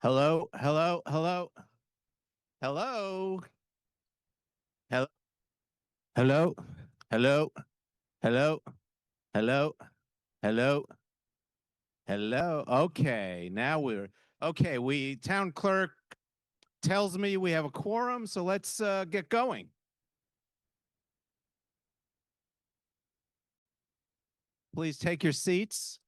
Hello, hello, hello, hello, hello, hello, hello, hello, hello, hello, hello. Okay, now we're okay. We town clerk tells me we have a quorum, so let's get going. Please take your seats.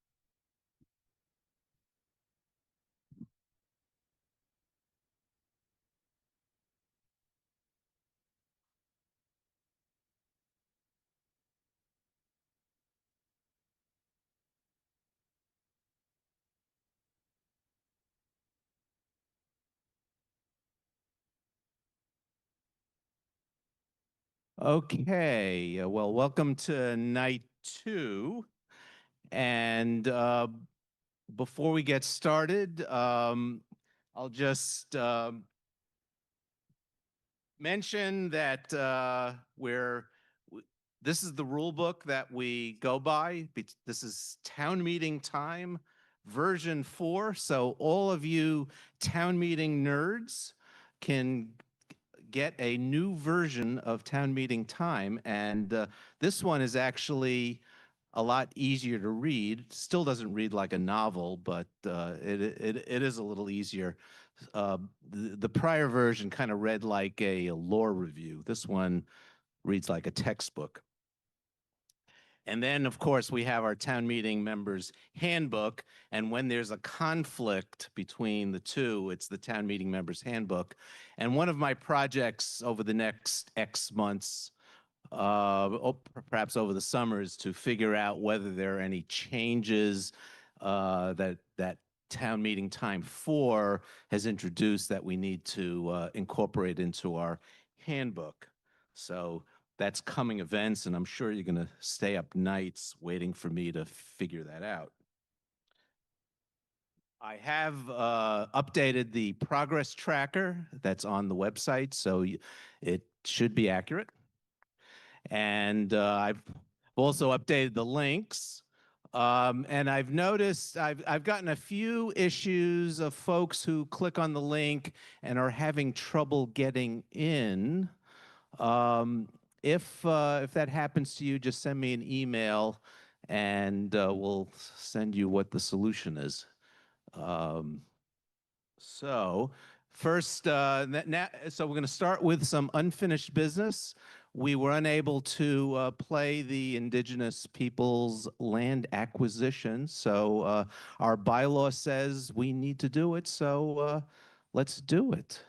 Okay, well, welcome to night two. And before we get started, I'll just mention that this is the rule book that we go by. This is town meeting time, version 4. So all of you town meeting nerds can get a new version of town meeting time, and this one is actually a lot easier to read. Still doesn't read like a novel, but it is a little easier. The prior version kind of read like a law review. This one reads like a textbook. And then, of course, we have our town meeting members handbook. And when there's a conflict between the two, it's the town meeting members handbook. And one of my projects over the next X months, perhaps over the summers, to figure out whether there are any changes that town meeting time 4 has introduced that we need to incorporate into our handbook. So that's coming events, and I'm sure you're going to stay up nights waiting for me to figure that out. I have updated the progress tracker that's on the website, so it should be accurate. And I've also updated the links. And I've noticed I've gotten a few issues of folks who click on the link and are having trouble getting in. If that happens to you, just send me an email, and we'll send you what the solution is. So first, so we're going to start with some unfinished business. We were unable to play the Indigenous people's land acquisition, so our bylaw says we need to do it, so let's do it.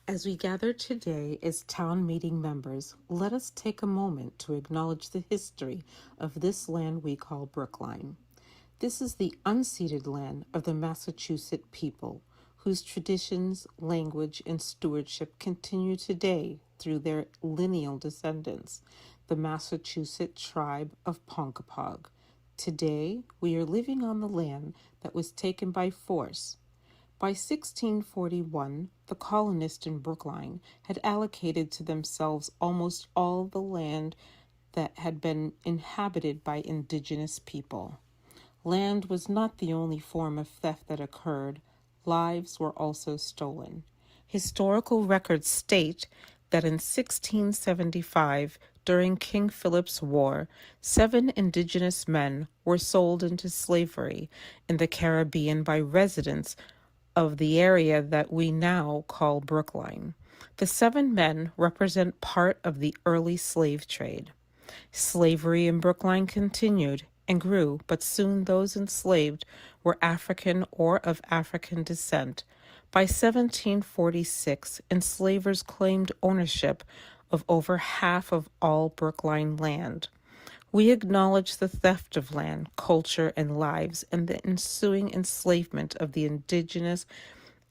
As we gather today as town meeting members, let us take a moment to acknowledge the history of this land we call Brookline. This is the unceded land of the Massachusetts people, whose traditions, language, and stewardship continue today through their lineal descendants, the Massachusetts tribe of Ponkapog. Today, we are living on the land that was taken by force. By 1641, the colonists in Brookline had allocated to themselves almost all the land that had been inhabited by indigenous people. Land was not the only form of theft that occurred. Lives were also stolen. Historical records state that in 1675, during King Philip's War, 7 indigenous men were sold into slavery in the Caribbean by residents of the area that we now call Brookline. The 7 men represent part of the early slave trade. Slavery in Brookline continued and grew, but soon those enslaved were African or of African descent. By 1746, enslavers claimed ownership of over half of all Brookline land. We acknowledge the theft of land, culture, and lives, and the ensuing enslavement of the indigenous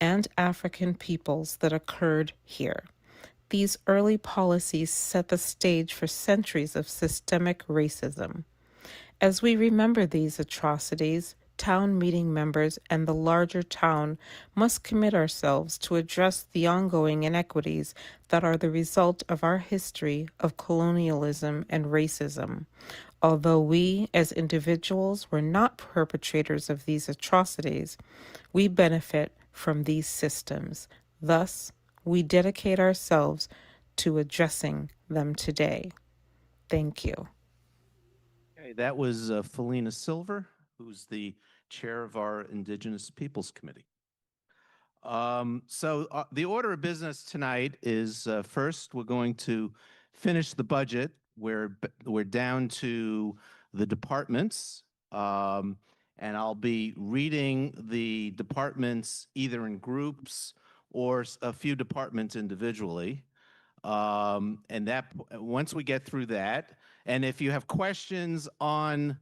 and African peoples that occurred here. These early policies set the stage for centuries of systemic racism. As we remember these atrocities, town meeting members and the larger town must commit ourselves to address the ongoing inequities that are the result of our history of colonialism and racism. Although we, as individuals, were not perpetrators of these atrocities, we benefit from these systems. Thus, we dedicate ourselves to addressing them today. Thank you. Okay, that was Felina Silver, who's the chair of our Indigenous Peoples Committee. The order of business tonight is first, we're going to finish the budget. We're down to the departments, and I'll be reading the departments either in groups or a few departments individually. Once we get through that, and if you have questions on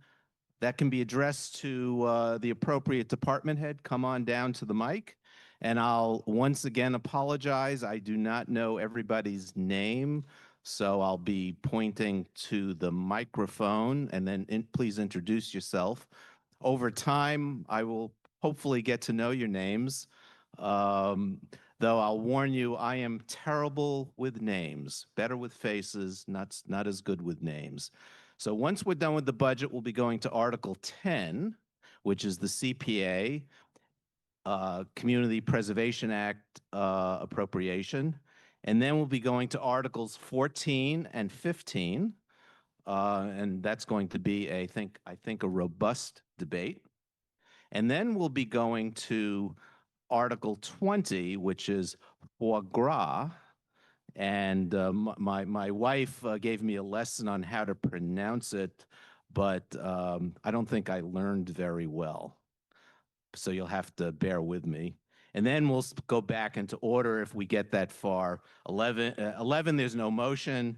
that can be addressed to the appropriate department head, come on down to the mic. And I'll once again apologize. I do not know everybody's name, so I'll be pointing to the microphone, and then please introduce yourself. Over time, I will hopefully get to know your names. Though I'll warn you, I am terrible with names, better with faces, not as good with names. So once we're done with the budget, we'll be going to Article 10, which is the CPA, Community Preservation Act appropriation. And then we'll be going to Articles 14 and 15. And that's going to be, I think, a robust debate. And then we'll be going to Article 20, which is foie gras. And my wife gave me a lesson on how to pronounce it, but I don't think I learned very well. So you'll have to bear with me. And then we'll go back into order if we get that far. 11, there's no motion.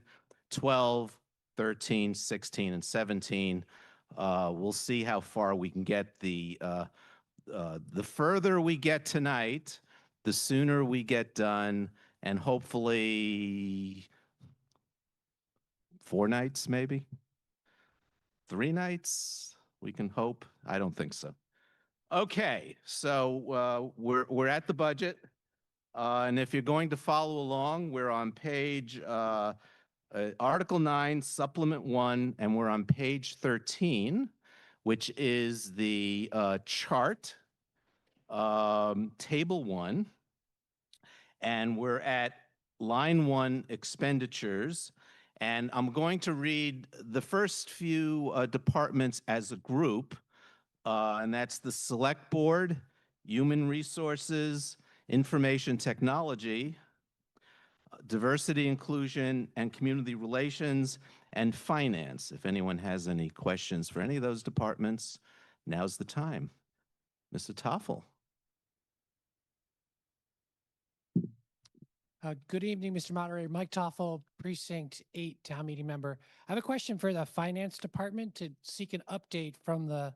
12, 13, 16, and 17. We'll see how far we can get. The further we get tonight, the sooner we get done, and hopefully 4 nights, maybe 3 nights. We can hope. I don't think so. Okay, so we're at the budget, and if you're going to follow along, we're on page Article 9, Supplement 1, and we're on page 13, which is the chart, Table 1, and we're at line 1, expenditures, and I'm going to read the first few departments as a group, and that's the Select Board, Human Resources, Information Technology, Diversity, Inclusion, and Community Relations, and Finance. If anyone has any questions for any of those departments, now's the time. Mr. Toffel. Good evening, Mr. Moderator. Mike Toffel, Precinct 8 Town Meeting Member. I have a question for the Finance Department to seek an update from the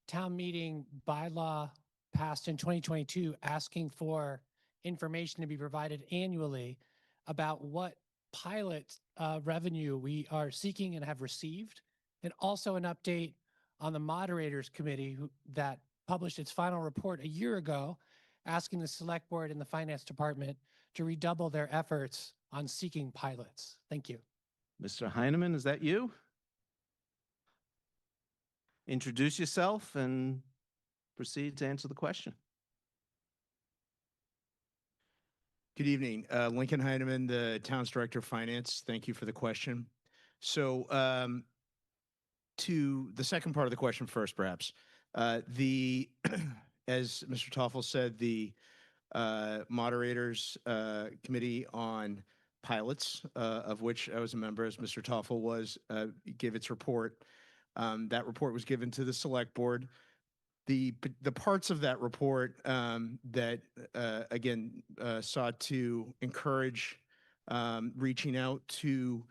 town meeting bylaw passed in 2022, asking for information to be provided annually about what pilot revenue we are seeking and have received, and also an update on the Moderators Committee that published its final report a year ago, asking the Select Board and the Finance Department to redouble their efforts on seeking pilots. Thank you. Mr. Heineman, is that you? Introduce yourself and proceed to answer the question. Good evening. Lincoln Heineman, the Town's Director of Finance. Thank you for the question. So to the second part of the question first, perhaps. As Mr. Toffel said, the Moderators Committee on Pilots, of which I was a member, as Mr. Toffel was, gave its report. That report was given to the Select Board. The parts of that report that, again, sought to encourage reaching out to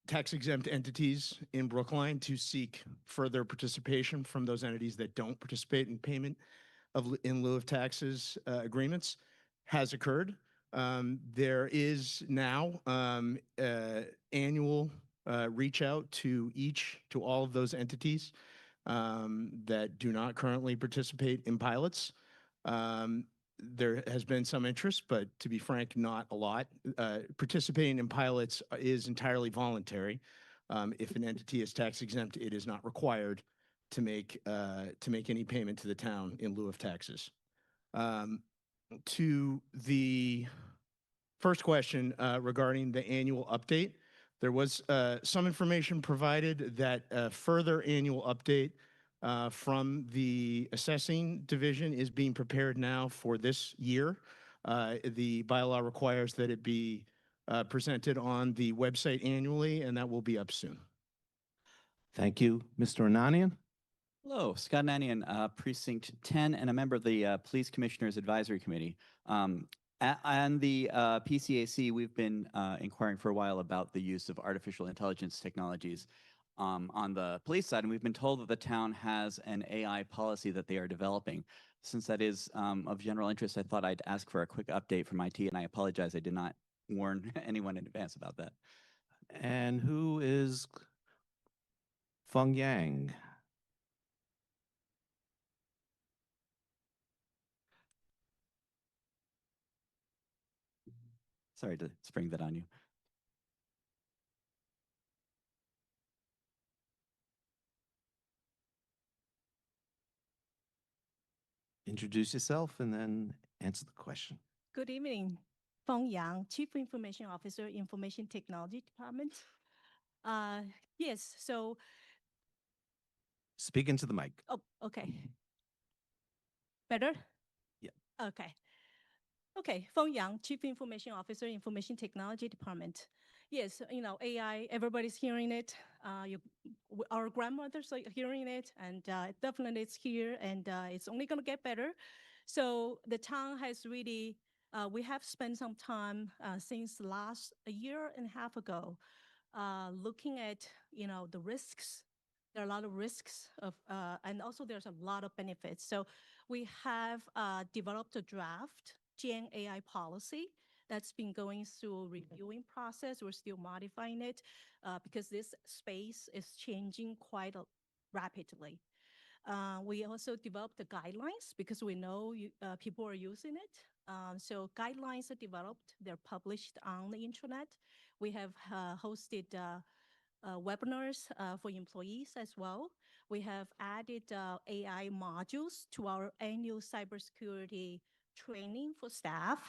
tax-exempt entities in Brookline to seek further participation from those entities that don't participate in payment in lieu of taxes agreements has occurred. There is now annual reach out to all of those entities that do not currently participate in pilots. There has been some interest, but to be frank, not a lot. Participating in pilots is entirely voluntary. If an entity is tax exempt, it is not required to make any payment to the town in lieu of taxes. To the first question regarding the annual update, there was some information provided that a further annual update from the assessing division is being prepared now for this year. The bylaw requires that it be presented on the website annually, and that will be up soon. Thank you. Mr. Ananian? Hello, Scott Nanian, Precinct 10, and a member of the Police Commissioners Advisory Committee. On the PCAC, we've been inquiring for a while about the use of artificial intelligence technologies on the police side, and we've been told that the town has an AI policy that they are developing. Since that is of general interest, I thought I'd ask for a quick update from IT, and I apologize, I did not warn anyone in advance about that. And who is Feng Yang? Sorry to spring that on you. Introduce yourself and then answer the question. Good evening. Feng Yang, Chief Information Officer, Information Technology Department. Yes, so, Speak into the mic. oh, okay. Better? Yeah. Okay. Okay, Feng Yang, Chief Information Officer, Information Technology Department. Yes, AI, everybody's hearing it. Our grandmothers are hearing it, and definitely it's here, and it's only going to get better. So the town has really, we have spent some time since a year and a half ago, looking at, the risks. There are a lot of risks and also there's a lot of benefits. So we have developed a draft Gen AI policy that's been going through a reviewing process. We're still modifying it because this space is changing quite rapidly. We also developed the guidelines because we know people are using it. So guidelines are developed. They're published on the internet. We have hosted webinars for employees as well. We have added AI modules to our annual cybersecurity training for staff.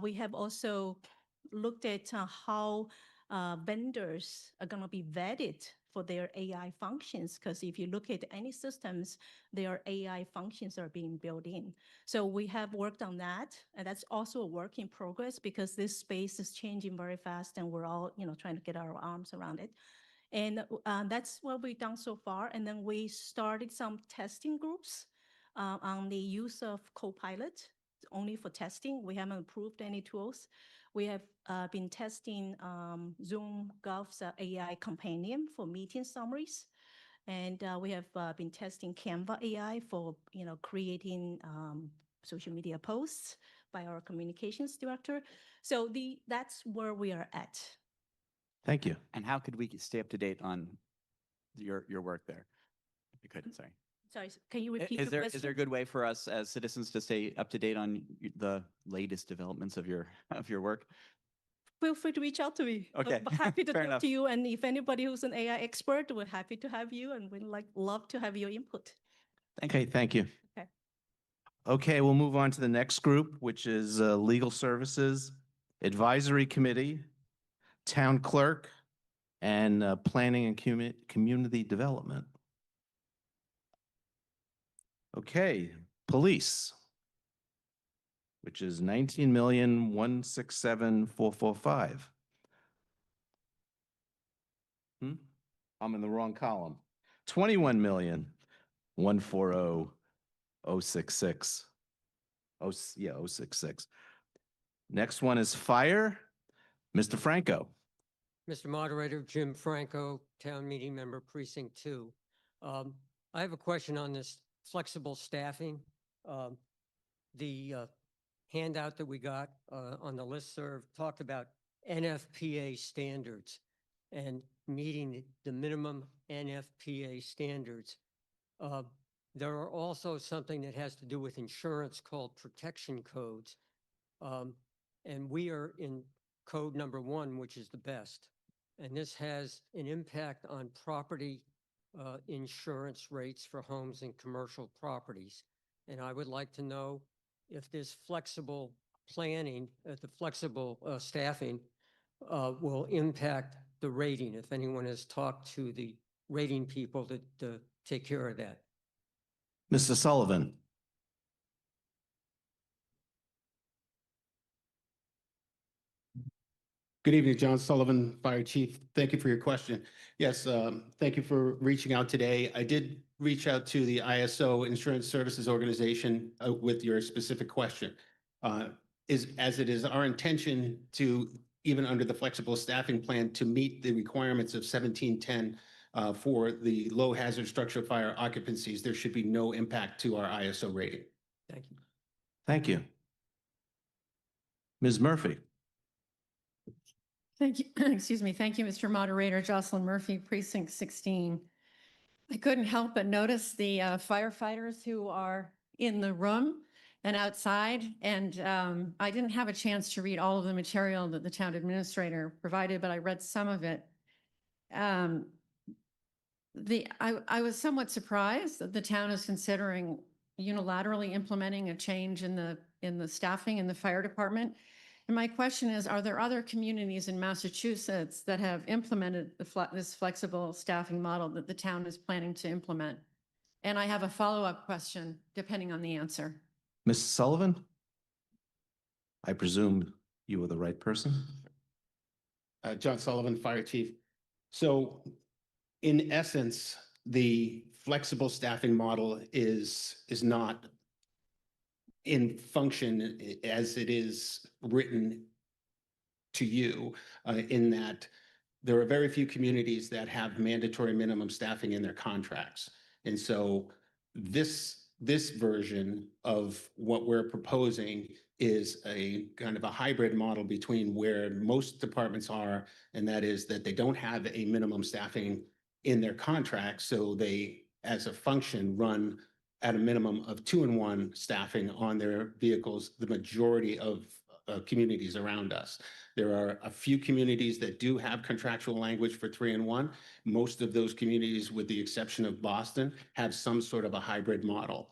We have also looked at how vendors are going to be vetted for their AI functions, because if you look at any systems, their AI functions are being built in. So we have worked on that, and that's also a work in progress because this space is changing very fast, and we're all trying to get our arms around it. And that's what we've done so far. And then we started some testing groups on the use of Copilot only for testing. We haven't approved any tools. We have been testing Zoom Gov's AI companion for meeting summaries. And we have been testing Canva AI for creating social media posts by our communications director. So that's where we are at. Thank you. And how could we stay up to date on your work there? If you could, sorry. Sorry, can you repeat the question? Is there a good way for us as citizens to stay up to date on the latest developments of your work? Feel free to reach out to me. Okay, We're happy to fair talk enough. to you. And if anybody who's an AI expert, we're happy to have you, and we'd love to have your input. Okay, thank you. Okay. Okay, we'll move on to the next group, which is Legal Services, Advisory Committee, Town Clerk, and Planning and Community Development. Okay, Police, which is 19,167,445. I'm in the wrong column. 21,140,066. Oh, yeah, 066. Next one is Fire, Mr. Franco. Mr. Moderator, Jim Franco, Town Meeting Member, Precinct 2. I have a question on this flexible staffing. The handout that we got on the listserv talked about NFPA standards and meeting the minimum NFPA standards Uh, There are also something that has to do with insurance called protection codes. And we are in code number 1, which is the best. And this has an impact on property insurance rates for homes and commercial properties. And I would like to know if this flexible planning, the flexible staffing will impact the rating, if anyone has talked to the rating people to take care of that. Mr. Sullivan. Good evening, John Sullivan, Fire Chief. Thank you for your question. Yes, thank you for reaching out today. I did reach out to the ISO Insurance Services Organization with your specific question. As it is our intention to, even under the flexible staffing plan, to meet the requirements of 1710 for the low hazard structure fire occupancies, there should be no impact to our ISO rating. Thank you. Thank you. Ms. Murphy. Thank you. Excuse me. Thank you, Mr. Moderator. Jocelyn Murphy, Precinct 16. I couldn't help but notice the firefighters who are in the room and outside. And I didn't have a chance to read all of the material that the town administrator provided, but I read some of it. I was somewhat surprised that the town is considering unilaterally implementing a change in the staffing in the fire department. And my question is, are there other communities in Massachusetts that have implemented this flexible staffing model that the town is planning to implement? And I have a follow-up question, depending on the answer. Mrs. Sullivan? I presume you were the right person. John Sullivan, Fire Chief. So in essence, the flexible staffing model is not in function as it is written to you, in that there are very few communities that have mandatory minimum staffing in their contracts. And so this version of what we're proposing is a kind of a hybrid model between where most departments are, and that is that they don't have a minimum staffing in their contracts, so they, as a function, run at a minimum of 2-in-1 staffing on their vehicles, the majority of communities around us. There are a few communities that do have contractual language for 3-in-1. Most of those communities, with the exception of Boston, have some sort of a hybrid model.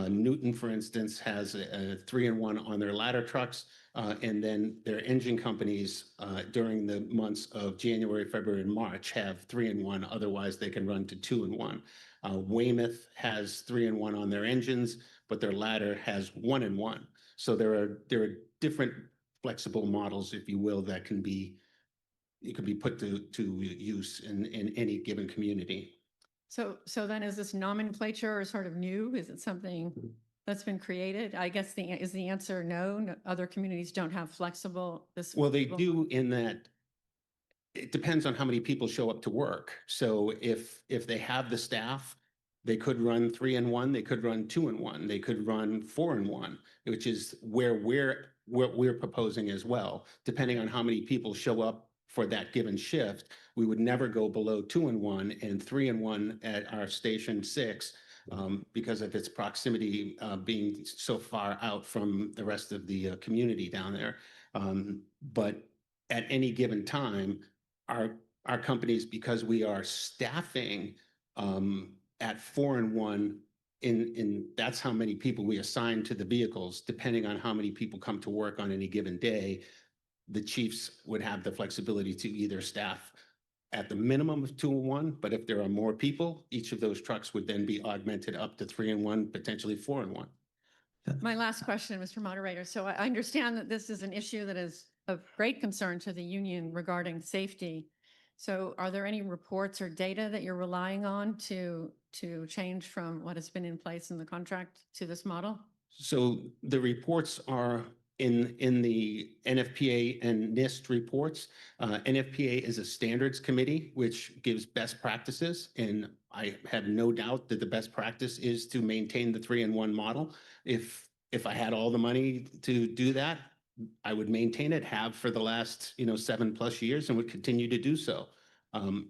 Newton, for instance, has a 3-in-1 on their ladder trucks, and then their engine companies during the months of January, February, and March have 3-in-1. Otherwise, they can run to 2-in-1. Weymouth has 3-in-1 on their engines, but their ladder has 1-in-1. So there are different flexible models, if you will, that it can be put to use in any given community. So then is this nomenclature sort of new? Is it something that's been created? I guess is the answer no? Other communities don't have flexible. Well, they do, in that it depends on how many people show up to work. So if they have the staff, they could run 3-in-1, they could run 2-in-1, they could run 4-in-1, which is what we're proposing as well. Depending on how many people show up for that given shift, we would never go below 2-in-1 and 3-in-1 at our Station 6 because of its proximity being so far out from the rest of the community down there. But at any given time, our companies, because we are staffing at 4-in-1, in that's how many people we assign to the vehicles, depending on how many people come to work on any given day, the chiefs would have the flexibility to either staff at the minimum of 2-in-1, but if there are more people, each of those trucks would then be augmented up to 3-in-1, potentially 4-in-1. My last question, Mr. Moderator. So I understand that this is an issue that is of great concern to the union regarding safety. So are there any reports or data that you're relying on to change from what has been in place in the contract to this model? So the reports are in the NFPA and NIST reports. NFPA is a standards committee, which gives best practices. And I have no doubt that the best practice is to maintain the 3-in-1 model. If I had all the money to do that, I would maintain it, have for the last 7+ years, and would continue to do so.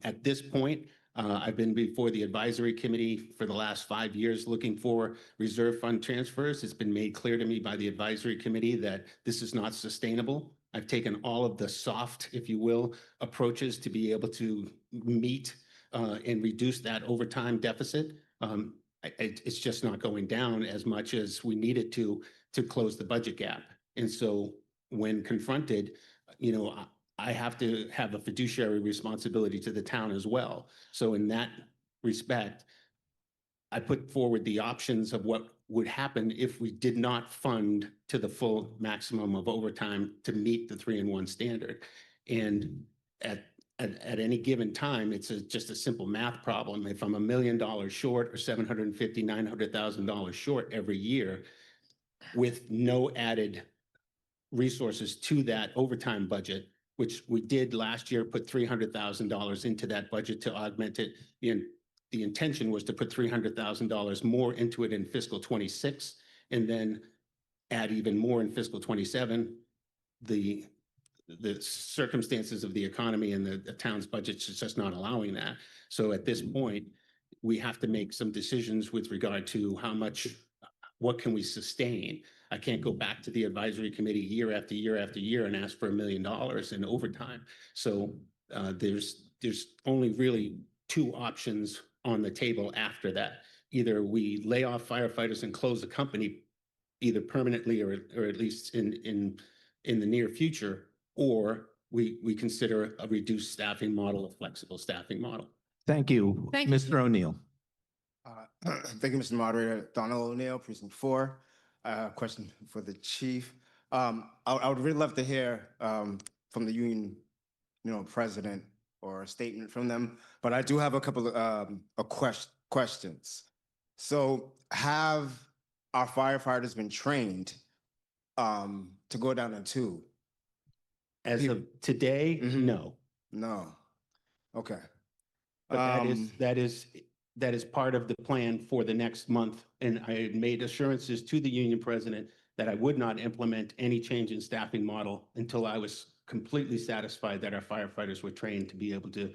At this point, I've been before the advisory committee for the last 5 years looking for reserve fund transfers. It's been made clear to me by the advisory committee that this is not sustainable. I've taken all of the soft, if you will, approaches to be able to meet and reduce that overtime deficit. It's just not going down as much as we need it to close the budget gap. And so when confronted, I have to have a fiduciary responsibility to the town as well. So in that respect, I put forward the options of what would happen if we did not fund to the full maximum of overtime to meet the 3-in-1 standard. And at any given time, it's just a simple math problem. If I'm $1 million short or $750,000, $900,000 short every year with no added resources to that overtime budget, which we did last year, put $300,000 into that budget to augment it. The intention was to put $300,000 more into it in fiscal 26 and then add even more in fiscal 27. The circumstances of the economy and the town's budget is just not allowing that. So at this point, we have to make some decisions with regard to what can we sustain? I can't go back to the advisory committee year after year after year and ask for $1 million in overtime. So there's only really two options on the table after that. Either we lay off firefighters and close the company, either permanently or at least in the near future, or we consider a reduced staffing model, a flexible staffing model. Thank you. Thank you. Mr. O'Neill. Thank you, Mr. Moderator. Donald O'Neill, Precinct 4. Question for the chief. I would really love to hear from the union, president or a statement from them, but I do have a couple of questions. So have our firefighters been trained to go down in 2? As of today, no. No. Okay. But that is part of the plan for the next month. And I had made assurances to the union president that I would not implement any change in staffing model until I was completely satisfied that our firefighters were trained to be able to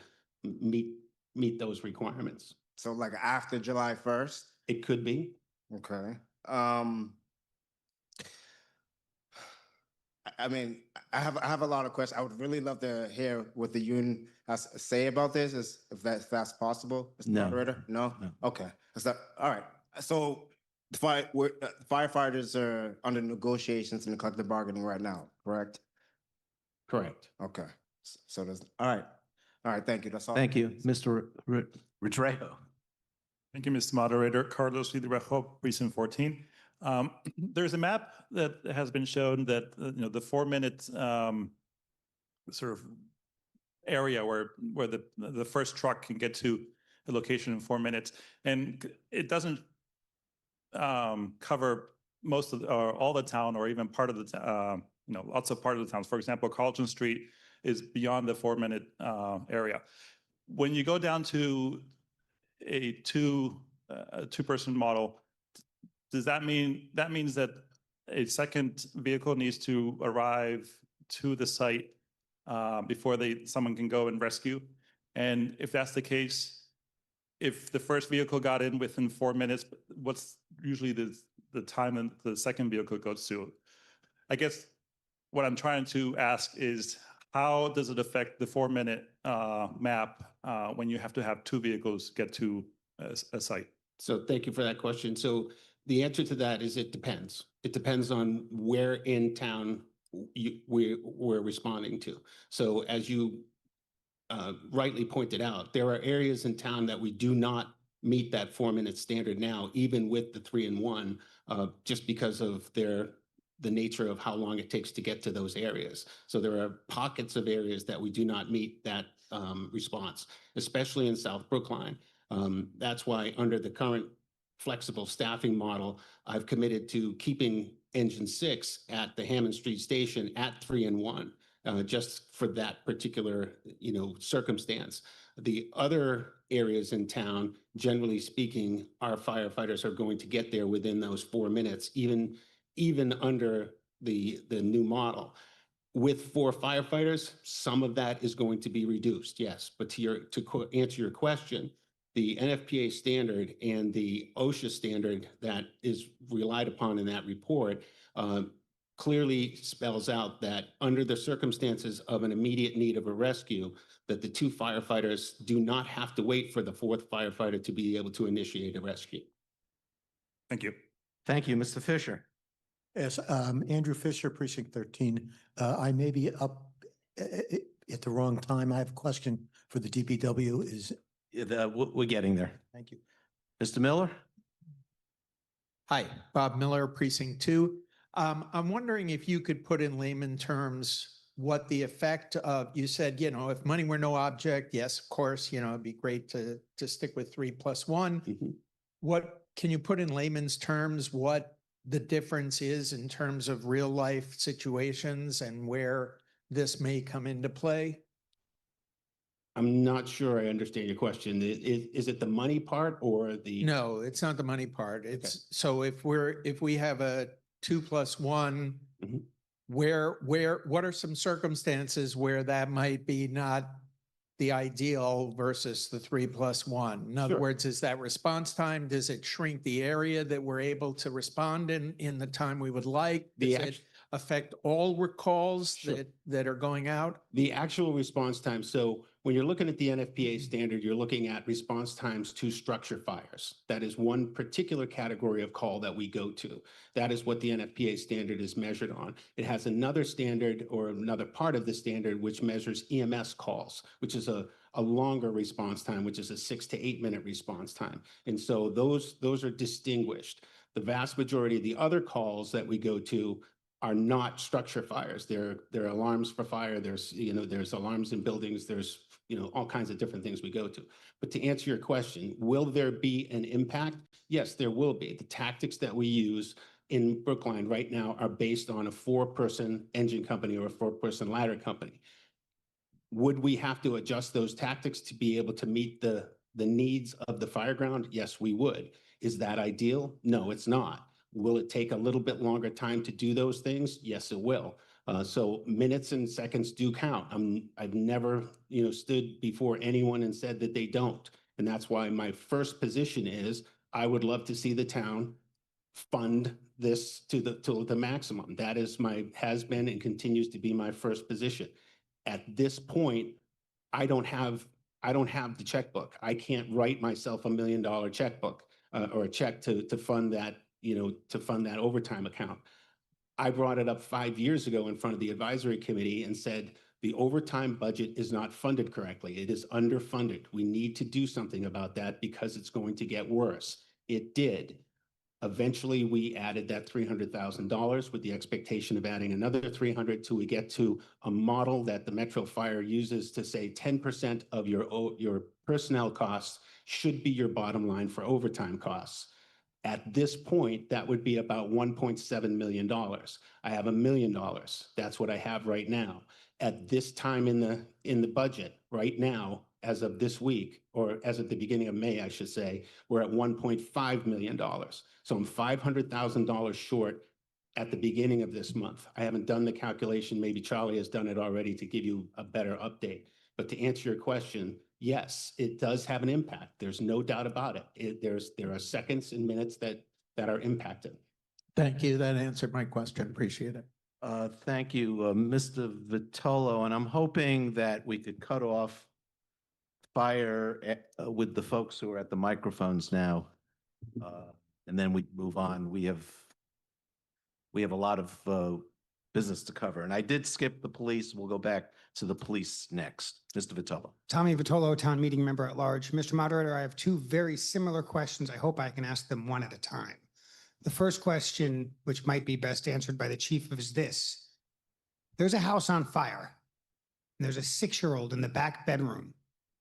meet those requirements. So like after July 1st? It could be. Okay. I mean, I have a lot of questions. I would really love to hear what the union has to say about this, if that's possible, Mr. No. Moderator? No? No. Okay. All right. So the firefighters are under negotiations in the collective bargaining right now, correct? Correct. Okay. So there's, all right. All right, thank you. That's all. Thank you. Mr. Retrejo. Thank you, Mr. Moderator. Carlos Vidrejo, Precinct 14. There's a map that has been shown that the 4-minute sort of area where the first truck can get to a location in 4 minutes, and it doesn't cover most of all the town or even part of the lots of part of the towns. For example, Carlton Street is beyond the 4-minute area. When you go down to a two-person model, does that mean that a second vehicle needs to arrive to the site before someone can go and rescue? And if that's the case, if the first vehicle got in within 4 minutes, what's usually the time that the second vehicle goes to? I guess what I'm trying to ask is, how does it affect the 4-minute map when you have to have 2 vehicles get to a site? So thank you for that question. So the answer to that is it depends. It depends on where in town we're responding to. So as you rightly pointed out, there are areas in town that we do not meet that 4-minute standard now, even with the 3-in-1, just because of the nature of how long it takes to get to those areas. So there are pockets of areas that we do not meet that response, especially in South Brookline. That's why under the current flexible staffing model, I've committed to keeping Engine 6 at the Hammond Street Station at 3-in-1, just for that particular, circumstance. The other areas in town, generally speaking, our firefighters are going to get there within those 4 minutes, even under the new model. With 4 firefighters, some of that is going to be reduced, yes. But answer your question, the NFPA standard and the OSHA standard that is relied upon in that report clearly spells out that under the circumstances of an immediate need of a rescue, that the 2 firefighters do not have to wait for the 4th firefighter to be able to initiate a rescue. Thank you. Thank you, Mr. Fisher. Yes, Andrew Fisher, Precinct 13. I may be up at the wrong time. I have a question for the DPW. We're getting there. Thank you. Mr. Miller? Hi, Bob Miller, Precinct 2. I'm wondering if you could put in layman terms what the effect of, you said, if money were no object, yes, of course, it'd be great to stick with 3+1. Mhm. What can you put in layman's terms what the difference is in terms of real life situations and where this may come into play? I'm not sure I understand your question. Is it the money part or the? No, it's not the money part. It's so if we have a 2+1, Mhm. what are some circumstances where that might be not the ideal versus the 3+1? In other Sure. words, is that response time? Does it shrink the area that we're able to respond in the time we would like? The Does it affect all calls Sure. that are going out? The actual response time. So when you're looking at the NFPA standard, you're looking at response times to structure fires. That is one particular category of call that we go to. That is what the NFPA standard is measured on. It has another standard or another part of the standard which measures EMS calls, which is a longer response time, which is a 6 to 8 minute response time. And so those are distinguished. The vast majority of the other calls that we go to are not structure fires. There are alarms for fire. There's alarms in buildings. There's, all kinds of different things we go to. But to answer your question, will there be an impact? Yes, there will be. The tactics that we use in Brookline right now are based on a 4-person engine company or a 4-person ladder company. Would we have to adjust those tactics to be able to meet the needs of the fireground? Yes, we would. Is that ideal? No, it's not. Will it take a little bit longer time to do those things? Yes, it will. So minutes and seconds do count. I've never, stood before anyone and said that they don't. And that's why my first position is I would love to see the town fund this to the maximum. That has been and continues to be my first position. At this point, I don't have the checkbook. I can't write myself $1 million checkbook or a check to fund that, to fund that overtime account. I brought it up 5 years ago in front of the advisory committee and said, the overtime budget is not funded correctly. It is underfunded. We need to do something about that because it's going to get worse. It did. Eventually, we added that $300,000 with the expectation of adding another $300,000 till we get to a model that the Metro Fire uses to say 10% of your personnel costs should be your bottom line for overtime costs. At this point, that would be about $1.7 million. I have $1 million. That's what I have right now. At this time in the budget, right now, as of this week, or as of the beginning of May, I should say, we're at $1.5 million. So I'm $500,000 short at the beginning of this month. I haven't done the calculation. Maybe Charlie has done it already to give you a better update. But to answer your question, yes, it does have an impact. There's no doubt about it. There are seconds and minutes that are impacted. Thank you. That answered my question. Appreciate it. Thank you, Mr. Vitolo. And I'm hoping that we could cut off fire with the folks who are at the microphones now. And then we move on. We have a lot of business to cover. And I did skip the police. We'll go back to the police next. Mr. Vitolo. Tommy Vitolo, town meeting member at large. Mr. Moderator, I have 2 very similar questions. I hope I can ask them one at a time. The first question, which might be best answered by the chief, is this. There's a house on fire, and there's a 6-year-old in the back bedroom,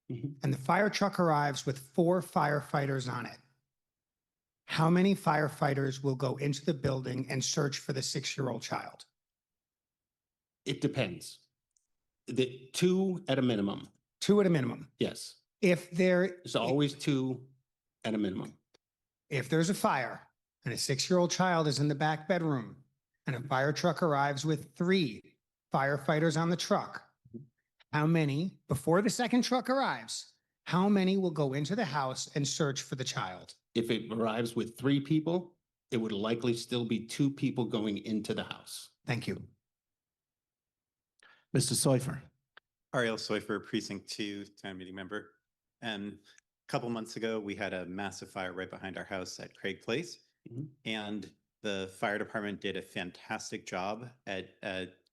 and the fire truck arrives with 4 firefighters on it. How many firefighters will go into the building and search for the 6-year-old child? It depends. The 2 at a minimum. 2 at a minimum. Yes. There's always 2 at a minimum. If there's a fire and a 6-year-old child is in the back bedroom and a fire truck arrives with 3, firefighters on the truck, how many, before the second truck arrives, how many will go into the house and search for the child? If it arrives with 3 people, it would likely still be 2 people going into the house. Thank you. Mr. Seufer. Ariel Seufer, Precinct 2, town meeting member. A couple months ago, we had a massive fire right behind our house at Craig Place. And the fire department did a fantastic job at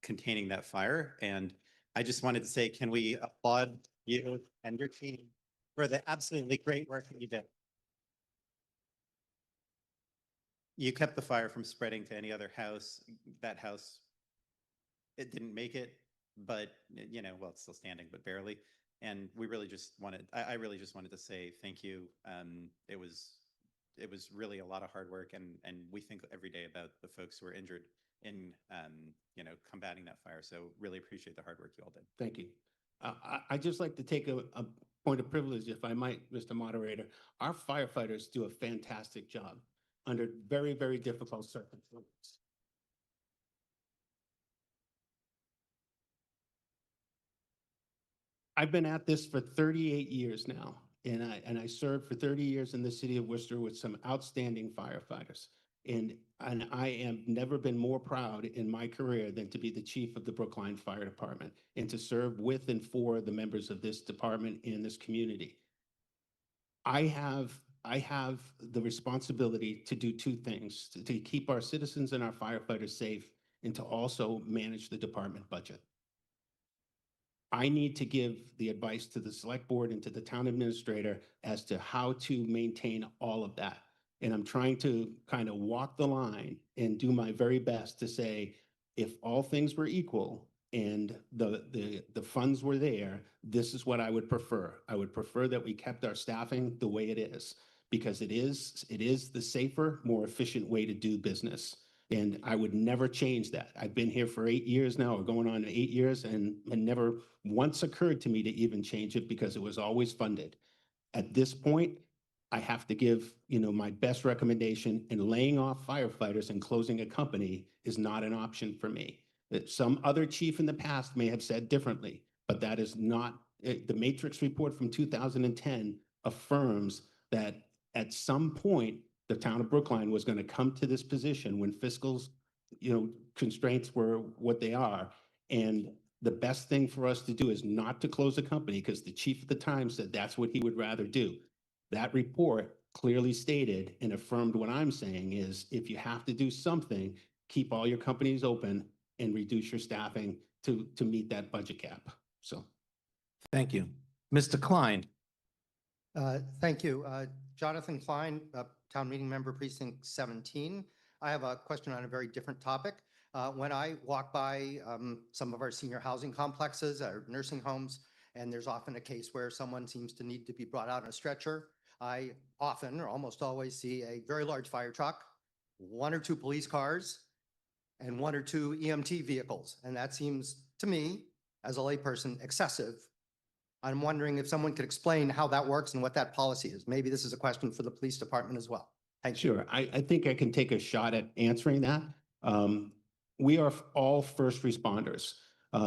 containing that fire. And I just wanted to say, can we applaud you and your team for the absolutely great work that you did? You kept the fire from spreading to any other house. That house, it didn't make it, but you know, well, it's still standing, but barely. And we really just wanted, I really just wanted to say thank you. It was really a lot of hard work, and we think every day about the folks who are injured in you know, combating that fire. So really appreciate the hard work you all did. Thank you. I'd just like to take a point of privilege, if I might, Mr. Moderator. Our firefighters do a fantastic job under very, very difficult circumstances. I've been at this for 38 years now, and I served for 30 years in the city of Worcester with some outstanding firefighters. And I have never been more proud in my career than to be the chief of the Brookline Fire Department and to serve with and for the members of this department and this community. I have the responsibility to do 2 things, to keep our citizens and our firefighters safe and to also manage the department budget. I need to give the advice to the select board and to the town administrator as to how to maintain all of that. And I'm trying to kind of walk the line and do my very best to say, if all things were equal and the funds were there, this is what I would prefer. I would prefer that we kept our staffing the way it is, because it is the safer, more efficient way to do business. And I would never change that. I've been here for 8 years now, or going on 8 years, and it never once occurred to me to even change it because it was always funded. At this point, I have to give, you know, my best recommendation, and laying off firefighters and closing a company is not an option for me. That some other chief in the past may have said differently, but that is not, the Matrix report from 2010 affirms that at some point, the town of Brookline was going to come to this position when fiscal, you know, constraints were what they are. And the best thing for us to do is not to close a company, because the chief at the time said that's what he would rather do. That report clearly stated and affirmed what I'm saying is, if you have to do something, keep all your companies open and reduce your staffing to meet that budget cap. So. Thank you. Mr. Klein. Thank you. Jonathan Klein, town meeting member, precinct 17. I have a question on a very different topic. When I walk by some of our senior housing complexes or nursing homes, and there's often a case where someone seems to need to be brought out on a stretcher, I often or almost always see a very large fire truck, 1 or 2 police cars, and 1 or 2 EMT vehicles. And that seems to me, as a layperson, excessive. I'm wondering if someone could explain how that works and what that policy is. Maybe this is a question for the police department as well. Thank you. Sure. I think I can take a shot at answering that. We are all first responders.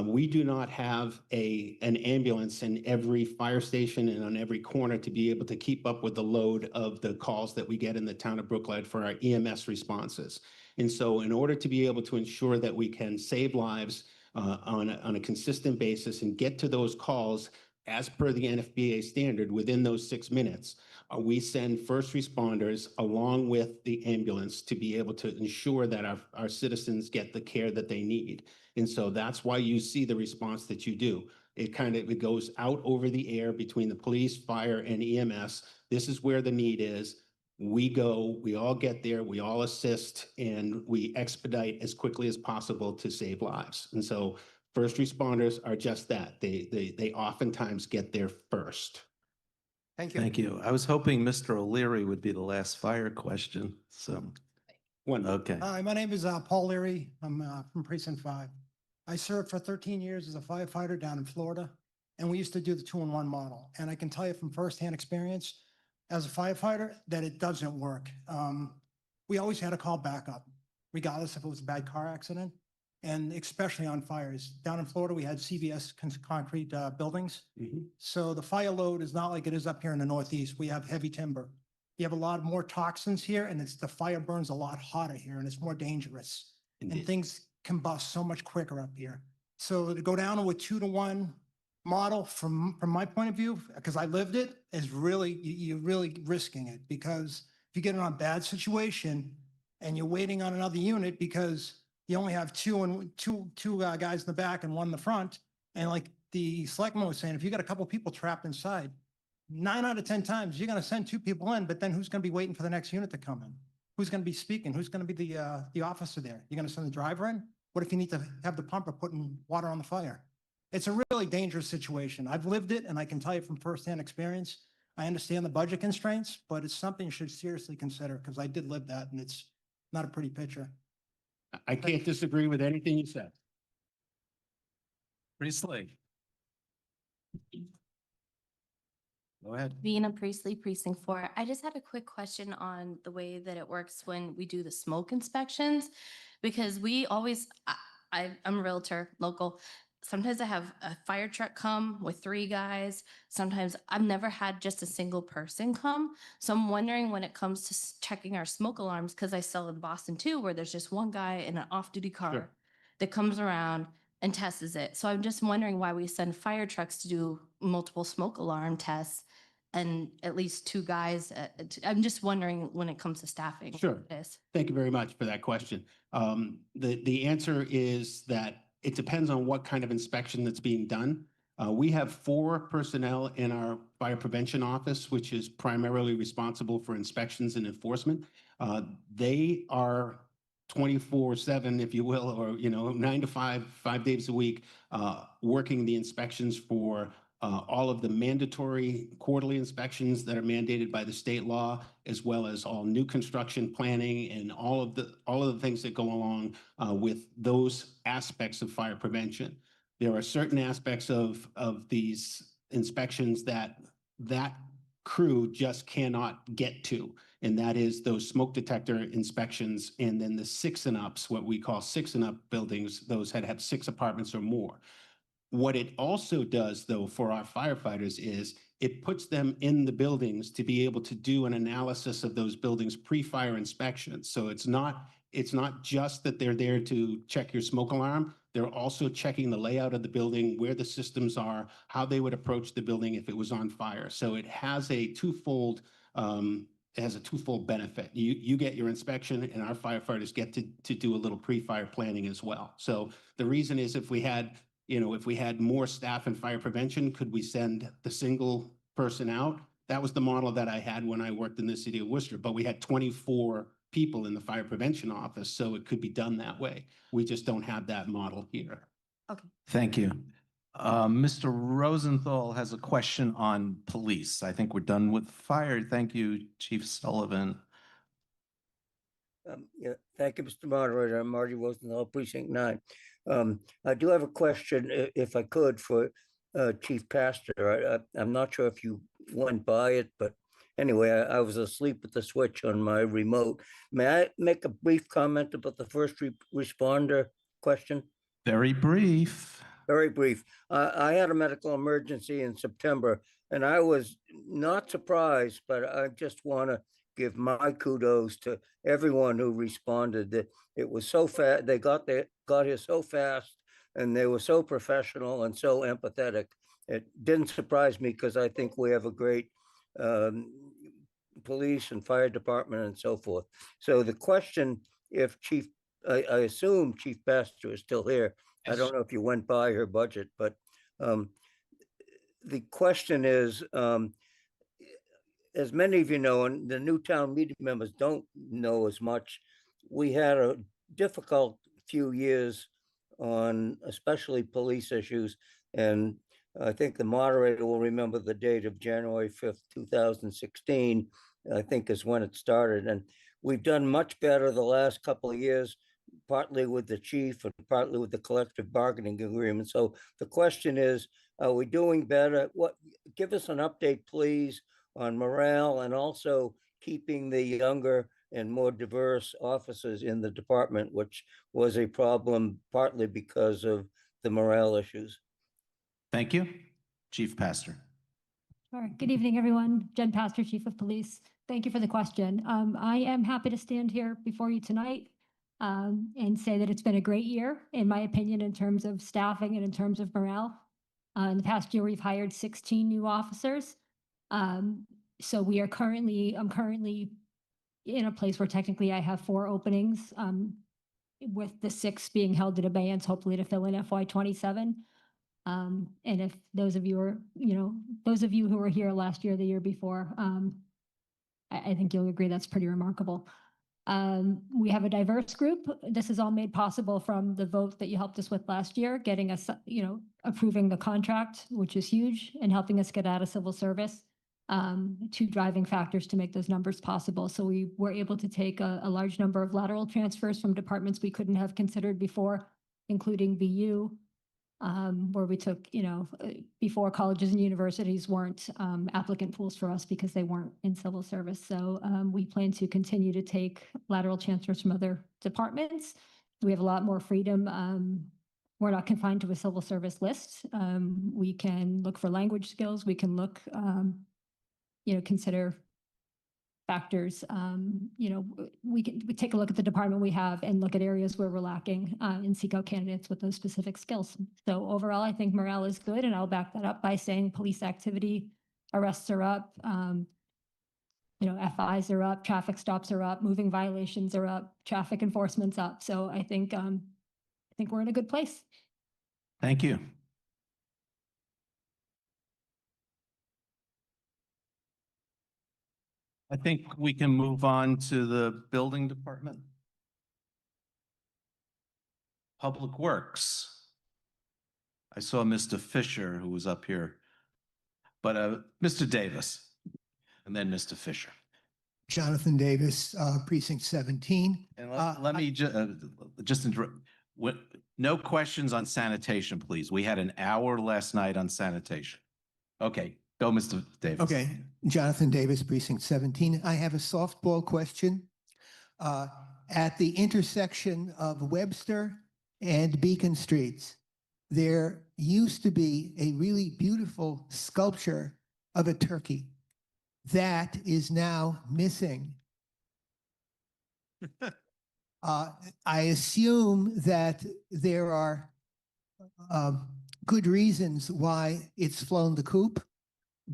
We do not have an ambulance in every fire station and on every corner to be able to keep up with the load of the calls that we get in the town of Brookline for our EMS responses. And so in order to be able to ensure that we can save lives on a consistent basis and get to those calls as per the NFPA standard within those 6 minutes, we send first responders along with the ambulance to be able to ensure that our citizens get the care that they need. And so that's why you see the response that you do. It goes out over the air between the police, fire, and EMS. This is where the need is. We go, we all get there, we all assist, and we expedite as quickly as possible to save lives. And so first responders are just that. They oftentimes get there first. Thank you. Thank you. I was hoping Mr. O'Leary would be the last fire question. So, okay. Hi, my name is Paul Leary. I'm from Precinct 5. I served for 13 years as a firefighter down in Florida, and we used to do the 2-in-1 model. And I can tell you from firsthand experience as a firefighter that it doesn't work. We always had to call backup, regardless if it was a bad car accident. and especially on fires. Down in Florida, we had CBS concrete buildings. So the fire load is not like it is up here in the Northeast. We have heavy timber. You have a lot more toxins here, and the fire burns a lot hotter here, and it's more dangerous. And things combust so much quicker up here. So to go down to a 2-to-1 model from my point of view, because I lived it, is really, you're really risking it, because if you get in a bad situation and you're waiting on another unit because you only have two guys in the back and one in the front, and like the selectman was saying, if you got a couple people trapped inside, 9 out of 10 times, you're going to send 2 people in, but then who's going to be waiting for the next unit to come in? Who's going to be speaking? Who's going to be the officer there? You're going to send the driver in? What if you need to have the pumper putting water on the fire? It's a really dangerous situation. I've lived it, and I can tell you from firsthand experience, I understand the budget constraints, but it's something you should seriously consider, because I did live that, and it's not a pretty picture. I can't disagree with anything you said. Priestley. Go ahead. Vina Priestley, Precinct 4. I just had a quick question on the way that it works when we do the smoke inspections, because we always, I'm a realtor, local. Sometimes I have a fire truck come with 3 guys. Sometimes I've never had just a single person come. So I'm wondering when it comes to checking our smoke alarms, because I sell in Boston too, where there's just one guy in an off-duty car that comes around and tests it. So I'm just wondering why we send fire trucks to do multiple smoke alarm tests and at least 2 guys. I'm just wondering when it comes to staffing. Sure. Thank you very much for that question. The answer is that it depends on what kind of inspection that's being done. We have 4 personnel in our fire prevention office, which is primarily responsible for inspections and enforcement. They are 24/7, if you will, or 9 to 5, 5 days a week, working the inspections for all of the mandatory quarterly inspections that are mandated by the state law, as well as all new construction planning and all of the things that go along with those aspects of fire prevention. There are certain aspects of these inspections that crew just cannot get to, and that is those smoke detector inspections, and then the 6 and ups, what we call 6 and up buildings, those that have 6 apartments or more. What it also does, though, for our firefighters is it puts them in the buildings to be able to do an analysis of those buildings pre-fire inspections. So it's not just that they're there to check your smoke alarm. They're also checking the layout of the building, where the systems are, how they would approach the building if it was on fire. So it has a twofold benefit. You get your inspection, and our firefighters get to do a little pre-fire planning as well. So the reason is, if we had more staff in fire prevention, could we send the single person out? That was the model that I had when I worked in the city of Worcester, but we had 24 people in the fire prevention office, so it could be done that way. We just don't have that model here. Okay. Thank you. Mr. Rosenthal has a question on police. I think we're done with fire. Thank you, Chief Sullivan. Yeah, thank you, Mr. Moderator. I'm Marty Rosenthal, Precinct 9. I do have a question, if I could, for Chief Pastor. I'm not sure if you went by it, but anyway, I was asleep with the switch on my remote. May I make a brief comment about the first responder question? Very brief. Very brief. I had a medical emergency in September, and I was not surprised, but I just want to give my kudos to everyone who responded. That it was so fast. They got here so fast, and they were so professional and so empathetic. It didn't surprise me, because I think we have a great police and fire department and so forth. So the question, if I assume Chief Pastor is still here. I don't know if you went by her budget, but the question is, as many of you know, and the new town meeting members don't know as much, we had a difficult few years on especially police issues. And I think the moderator will remember the date of January 5th, 2016, I think is when it started. And we've done much better the last couple of years, partly with the chief and partly with the collective bargaining agreement. So the question is, are we doing better? Give us an update, please, on morale, and also keeping the younger and more diverse officers in the department, which was a problem partly because of the morale issues. Thank you. Chief Pastor. Sure. Good evening, everyone. Jen Pastor, Chief of Police. Thank you for the question. I am happy to stand here before you tonight and say that it's been a great year, in my opinion, in terms of staffing and in terms of morale. In the past year, we've hired 16 new officers. So I'm currently in a place where technically I have 4 openings, with the 6 being held in abeyance, hopefully to fill in FY27. And if those of you are, those of you who were here last year, the year before, I think you'll agree that's pretty remarkable. We have a diverse group. This is all made possible from the vote that you helped us with last year, getting us, approving the contract, which is huge, and helping us get out of civil service. 2 driving factors to make those numbers possible. So we were able to take a large number of lateral transfers from departments we couldn't have considered before, including BU, where we took, before colleges and universities weren't applicant pools for us because they weren't in civil service. So we plan to continue to take lateral transfers from other departments. We have a lot more freedom. We're not confined to a civil service list. We can look for language skills. We can look, consider factors. We take a look at the department we have and look at areas where we're lacking and seek out candidates with those specific skills. So overall, I think morale is good, and I'll back that up by saying police activity, arrests are up, FIs are up, traffic stops are up, moving violations are up, traffic enforcement's up. So I think we're in a good place. Thank you. I think we can move on to the building department. Public Works. I saw Mr. Fisher who was up here, but Mr. Davis, and then Mr. Fisher. Jonathan Davis, Precinct 17. And let me just interrupt. No questions on sanitation, please. We had an hour last night on sanitation. Okay, go, Mr. Davis. Okay, Jonathan Davis, Precinct 17. I have a softball question. At the intersection of Webster and Beacon Streets, there used to be a really beautiful sculpture of a turkey. That is now missing. I assume that there are good reasons why it's flown the coop,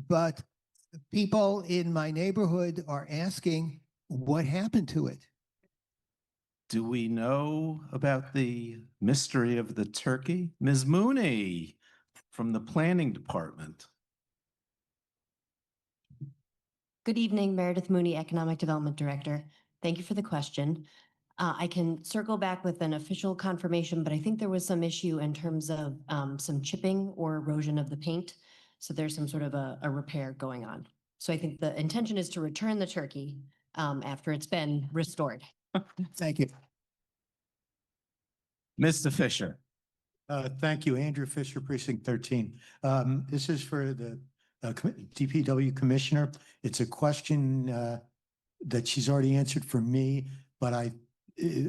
but people in my neighborhood are asking what happened to it. Do we know about the mystery of the turkey? Ms. Mooney from the Planning Department. Good evening, Meredith Mooney, Economic Development Director. Thank you for the question. I can circle back with an official confirmation, but I think there was some issue in terms of some chipping or erosion of the paint. So there's some sort of a repair going on. So I think the intention is to return the turkey after it's been restored. Thank you. Mr. Fisher. Thank you, Andrew Fisher, Precinct 13. This is for the DPW Commissioner. It's a question that she's already answered for me, but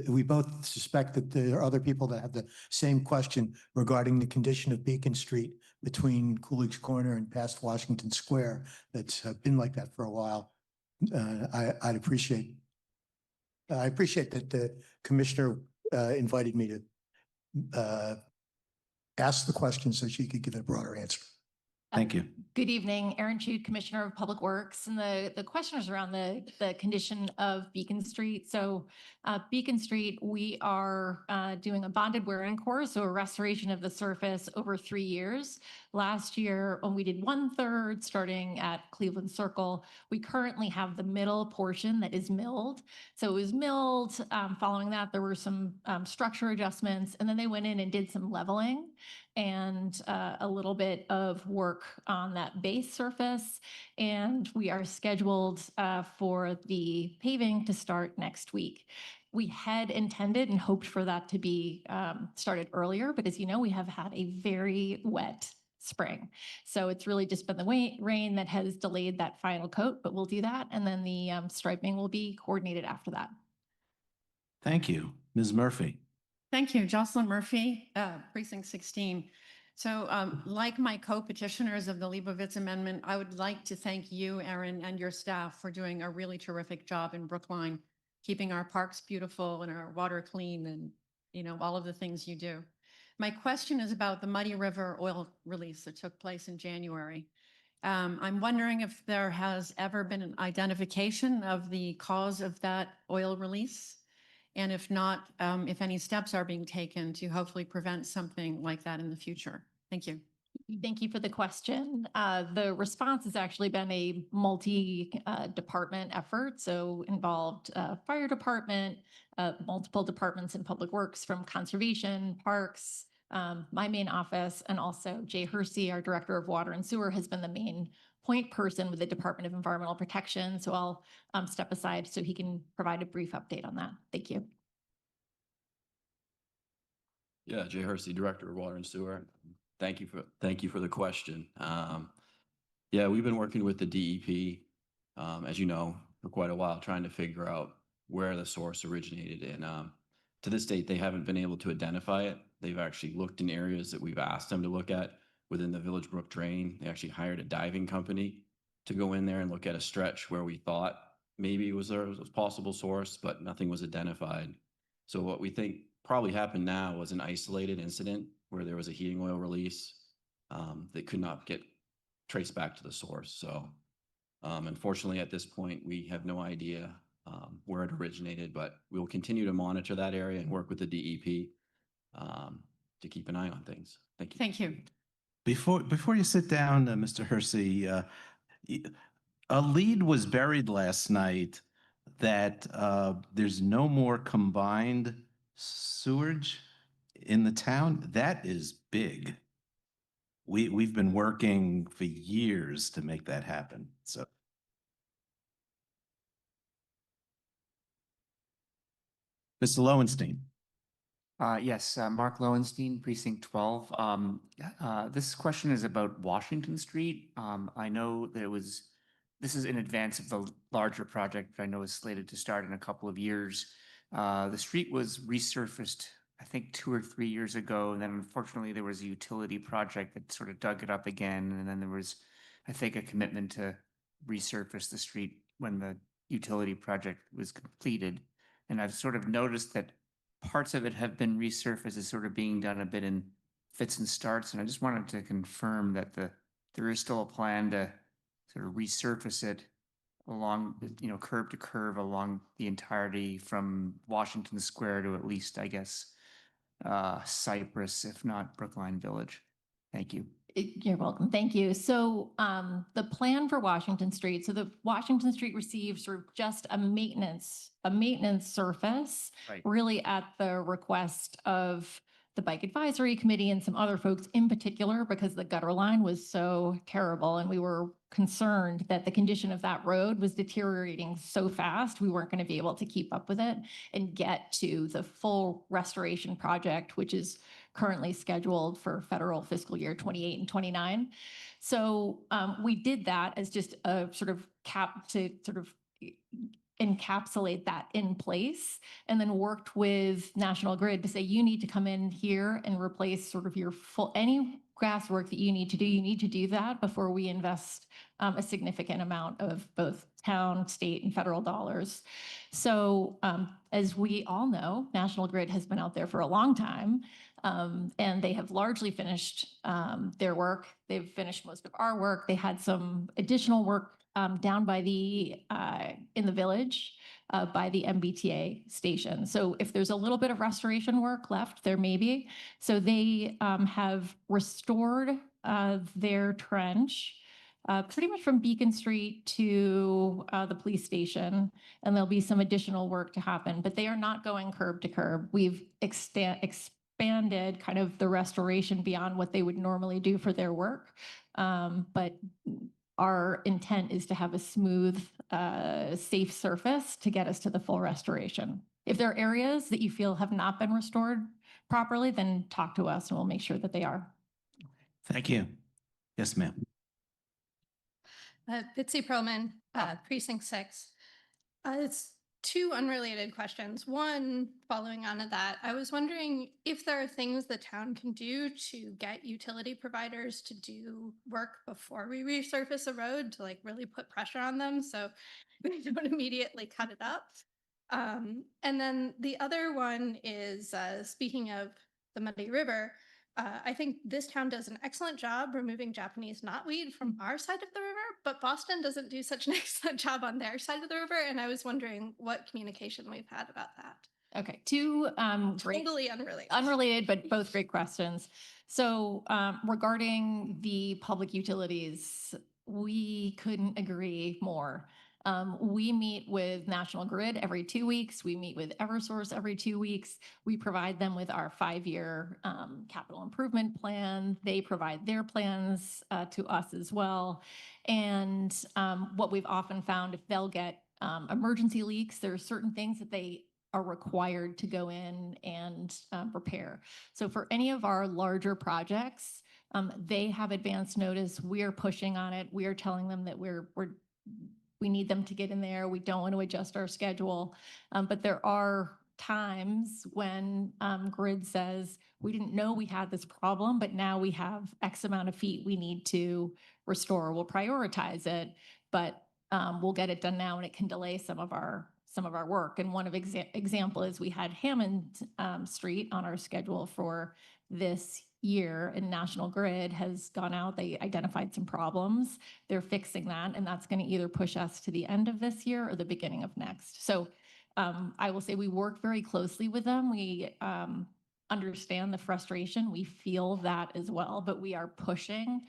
we both suspect that there are other people that have the same question regarding the condition of Beacon Street between Coolidge Corner and past Washington Square. That's been like that for a while. I appreciate that the Commissioner invited me to ask the question so she could give a broader answer. Thank you. Good evening, Erin Chute, Commissioner of Public Works. And the question is around the condition of Beacon Street. So Beacon Street, we are doing a bonded wearing course, so a restoration of the surface over 3 years. Last year, when we did 1/3 starting at Cleveland Circle, we currently have the middle portion that is milled. So it was milled. Following that, there were some structure adjustments, and then they went in and did some leveling and a little bit of work on that base surface. And we are scheduled for the paving to start next week. We had intended and hoped for that to be started earlier, but as you know, we have had a very wet spring. So it's really just been the rain that has delayed that final coat, but we'll do that. And then the striping will be coordinated after that. Thank you. Ms. Murphy. Thank you. Jocelyn Murphy, Precinct 16. So like my co-petitioners of the Leibovitz Amendment, I would like to thank you, Erin, and your staff for doing a really terrific job in Brookline, keeping our parks beautiful and our water clean and, you know, all of the things you do. My question is about the Muddy River oil release that took place in January. I'm wondering if there has ever been an identification of the cause of that oil release, and if not, if any steps are being taken to hopefully prevent something like that in the future. Thank you. Thank you for the question. The response has actually been a multi-department effort, so involved fire department, multiple departments in public works, from conservation, parks, my main office, and also Jay Hersey, our director of water and sewer, has been the main point person with the Department of Environmental Protection. So I'll step aside so he can provide a brief update on that. Thank you. Yeah, Jay Hersey, Director of Water and Sewer. Thank you for the question. Yeah, we've been working with the DEP, as you know, for quite a while, trying to figure out where the source originated. And to this date, they haven't been able to identify it. They've actually looked in areas that we've asked them to look at within the Village Brook Drain. They actually hired a diving company to go in there and look at a stretch where we thought maybe it was a possible source, but nothing was identified. So what we think probably happened now was an isolated incident where there was a heating oil release that could not get traced back to the source. So unfortunately, at this point, we have no idea where it originated, but we will continue to monitor that area and work with the DEP to keep an eye on things. Thank you. Thank you. Before you sit down, Mr. Hersey, a lead was buried last night that there's no more combined sewage in the town. That is big. We've been working for years to make that happen. So. Mr. Lowenstein. Yes, Mark Lowenstein, Precinct 12. This question is about Washington Street. I know that this is in advance of the larger project that I know is slated to start in a couple of years. The street was resurfaced, I think 2 or 3 years ago, and then unfortunately there was a utility project that sort of dug it up again, and then there was, I think, a commitment to resurface the street when the utility project was completed. And I've sort of noticed that parts of it have been resurfaced as sort of being done a bit in fits and starts. And I just wanted to confirm that there is still a plan to sort of resurface it along, you know, curb to curve along the entirety from Washington Square to at least, I guess, Cypress, if not Brookline Village. Thank you. You're welcome. Thank you. So the plan for Washington Street, so the Washington Street receives sort of just a maintenance surface, Right. Really at the request of the Bike Advisory Committee and some other folks in particular, because the gutter line was so terrible and we were concerned that the condition of that road was deteriorating so fast, we weren't going to be able to keep up with it and get to the full restoration project, which is currently scheduled for federal fiscal year 28 and 29. So we did that as just a sort of encapsulate that in place, and then worked with National Grid to say, you need to come in here and replace sort of your any grass work that you need to do that before we invest a significant amount of both town, state, and federal dollars. So as we all know, National Grid has been out there for a long time, and they have largely finished their work. They've finished most of our work. They had some additional work down by in the village by the MBTA station. So if there's a little bit of restoration work left, there may be. So they have restored their trench pretty much from Beacon Street to the police station, and there'll be some additional work to happen, but they are not going curb to curb. We've expanded kind of the restoration beyond what they would normally do for their work, but our intent is to have a smooth, safe surface to get us to the full restoration. If there are areas that you feel have not been restored properly, then talk to us and we'll make sure that they are. Thank you. Yes, ma'am. Bitsy Perlman, Precinct 6. It's two unrelated questions. One, following on to that, I was wondering if there are things the town can do to get utility providers to do work before we resurface a road to like really put pressure on them so we don't immediately cut it up. And then the other one is speaking of the Muddy River, I think this town does an excellent job removing Japanese knotweed from our side of the river, but Boston doesn't do such an excellent job on their side of the river. And I was wondering what communication we've had about that. Okay, two Totally unrelated. unrelated, but both great questions. So regarding the public utilities, we couldn't agree more. We meet with National Grid every 2 weeks. We meet with Eversource every 2 weeks. We provide them with our 5-year capital improvement plan. They provide their plans to us as well. And what we've often found, if they'll get emergency leaks, there are certain things that they are required to go in and repair. So for any of our larger projects, they have advance notice. We are pushing on it. We are telling them that we need them to get in there. We don't want to adjust our schedule. But there are times when Grid says, we didn't know we had this problem, but now we have X amount of feet we need to restore. We'll prioritize it, but we'll get it done now, and it can delay some of our work. And one of example is we had Hammond Street on our schedule for this year, and National Grid has gone out. They identified some problems. They're fixing that, and that's going to either push us to the end of this year or the beginning of next. So I will say we work very closely with them. We understand the frustration. We feel that as well, but we are pushing.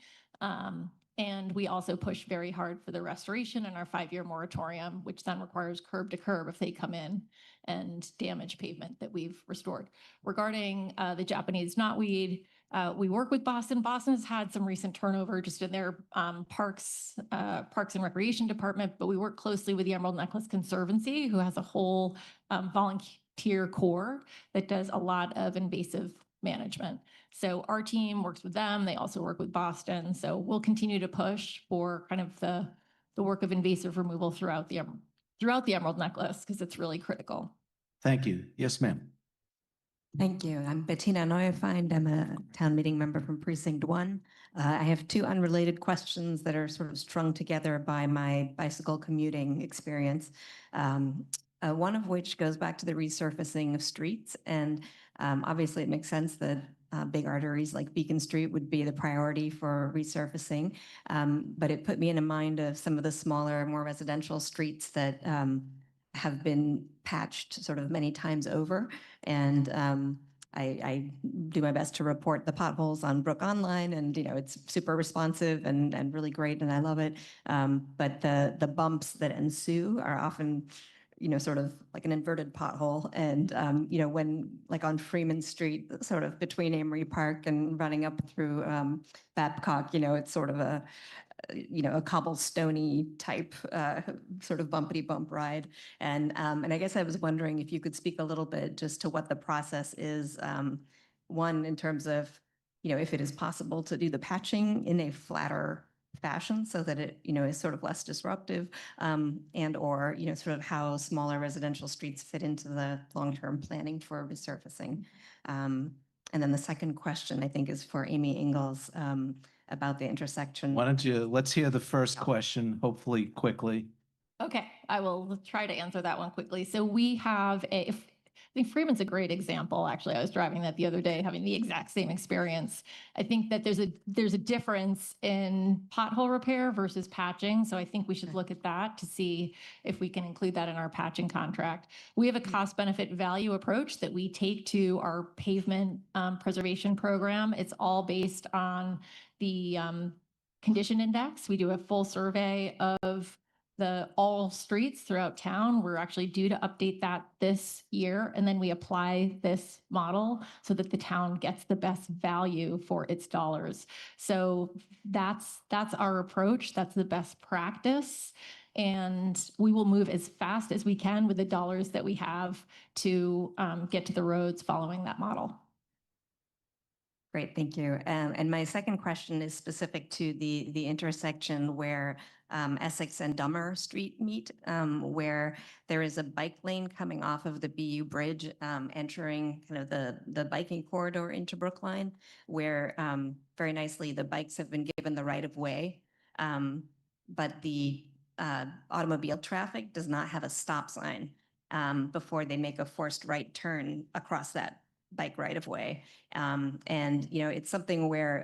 And we also push very hard for the restoration in our 5-year moratorium, which then requires curb to curb if they come in and damage pavement that we've restored. Regarding the Japanese knotweed, we work with Boston. Boston has had some recent turnover just in their Parks and Recreation Department, but we work closely with the Emerald Necklace Conservancy, who has a whole volunteer corps that does a lot of invasive management. So our team works with them. They also work with Boston. So we'll continue to push for kind of the work of invasive removal throughout the Emerald Necklace, because it's really critical. Thank you. Yes, ma'am. Thank you. I'm Bettina Neufind. I'm a town meeting member from Precinct 1. I have two unrelated questions that are sort of strung together by my bicycle commuting experience. One of which goes back to the resurfacing of streets. And obviously it makes sense that big arteries like Beacon Street would be the priority for resurfacing. But it put me in a mind of some of the smaller, more residential streets that have been patched sort of many times over. And I do my best to report the potholes on Brook Online, and it's super responsive and really great, and I love it. But the bumps that ensue are often sort of like an inverted pothole. And, when like on Freeman Street, sort of between Amory Park and running up through Babcock, it's sort of a cobblestone-y type sort of bumpity bump ride. And I guess I was wondering if you could speak a little bit just to what the process is. One, in terms of, if it is possible to do the patching in a flatter fashion so that it, is sort of less disruptive, and or, sort of how smaller residential streets fit into the long-term planning for resurfacing. And then the second question, I think, is for Amy Ingalls about the intersection. Why don't let's hear the first question, hopefully quickly. Okay, I will try to answer that one quickly. So we have I think Freeman's a great example. Actually, I was driving that the other day, having the exact same experience. I think that there's a difference in pothole repair versus patching. So I think we should look at that to see if we can include that in our patching contract. We have a cost benefit value approach that we take to our pavement preservation program. It's all based on the condition index. We do a full survey of all streets throughout town. We're actually due to update that this year, and then we apply this model so that the town gets the best value for its dollars. So that's our approach. That's the best practice. And we will move as fast as we can with the dollars that we have to get to the roads following that model. Great, thank you. And my second question is specific to the intersection where Essex and Dummer Street meet, where there is a bike lane coming off of the BU Bridge, entering kind of the biking corridor into Brookline, where very nicely the bikes have been given the right of way, but the automobile traffic does not have a stop sign before they make a forced right turn across that bike right of way. And, you know, it's something where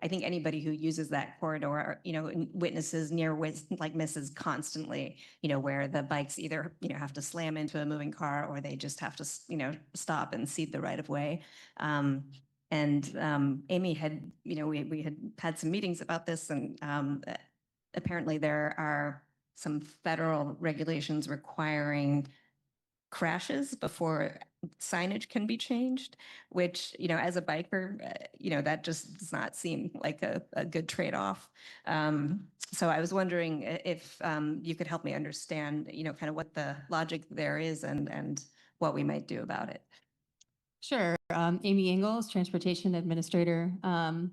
I think anybody who uses that corridor, you know, witnesses near like misses constantly, you know, where the bikes either, you know, have to slam into a moving car or they just have to, you know, stop and cede the right of way. And Amy had, you know, we had some meetings about this, and apparently there are some federal regulations requiring crashes before signage can be changed, which, you know, as a biker, you know, that just does not seem like a good trade-off. So I was wondering if you could help me understand, you know, kind of what the logic there is and what we might do about it. Sure. Amy Ingalls, Transportation Administrator. I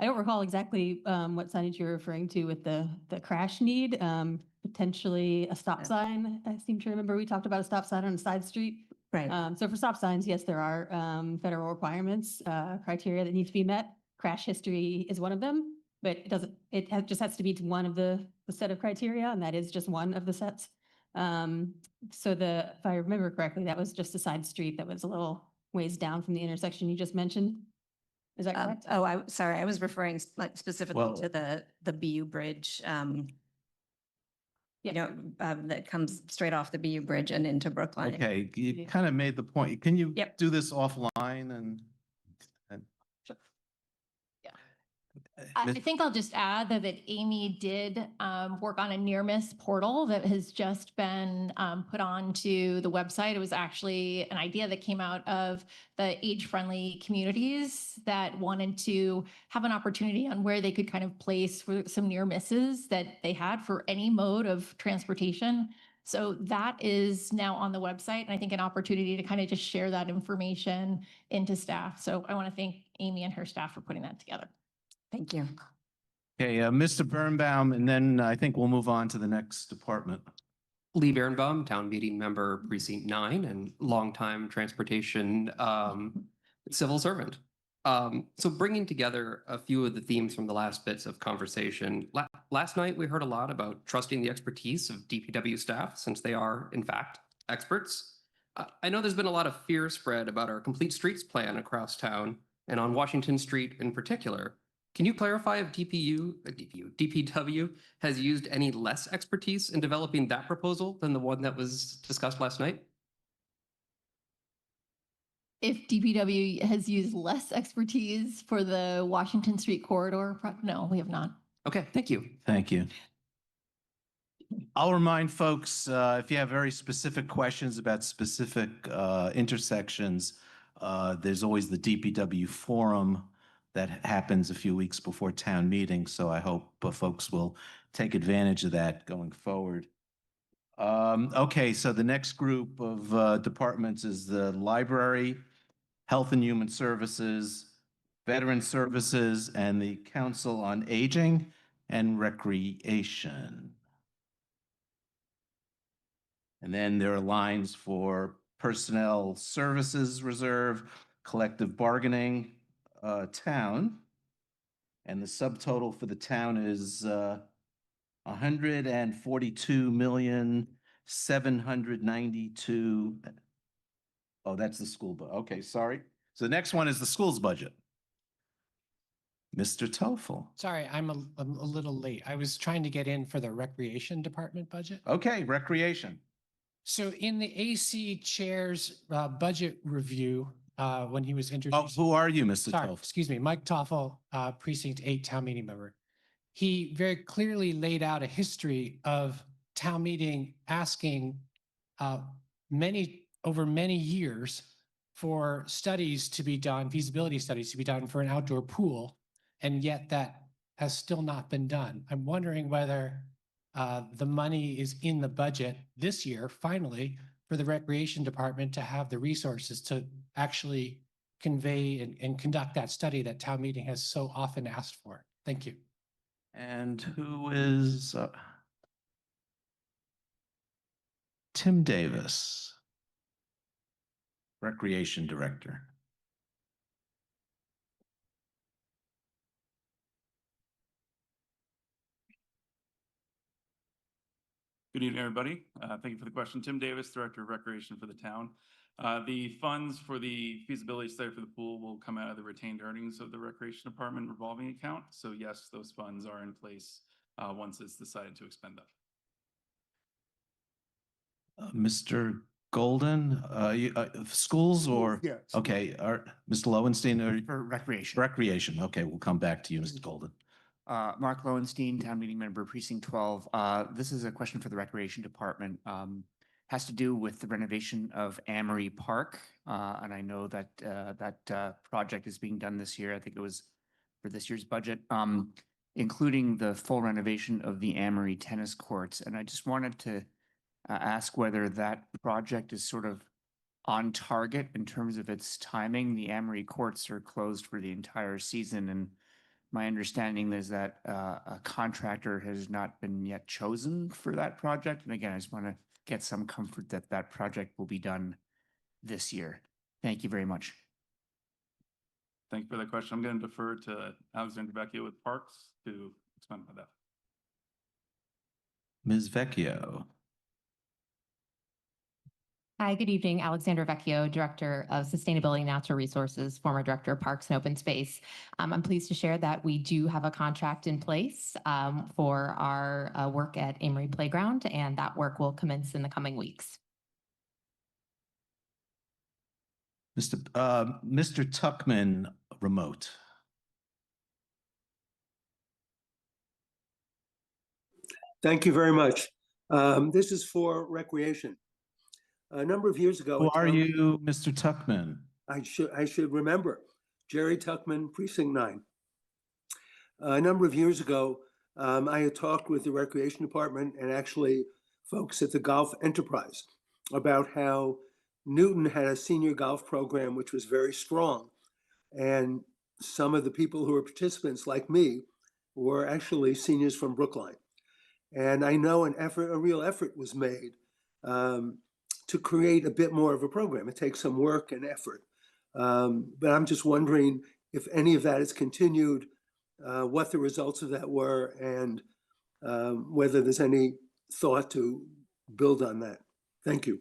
don't recall exactly what signage you're referring to with the crash need. Potentially a stop sign. I seem to remember we talked about a stop sign on a side street. Right. So for stop signs, yes, there are federal requirements, criteria that need to be met. Crash history is one of them, but it just has to meet one of the set of criteria, and that is just one of the sets. So if I remember correctly, that was just a side street that was a little ways down from the intersection you just mentioned. Is that correct? Oh, sorry, I was referring like specifically to the BU Bridge, you know, that comes straight off the BU Bridge and into Brookline. Okay, you kind of made the point. Can you do this offline and? I think I'll just add that Amy did work on a near miss portal that has just been put onto the website. It was actually an idea that came out of the age-friendly communities that wanted to have an opportunity on where they could kind of place for some near misses that they had for any mode of transportation. So that is now on the website, and I think an opportunity to kind of just share that information into staff. So I want to thank Amy and her staff for putting that together. Thank you. Okay, Mr. Birnbaum, and then I think we'll move on to the next department. Lee Birnbaum, Town Meeting Member, Precinct 9, and longtime transportation civil servant. So bringing together a few of the themes from the last bits of conversation. Last night, we heard a lot about trusting the expertise of DPW staff, since they are, in fact, experts. I know there's been a lot of fear spread about our complete streets plan across town and on Washington Street in particular. Can you clarify if DPW has used any less expertise in developing that proposal than the one that was discussed last night? If DPW has used less expertise for the Washington Street corridor, no, we have not. Okay, thank you. Thank you. I'll remind folks, if you have very specific questions about specific intersections, there's always the DPW forum that happens a few weeks before town meeting. So I hope folks will take advantage of that going forward. Okay, so the next group of departments is the library, Health and Human Services, Veteran Services, and the Council on Aging and Recreation. And then there are lines for Personnel Services Reserve, Collective Bargaining, town, and the subtotal for the town is 142,792. Oh, that's the school budget. Okay, sorry. So the next one is the school's budget. Mr. Toffel. Sorry, I'm a little late. I was trying to get in for the recreation department budget. Okay, recreation. So in the AC chair's budget review, when he was introduced. Oh, who are you, Mr. Sorry, Toffel? excuse me, Mike Toffel, Precinct 8 Town Meeting Member. He very clearly laid out a history of town meeting asking over many years for studies to be done, feasibility studies to be done for an outdoor pool, and yet that has still not been done. I'm wondering whether the money is in the budget this year, finally, for the recreation department to have the resources to actually convey and conduct that study that town meeting has so often asked for. Thank you. And who is Tim Davis, Recreation Director? Good evening, everybody. Thank you for the question. Tim Davis, Director of Recreation for the town. The funds for the feasibility study for the pool will come out of the retained earnings of the Recreation Department revolving account. So yes, those funds are in place once it's decided to expend them. Mr. Golden, schools or? Yeah. Okay, Mr. Lowenstein, For recreation. Recreation. Okay, we'll come back to you, Mr. Golden. Mark Lowenstein, Town Meeting Member, Precinct 12. This is a question for the Recreation Department. Has to do with the renovation of Amory Park. And I know that that project is being done this year. I think it was for this year's budget, including the full renovation of the Amory tennis courts. And I just wanted to ask whether that project is sort of on target in terms of its timing. The Amory courts are closed for the entire season, and my understanding is that a contractor has not been yet chosen for that project. And again, I just want to get some comfort that that project will be done this year. Thank you very much. Thank you for that question. I'm going to defer to Alexander Vecchio with Parks to expand on that. Ms. Vecchio. Hi, good evening. Alexander Vecchio, Director of Sustainability and Natural Resources, former Director of Parks and Open Space. I'm pleased to share that we do have a contract in place for our work at Amory Playground, and that work will commence in the coming weeks. Mr. Tuckman, remote. Thank you very much. This is for recreation. A number of years ago. Who are you, Mr. Tuckman? I should remember. Jerry Tuckman, Precinct 9. A number of years ago, I had talked with the Recreation Department and actually folks at the Golf Enterprise about how Newton had a senior golf program which was very strong. And some of the people who were participants, like me, were actually seniors from Brookline. And I know a real effort was made to create a bit more of a program. It takes some work and effort. But I'm just wondering if any of that is continued, what the results of that were, and whether there's any thought to build on that. Thank you.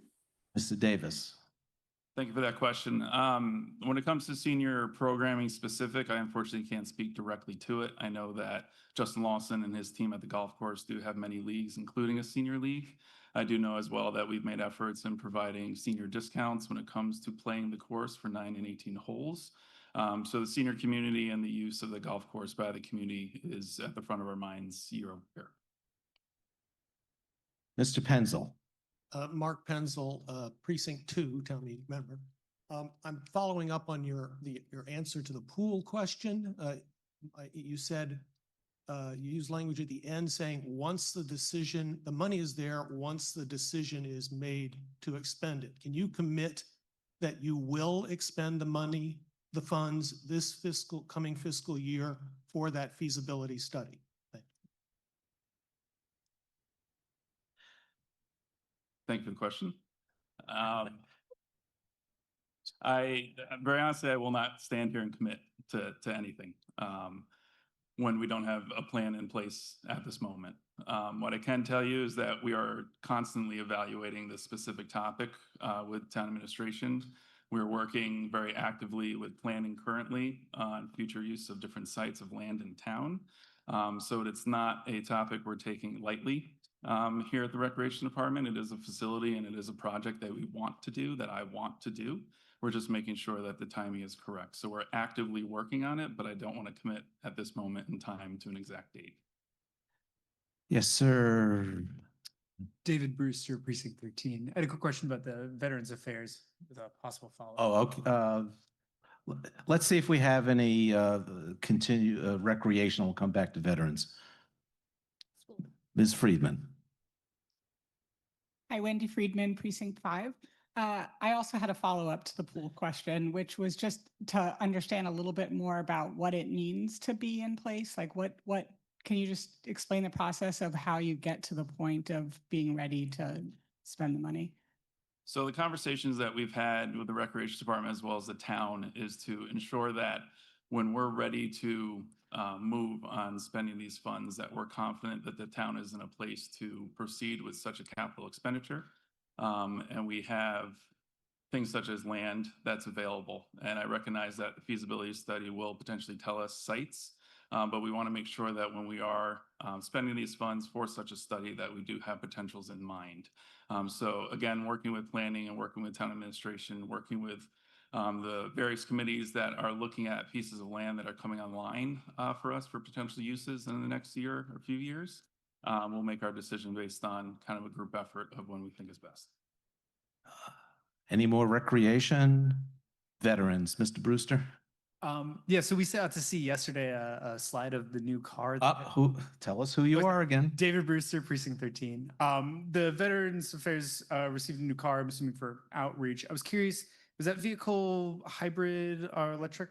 Mr. Davis. Thank you for that question. When it comes to senior programming specific, I unfortunately can't speak directly to it. I know that Justin Lawson and his team at the golf course do have many leagues, including a senior league. I do know as well that we've made efforts in providing senior discounts when it comes to playing the course for 9 and 18 holes. So the senior community and the use of the golf course by the community is at the front of our minds year over year. Mr. Penzel. Mark Penzel, Precinct 2, Town Meeting Member. I'm following up on your answer to the pool question. You said you used language at the end saying once the decision, the money is there, once the decision is made to expend it. Can you commit that you will expend the money, the funds this coming fiscal year for that feasibility study? Thank you for the question. Very honestly, I will not stand here and commit to anything when we don't have a plan in place at this moment. What I can tell you is that we are constantly evaluating this specific topic with town administration. We're working very actively with planning currently on future use of different sites of land in town. So it's not a topic we're taking lightly. Here at the Recreation Department, it is a facility and it is a project that we want to do, that I want to do. We're just making sure that the timing is correct. So we're actively working on it, but I don't want to commit at this moment in time to an exact date. Yes, sir. David Brewster, Precinct 13. I had a quick question about the Veterans Affairs with a possible follow-up. Oh, okay. Let's see if we have any recreational. We'll come back to veterans. Ms. Friedman. Hi, Wendy Friedman, Precinct 5. I also had a follow-up to the pool question, which was just to understand a little bit more about what it means to be in place. Like can you just explain the process of how you get to the point of being ready to spend the money? So the conversations that we've had with the Recreation Department as well as the town is to ensure that when we're ready to move on spending these funds, that we're confident that the town is in a place to proceed with such a capital expenditure. And we have things such as land that's available. And I recognize that the feasibility study will potentially tell us sites, but we want to make sure that when we are spending these funds for such a study, that we do have potentials in mind. So again, working with planning and working with town administration, working with the various committees that are looking at pieces of land that are coming online for us for potential uses in the next year or few years. We'll make our decision based on kind of a group effort of when we think is best. Any more recreation? Veterans, Mr. Brewster? Yeah, so we set out to see yesterday a slide of the new car. Tell us who you are again. David Brewster, Precinct 13. The Veterans Affairs received a new car, I'm assuming for outreach. I was curious, was that vehicle hybrid or electric?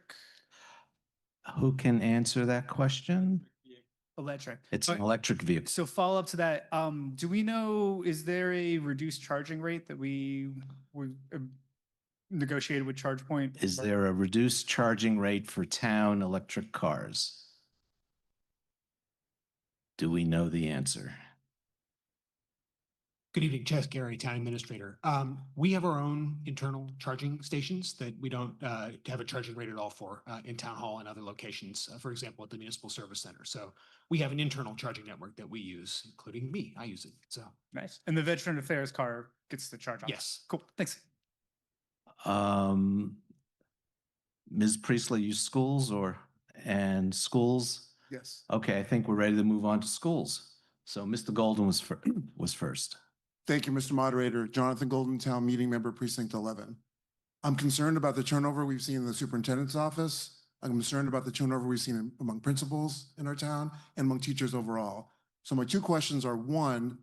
Who can answer that question? Electric. It's an electric vehicle. So follow up to that, do we know, is there a reduced charging rate that we negotiated with ChargePoint? Is there a reduced charging rate for town electric cars? Do we know the answer? Good evening, Chess Gary, Town Administrator. We have our own internal charging stations that we don't have a charging rate at all for in Town Hall and other locations, for example, at the Municipal Service Center. So we have an internal charging network that we use, including me. I use it. So nice. And the Veteran Affairs car gets the charge on? Yes. Cool. Thanks. Ms. Priestley, you schools and schools? Yes. Okay, I think we're ready to move on to schools. So Mr. Golden was first. Thank you, Mr. Moderator. Jonathan Golden, Town Meeting Member, Precinct 11. I'm concerned about the turnover we've seen in the superintendent's office. I'm concerned about the turnover we've seen among principals in our town and among teachers overall. So my two questions are, one,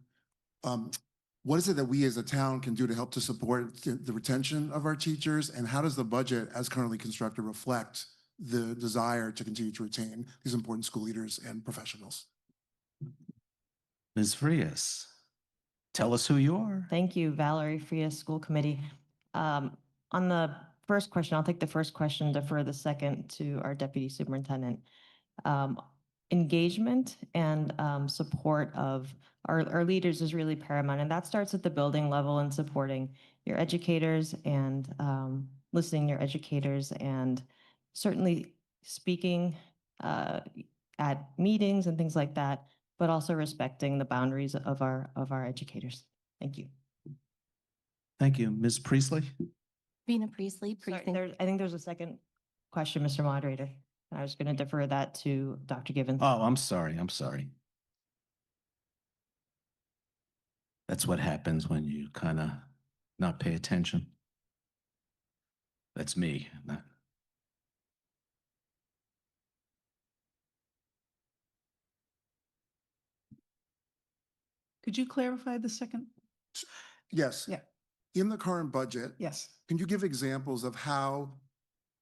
what is it that we as a town can do to help to support the retention of our teachers? And how does the budget as currently constructed reflect the desire to continue to retain these important school leaders and professionals? Ms. Frias, tell us who you are. Thank you, Valerie Frias, School Committee. On the first question, I'll take the first question, defer the second to our Deputy Superintendent. Engagement and support of our leaders is really paramount, and that starts at the building level and supporting your educators and listening to your educators and certainly speaking at meetings and things like that, but also respecting the boundaries of our educators. Thank you. Thank you. Ms. Priestley? Vina Priestley, Precinct. I think there's a second question, Mr. Moderator. I was going to defer that to Dr. Givens. Oh, I'm sorry. That's what happens when you kind of not pay attention. That's me. Could you clarify the second? Yes. Yeah. In the current budget, Yes. can you give examples of how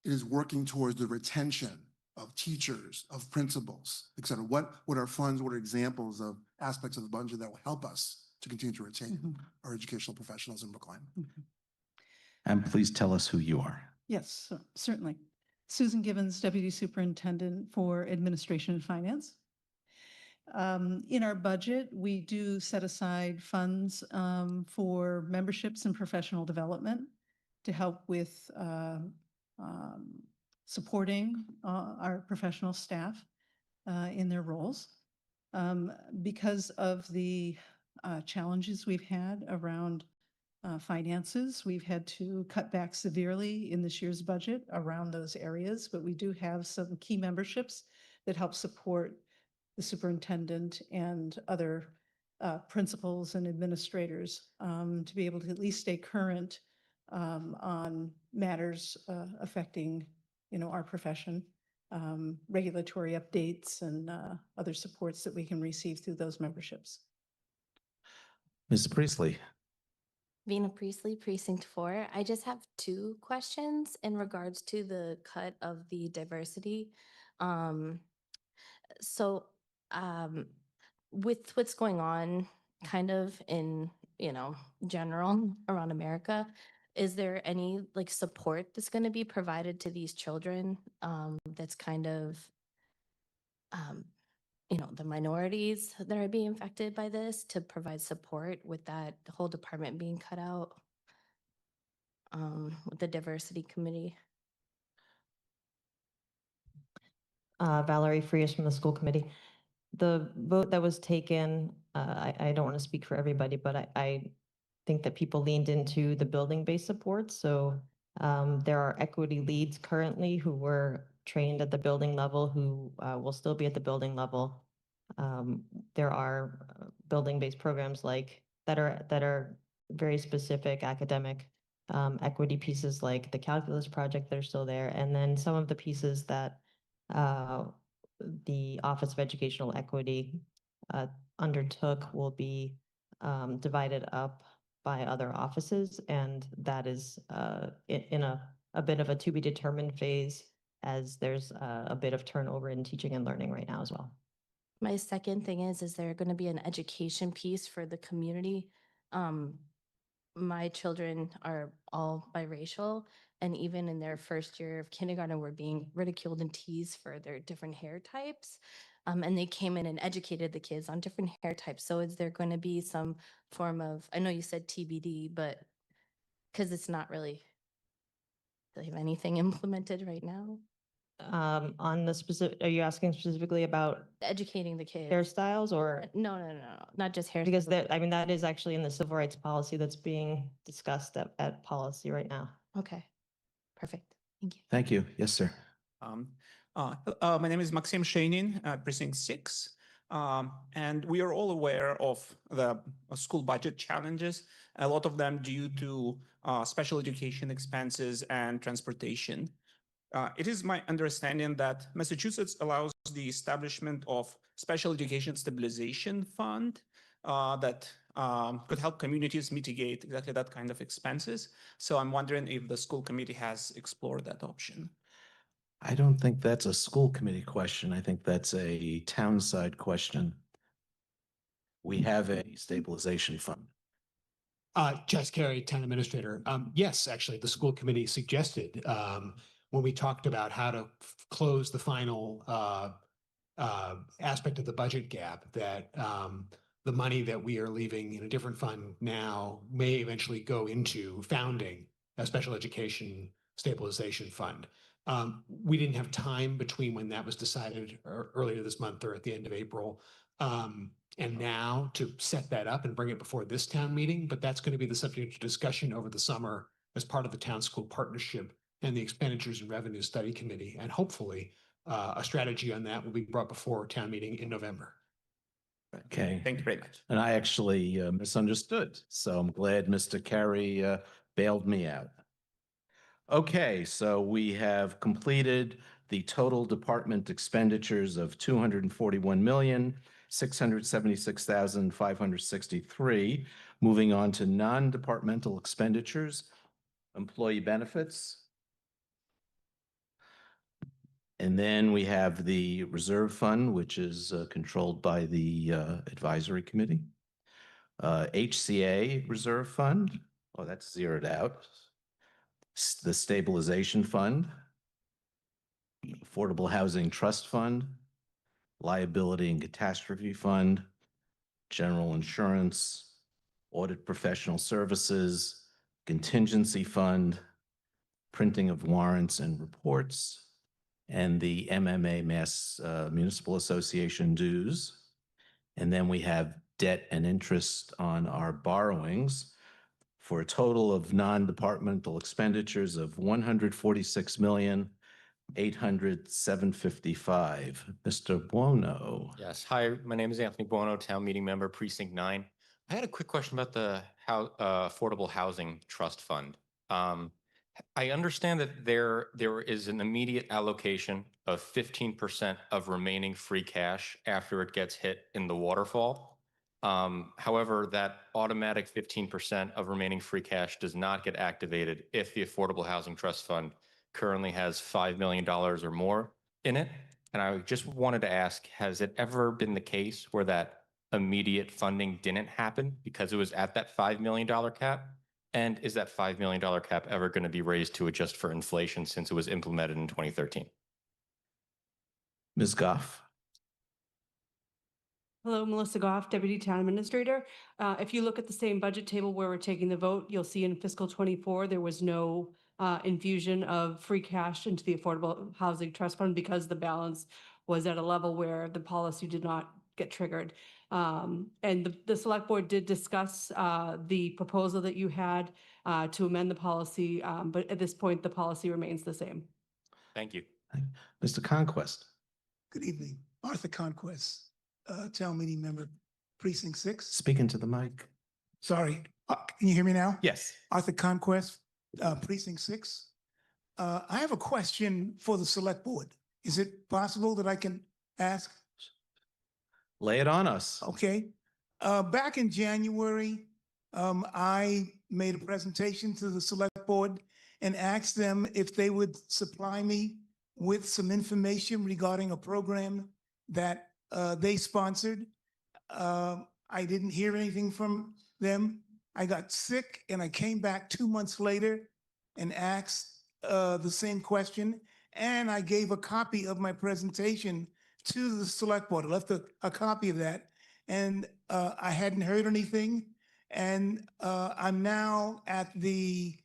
it is working towards the retention of teachers, of principals, et cetera? What are funds, what are examples of aspects of the budget that will help us to continue to retain our educational professionals in Brookline? And please tell us who you are. Yes, certainly. Susan Givens, Deputy Superintendent for Administration and Finance. In our budget, we do set aside funds for memberships and professional development to help with supporting our professional staff in their roles. Because of the challenges we've had around finances, we've had to cut back severely in this year's budget around those areas, but we do have some key memberships that help support the superintendent and other principals and administrators to be able to at least stay current on matters affecting, our profession, regulatory updates and other supports that we can receive through those memberships. Ms. Priestley? Vina Priestley, Precinct 4. I just have two questions in regards to the cut of the diversity. Um, so, um, with what's going on kind of in, general around America, is there any like support that's going to be provided to these children that's kind of, um, the minorities that are being affected by this to provide support with that whole department being cut out with the diversity committee? Valerie Frias from the school committee. The vote that was taken, I don't want to speak for everybody, but I think that people leaned into the building-based support. So there are equity leads currently who were trained at the building level who will still be at the building level. There are building-based programs like that are very specific academic equity pieces like the calculus project that are still there. And then some of the pieces that the Office of Educational Equity undertook will be divided up by other offices, and that is in a bit of a to be determined phase, as there's a bit of turnover in teaching and learning right now as well. My second thing is there going to be an education piece for the community? My children are all biracial, and even in their first year of kindergarten, were being ridiculed and teased for their different hair types. And they came in and educated the kids on different hair types. So is there going to be some form of, I know you said TBD, but because it's not really, do they have anything implemented right now? On the specific, are you asking specifically about Educating the kids. hairstyles or? No, not just hairstyles. Because that, I mean, that is actually in the civil rights policy that's being discussed at policy right now. Okay, perfect. Thank you. Thank you. Yes, sir. My name is Maxim Sheinin, Precinct 6. And we are all aware of the school budget challenges, a lot of them due to special education expenses and transportation. It is my understanding that Massachusetts allows the establishment of Special Education Stabilization Fund that could help communities mitigate exactly that kind of expenses. So I'm wondering if the school committee has explored that option. I don't think that's a school committee question. I think that's a town side question. We have a stabilization fund. Jess Carey, town administrator. Yes, actually, the school committee suggested when we talked about how to close the final aspect of the budget gap that the money that we are leaving in a different fund now may eventually go into founding a special education stabilization fund. We didn't have time between when that was decided earlier this month or at the end of April and now to set that up and bring it before this town meeting, but that's going to be the subject of discussion over the summer as part of the town school partnership and the expenditures and revenue study committee. And hopefully a strategy on that will be brought before town meeting in November. Okay. Thank you very much. And I actually misunderstood. So I'm glad Mr. Carey bailed me out. Okay, so we have completed the total department expenditures of $241,676,563. Moving on to non-departmental expenditures, employee benefits. And then we have the reserve fund, which is controlled by the advisory committee. HCA reserve fund, oh, that's zeroed out. The stabilization fund, affordable housing trust fund, liability and catastrophe fund, general insurance, audit professional services, contingency fund, printing of warrants and reports, and the MMA Mass Municipal Association dues. And then we have debt and interest on our borrowings for a total of non-departmental expenditures of $146,800,755. Mr. Buono. Yes. Hi, my name is Anthony Buono, Town Meeting Member, Precinct 9. I had a quick question about the Affordable Housing Trust Fund. I understand that there is an immediate allocation of 15% of remaining free cash after it gets hit in the waterfall. However, that automatic 15% of remaining free cash does not get activated if the Affordable Housing Trust Fund currently has $5 million or more in it. And I just wanted to ask, has it ever been the case where that immediate funding didn't happen because it was at that $5 million cap? And is that $5 million cap ever going to be raised to adjust for inflation since it was implemented in 2013? Ms. Goff. Hello, Melissa Goff, Deputy Town Administrator. If you look at the same budget table where we're taking the vote, you'll see in fiscal '24, there was no infusion of free cash into the Affordable Housing Trust Fund because the balance was at a level where the policy did not get triggered. And the Select Board did discuss the proposal that you had to amend the policy, but at this point, the policy remains the same. Thank you. Mr. Conquest. Good evening. Arthur Conquest, town meeting member, precinct 6. Speaking to the mic. Sorry, can you hear me now? Yes. Arthur Conquest, precinct 6. I have a question for the select board. Is it possible that I can ask? Lay it on us. Okay. Back in January, I made a presentation to the select board and asked them if they would supply me with some information regarding a program that they sponsored. I didn't hear anything from them. I got sick and I came back 2 months later and asked the same question. And I gave a copy of my presentation to the select board. I left a copy of that, and I hadn't heard anything. And I'm now at the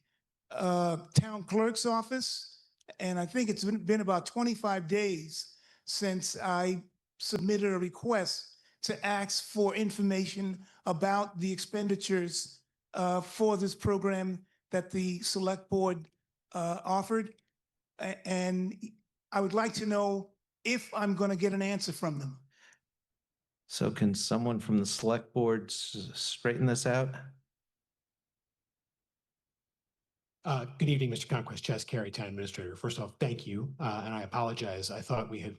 town clerk's office, and I think it's been about 25 days since I submitted a request to ask for information about the expenditures for this program that the select board offered. And I would like to know if I'm going to get an answer from them. So can someone from the select board straighten this out? Good evening, Mr. Conquest, Chess Carey, Town Administrator. First off, thank you, and I apologize. I thought we had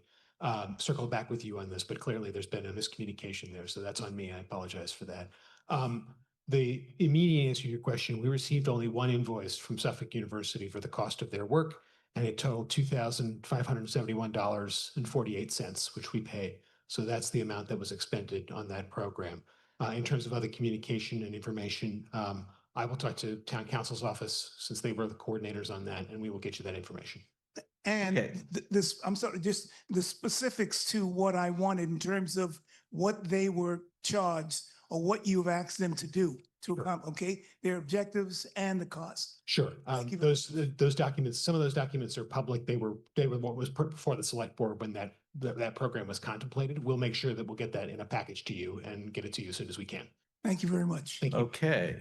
circled back with you on this, but clearly there's been a miscommunication there, so that's on me. I apologize for that. The immediate answer to your question, we received only one invoice from Suffolk University for the cost of their work, and it totaled $2,571.48, which we paid. So that's the amount that was expended on that program. In terms of other communication and information, I will talk to town council's office since they were the coordinators on that, and we will get you that information. And this, I'm sorry, just the specifics to what I wanted in terms of what they were charged or what you've asked them to do to accomplish, okay? Their objectives and the cost. Sure. Those documents, some of those documents are public. They were what was put before the select board when that program was contemplated. We'll make sure that we'll get that in a package to you and get it to you as soon as we can. Thank you very much. Thank you. Okay.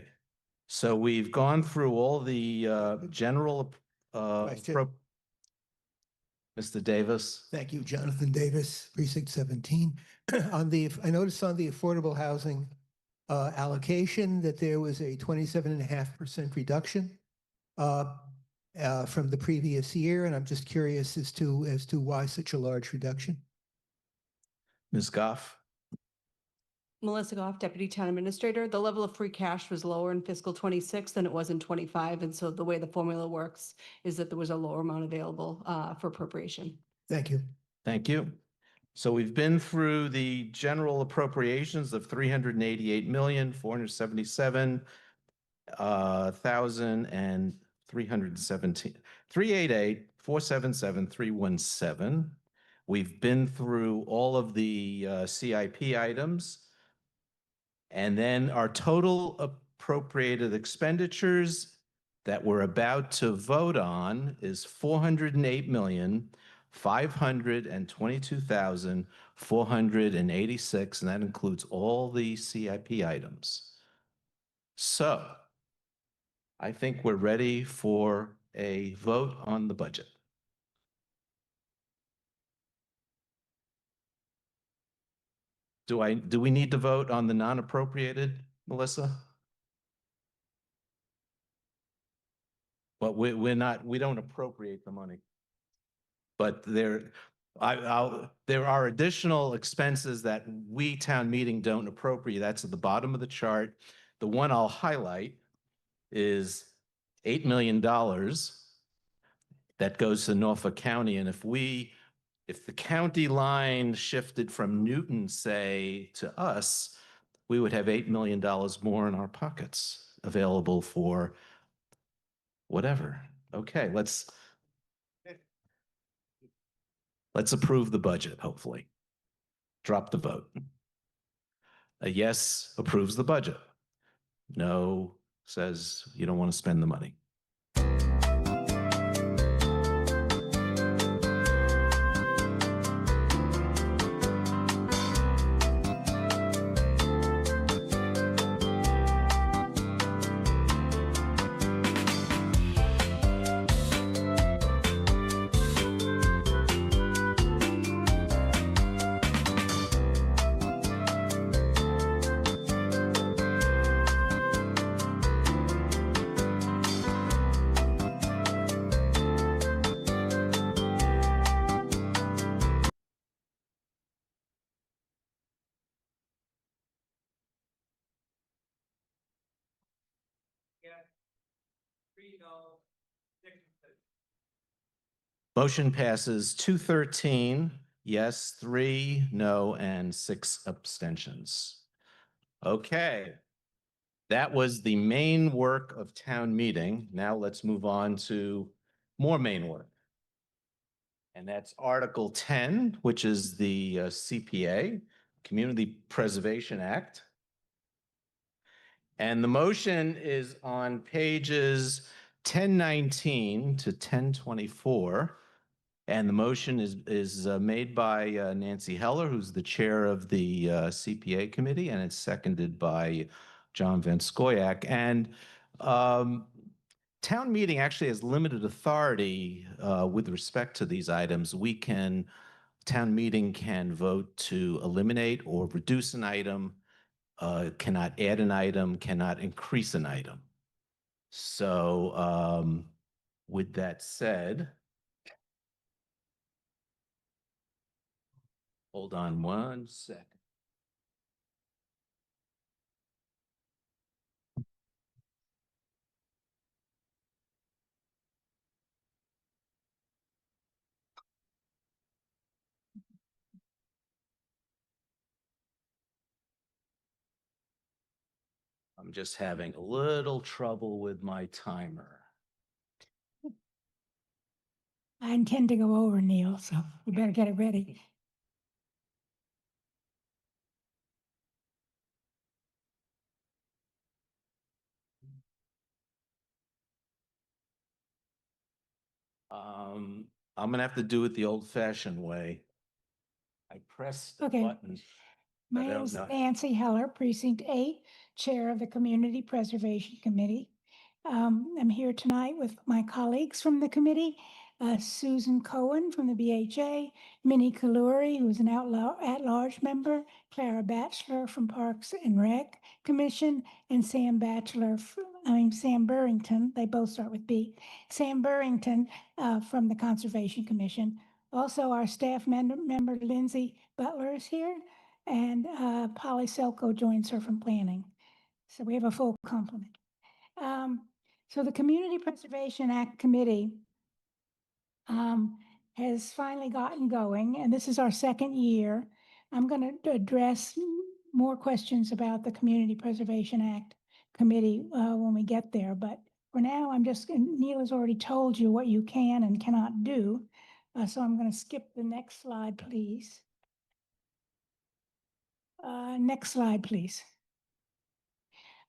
So we've gone through all the general Mr. Davis. Thank you, Jonathan Davis, Precinct 17. I noticed on the affordable housing allocation that there was a 27.5% reduction from the previous year, and I'm just curious as to why such a large reduction. Ms. Goff. Melissa Goff, Deputy Town Administrator. The level of free cash was lower in fiscal '26 than it was in '25. And so the way the formula works is that there was a lower amount available for appropriation. Thank you. Thank you. So we've been through the general appropriations of $388,477,317. We've been through all of the CIP items. And then our total appropriated expenditures that we're about to vote on is $408,522,486, and that includes all the CIP items. So I think we're ready for a vote on the budget. Do we need to vote on the non-appropriated, Melissa? But we don't appropriate the money. But there are additional expenses that we town meeting don't appropriate. That's at the bottom of the chart. The one I'll highlight is $8 million that goes to Norfolk County. And if the county line shifted from Newton, say, to us, we would have $8 million more in our pockets available for whatever. Okay, let's approve the budget, hopefully. Drop the vote. A yes approves the budget. No says you don't want to spend the money. Motion passes 213, yes, 3 no, and 6 abstentions. Okay. That was the main work of town meeting. Now let's move on to more main work. And that's Article 10, which is the CPA, Community Preservation Act. And the motion is on pages 1019 to 1024. And the motion is made by Nancy Heller, who's the chair of the CPA committee, and it's seconded by John Van Scoyac. And town meeting actually has limited authority with respect to these items. Town meeting can vote to eliminate or reduce an item, cannot add an item, cannot increase an item. So with that said, hold on one second. I'm just having a little trouble with my timer. I intend to go over, Neil, so we better get it ready. I'm gonna have to do it the old-fashioned way. I pressed the Okay. button. My I name don't is know. Nancy Heller, Precinct 8, Chair of the Community Preservation Committee. I'm here tonight with my colleagues from the committee, Susan Cohen from the BHA, Minnie Kaluri, who's an at-large member, Clara Batchelor from Parks and Rec Commission, and Sam Burrington, they both start with B, Sam Burrington from the Conservation Commission. Also, our staff member Lindsay Butler is here, and Polly Selko joins her from planning. So we have a full complement. So the Community Preservation Act Committee has finally gotten going, and this is our second year. I'm going to address more questions about the Community Preservation Act Committee when we get there, but for now, Neil has already told you what you can and cannot do, so I'm going to skip the next slide, please. Next slide, please.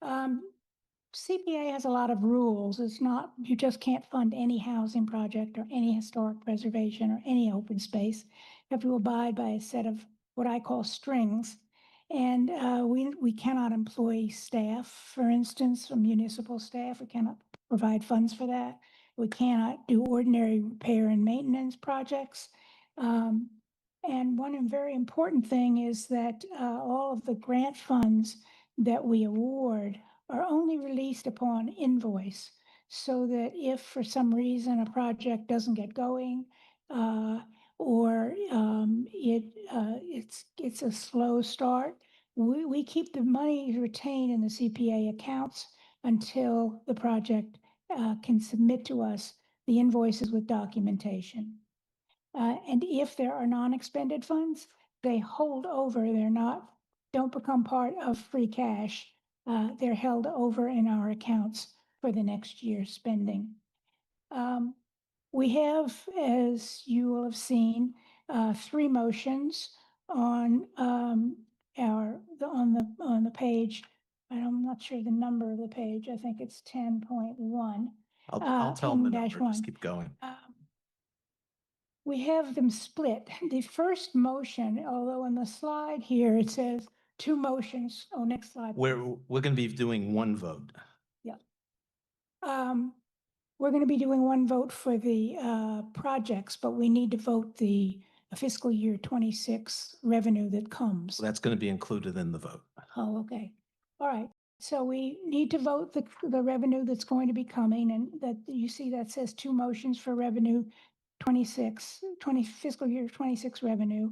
CPA has a lot of rules. It's not, you just can't fund any housing project or any historic preservation or any open space. You have to abide by a set of what I call strings. And we cannot employ staff, for instance, municipal staff. We cannot provide funds for that. We cannot do ordinary repair and maintenance projects. And one very important thing is that all of the grant funds that we award are only released upon invoice, so that if for some reason a project doesn't get going, or it's a slow start. We keep the money retained in the CPA accounts until the project can submit to us the invoices with documentation. And if there are non-expended funds, they hold over. Don't become part of free cash. They're held over in our accounts for the next year's spending. We have, as you will have seen, 3 motions on on the page. I'm not sure the number of the page. I think it's 10.1. I'll tell them the dash number, just one. keep going. We have them split. The first motion, although on the slide here, it says 2 motions. Oh, next slide. We're going to be doing one vote. Yeah. We're going to be doing one vote for the projects, but we need to vote the fiscal year 26 revenue that comes. So that's going to be included in the vote. Oh, okay. All right. So we need to vote the revenue that's going to be coming, and that you see that says 2 motions for revenue 20 fiscal year 26 revenue.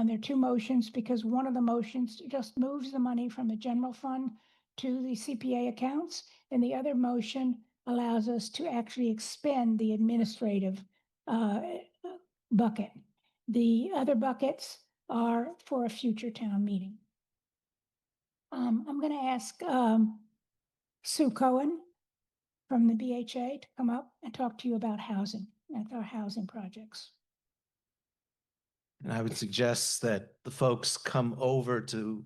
There are 2 motions because one of the motions just moves the money from the general fund to the CPA accounts, and the other motion allows us to actually expend the administrative bucket. The other buckets are for a future town meeting. I'm going to ask Sue Cohen from the BHA to come up and talk to you about housing, our housing projects. And I would suggest that the folks come over to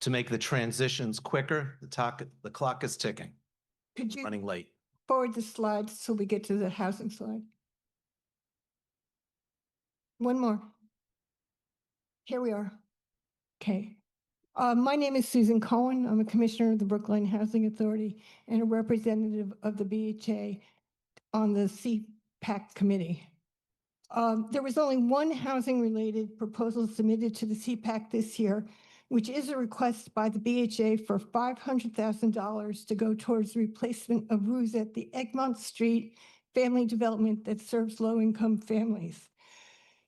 make the transitions quicker. The clock is ticking. Could you running late. forward the slides so we get to the housing slide? One more. Here we are. Okay. My name is Susan Cohen. I'm a commissioner of the Brookline Housing Authority and a representative of the BHA on the CPAC committee. There was only one housing-related proposal submitted to the CPAC this year, which is a request by the BHA for $500,000 to go towards the replacement of roofs at the Egmont Street family development that serves low-income families.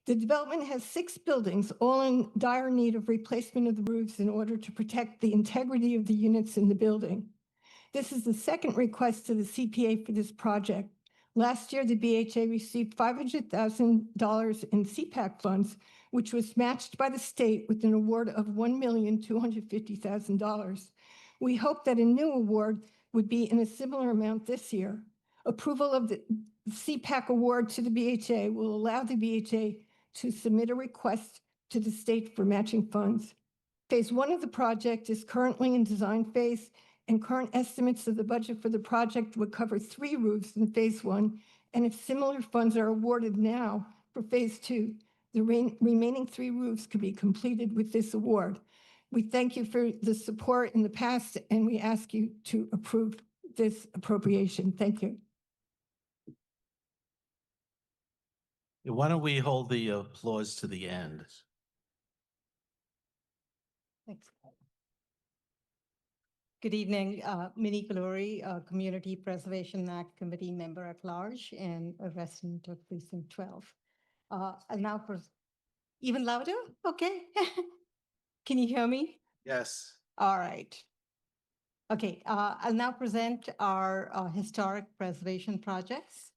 The development has 6 buildings, all in dire need of replacement of the roofs in order to protect the integrity of the units in the building. This is the second request to the CPA for this project. Last year, the BHA received $500,000 in CPAC funds, which was matched by the state with an award of $1,250,000. We hope that a new award would be in a similar amount this year. Approval of the CPAC award to the BHA will allow the BHA to submit a request to the state for matching funds. Phase 1 of the project is currently in design phase, and current estimates of the budget for the project would cover 3 roofs in phase 1, and if similar funds are awarded now for phase 2, the remaining 3 roofs could be completed with this award. We thank you for the support in the past, and we ask you to approve this appropriation. Thank you. Why don't we hold the applause to the end? Thanks. Good evening, Minnie Glory, Community Preservation Act Committee member at large and a resident of Precinct 12. I'll now even louder? Okay. Can you hear me? Yes. All right. Okay, I'll now present our historic preservation projects.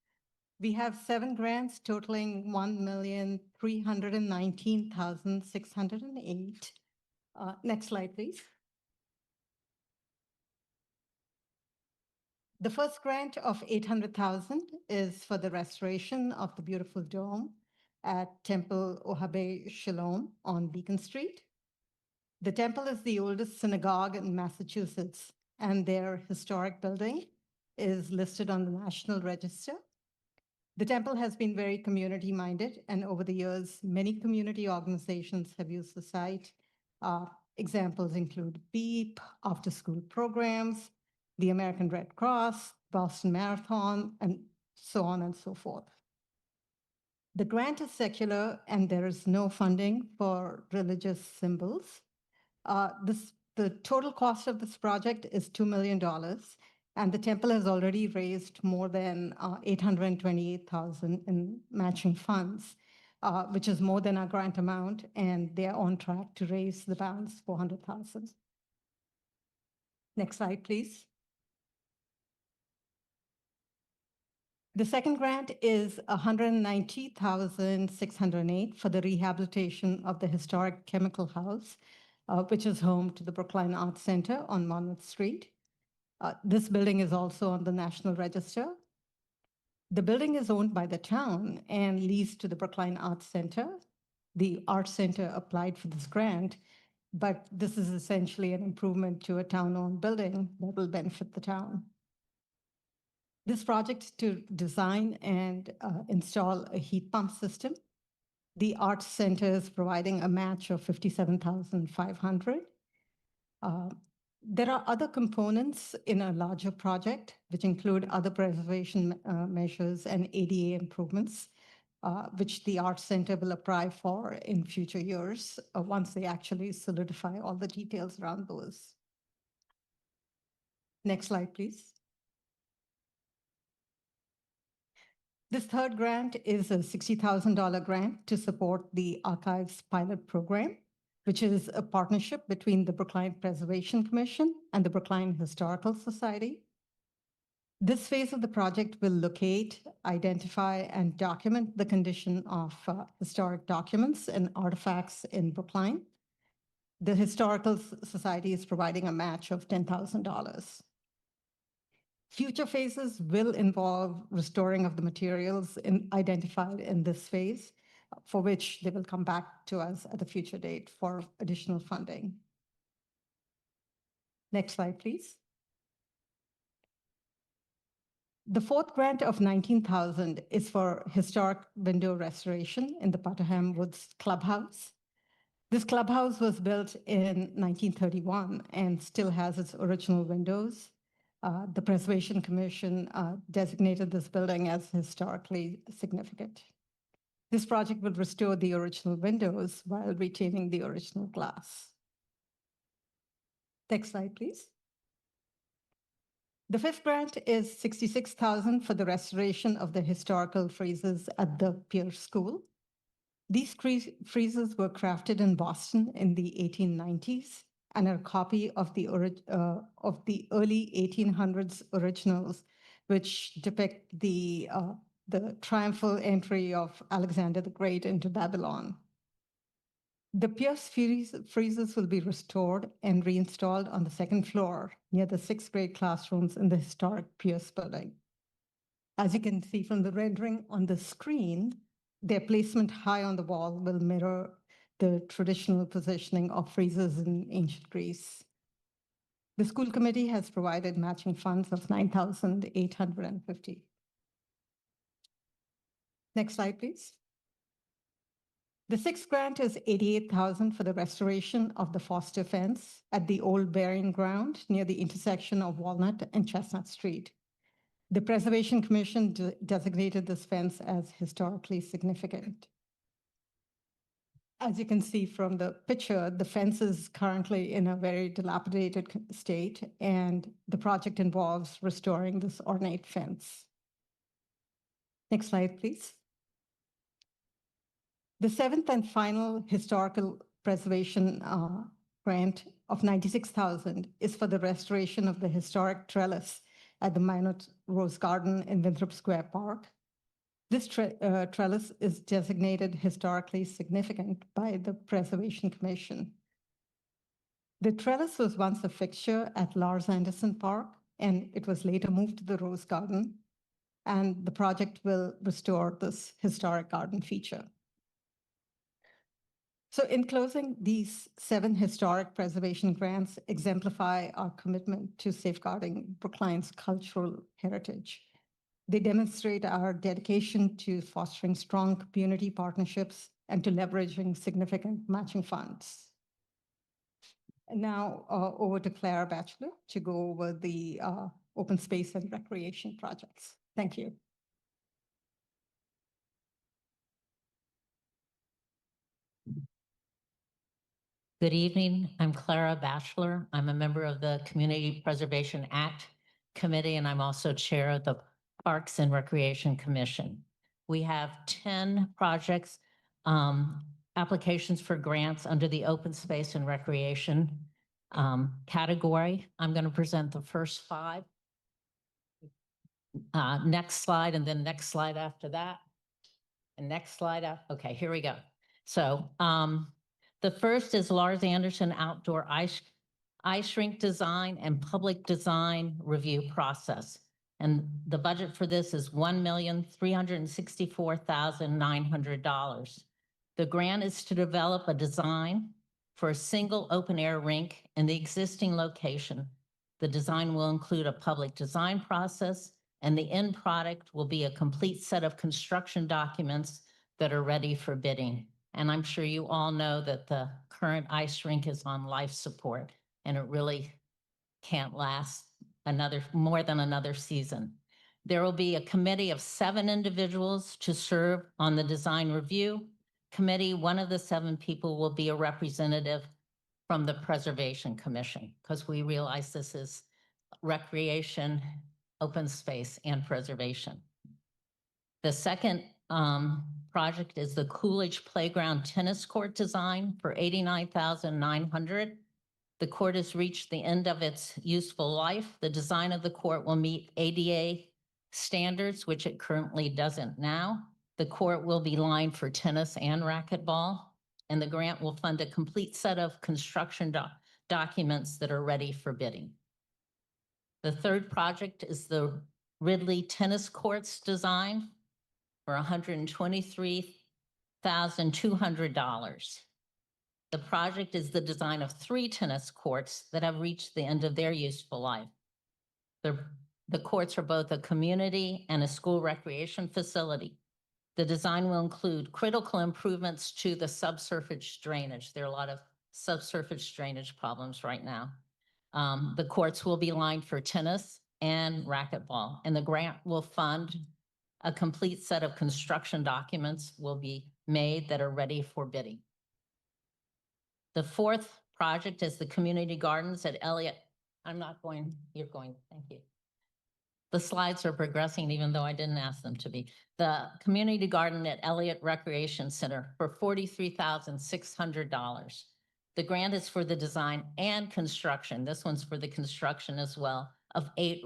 We have 7 grants totaling $1,319,608. Next slide, please. The first grant of $800,000 is for the restoration of the beautiful dome at Temple Ohabe Shalom on Beacon Street. The temple is the oldest synagogue in Massachusetts, and their historic building is listed on the National Register. The temple has been very community-minded, and over the years, many community organizations have used the site. Examples include BEEP, after-school programs, the American Red Cross, Boston Marathon, and so on and so forth. The grant is secular, and there is no funding for religious symbols. The total cost of this project is $2 million, and the temple has already raised more than $828,000 in matching funds. which is more than our grant amount, and they're on track to raise the balance 400,000. Next slide, please. The second grant is 190,608 for the rehabilitation of the historic chemical house, which is home to the Brookline Arts Center on Monmouth Street. This building is also on the National Register. The building is owned by the town and leased to the Brookline Arts Center. The Arts Center applied for this grant, but this is essentially an improvement to a town-owned building that will benefit the town. This project is to design and install a heat pump system. The Arts Center is providing a match of 57,500. There are other components in a larger project, which include other preservation measures and ADA improvements, which the Arts Center will apply for in future years once they actually solidify all the details around those. Next slide, please. This third grant is a $60,000 grant to support the Archives Pilot Program, which is a partnership between the Brookline Preservation Commission and the Brookline Historical Society. This phase of the project will locate, identify, and document the condition of historic documents and artifacts in Brookline. The Historical Society is providing a match of $10,000. Future phases will involve restoring of the materials identified in this phase, for which they will come back to us at a future date for additional funding. Next slide, please. The fourth grant of $19,000 is for historic window restoration in the Putterham Woods Clubhouse. This clubhouse was built in 1931 and still has its original windows. The Preservation Commission designated this building as historically significant. This project will restore the original windows while retaining the original glass. Next slide, please. The fifth grant is $66,000 for the restoration of the historical friezes at the Pierce School. These friezes were crafted in Boston in the 1890s and are a copy of the early 1800s originals, which depict the triumphal entry of Alexander the Great into Babylon. The Pierce friezes will be restored and reinstalled on the second floor near the sixth grade classrooms in the historic Pierce building. As you can see from the rendering on the screen, their placement high on the wall will mirror the traditional positioning of friezes in ancient Greece. The school committee has provided matching funds of $9,850. Next slide, please. The sixth grant is $88,000 for the restoration of the Foster fence at the old burying ground near the intersection of Walnut and Chestnut Street. The Preservation Commission designated this fence as historically significant. As you can see from the picture, the fence is currently in a very dilapidated state, and the project involves restoring this ornate fence. Next slide, please. The seventh and final historical preservation grant of $96,000 is for the restoration of the historic trellis at the Minot Rose Garden in Winthrop Square Park. This trellis is designated historically significant by the Preservation Commission. The trellis was once a fixture at Lars Anderson Park, and it was later moved to the Rose Garden, and the project will restore this historic garden feature. So in closing, these 7 historic preservation grants exemplify our commitment to safeguarding Brookline's cultural heritage. They demonstrate our dedication to fostering strong community partnerships and to leveraging significant matching funds. And now over to Clara Batchelor to go over the open space and recreation projects. Thank you. Good evening. I'm Clara Batchelor. I'm a member of the Community Preservation Act Committee, and I'm also chair of the Parks and Recreation Commission. We have 10 projects applications for grants under the open space and recreation category. I'm going to present the first 5. Next slide, and then next slide after that. And next slide up. Okay, here we go. So the first is Lars Anderson Outdoor Ice Rink Design and Public Design Review Process. And the budget for this is $1,364,900. The grant is to develop a design for a single open air rink in the existing location. The design will include a public design process, and the end product will be a complete set of construction documents that are ready for bidding. And I'm sure you all know that the current ice rink is on life support, and it really can't last more than another season. There will be a committee of 7 individuals to serve on the design review committee. One of the 7 people will be a representative from the Preservation Commission, because we realize this is recreation, open space, and preservation. The second project is the Coolidge Playground Tennis Court design for $89,900. The court has reached the end of its useful life. The design of the court will meet ADA standards, which it currently doesn't now. The court will be lined for tennis and racquetball, and the grant will fund a complete set of construction documents that are ready for bidding. The third project is the Ridley Tennis Courts design for $123,200. The project is the design of 3 tennis courts that have reached the end of their useful life. The courts are both a community and a school recreation facility. The design will include critical improvements to the subsurface drainage. There are a lot of subsurface drainage problems right now. The courts will be lined for tennis and racquetball, and the grant will fund a complete set of construction documents will be made that are ready for bidding. The fourth project is the community gardens at Elliott. I'm not going, you're going, thank you. The slides are progressing even though I didn't ask them to be. The community garden at Elliott Recreation Center for $43,600. The grant is for the design and construction. This one's for the construction as well, of 8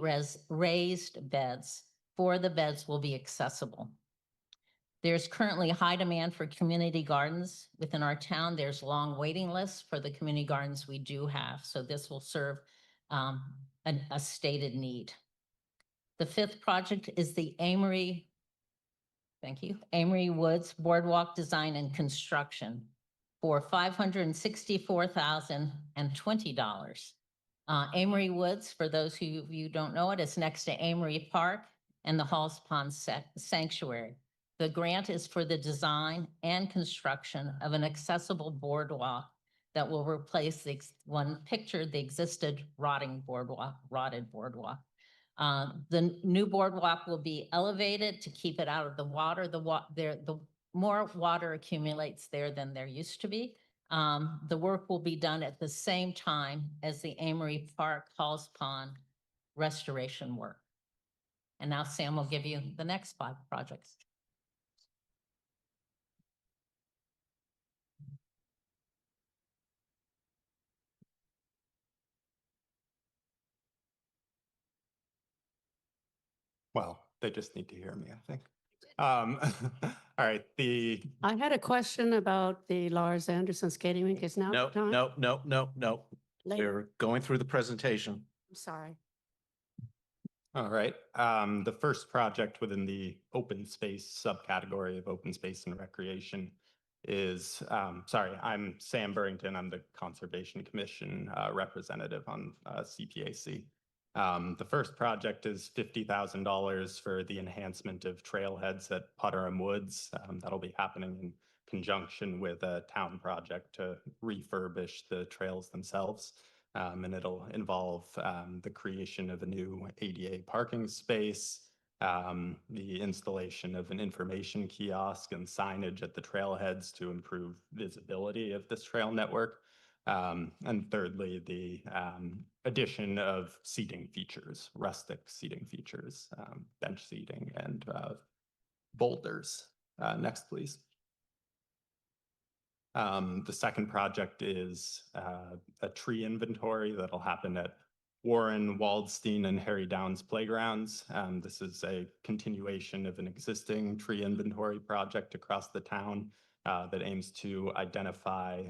raised beds. 4 of the beds will be accessible. There's currently high demand for community gardens within our town. There's long waiting lists for the community gardens we do have. So this will serve a stated need. The 5th project is the Amory, thank you, Amory Woods Boardwalk Design and Construction for $564,020. Amory Woods, for those who you don't know it, is next to Amory Park and the Halls Pond Sanctuary. The grant is for the design and construction of an accessible boardwalk that will replace the existed rotted boardwalk. The new boardwalk will be elevated to keep it out of the water. The more water accumulates there than there used to be. The work will be done at the same time as the Amory Park Halls Pond restoration work. And now Sam will give you the next 5 projects. Well, they just need to hear me, I think. All right, I had a question about the Lars Anderson skating rink. Is now No, time? no. Later. We're going through the presentation. I'm sorry. All right, the first project within the open space subcategory of open space and recreation is, sorry, I'm Sam Burrington. I'm the Conservation Commission representative on CPAC. The first project is $50,000 for the enhancement of trailheads at Putterham Woods. That'll be happening in conjunction with a town project to refurbish the trails themselves. And it'll involve the creation of a new ADA parking space, the installation of an information kiosk and signage at the trailheads to improve visibility of this trail network. And thirdly, the addition of seating features, rustic seating features, bench seating and boulders. Next, please. The second project is a tree inventory that'll happen at Warren, Waldstein, and Harry Downs playgrounds. This is a continuation of an existing tree inventory project across the town that aims to identify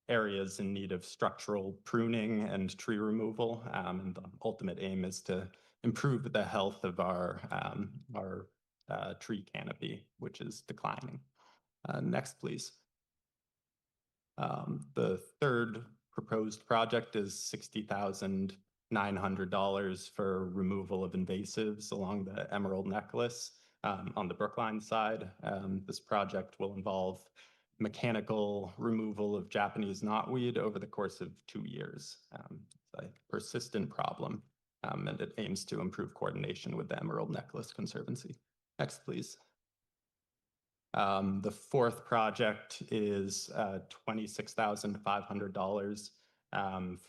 areas in need of structural pruning and tree removal. And the ultimate aim is to improve the health of our tree canopy, which is declining. Next, please. The third proposed project is $60,900 for removal of invasives along the Emerald Necklace on the Brookline side. This project will involve mechanical removal of Japanese knotweed over the course of 2 years. It's a persistent problem, and it aims to improve coordination with the Emerald Necklace Conservancy. Next, please. The fourth project is $26,500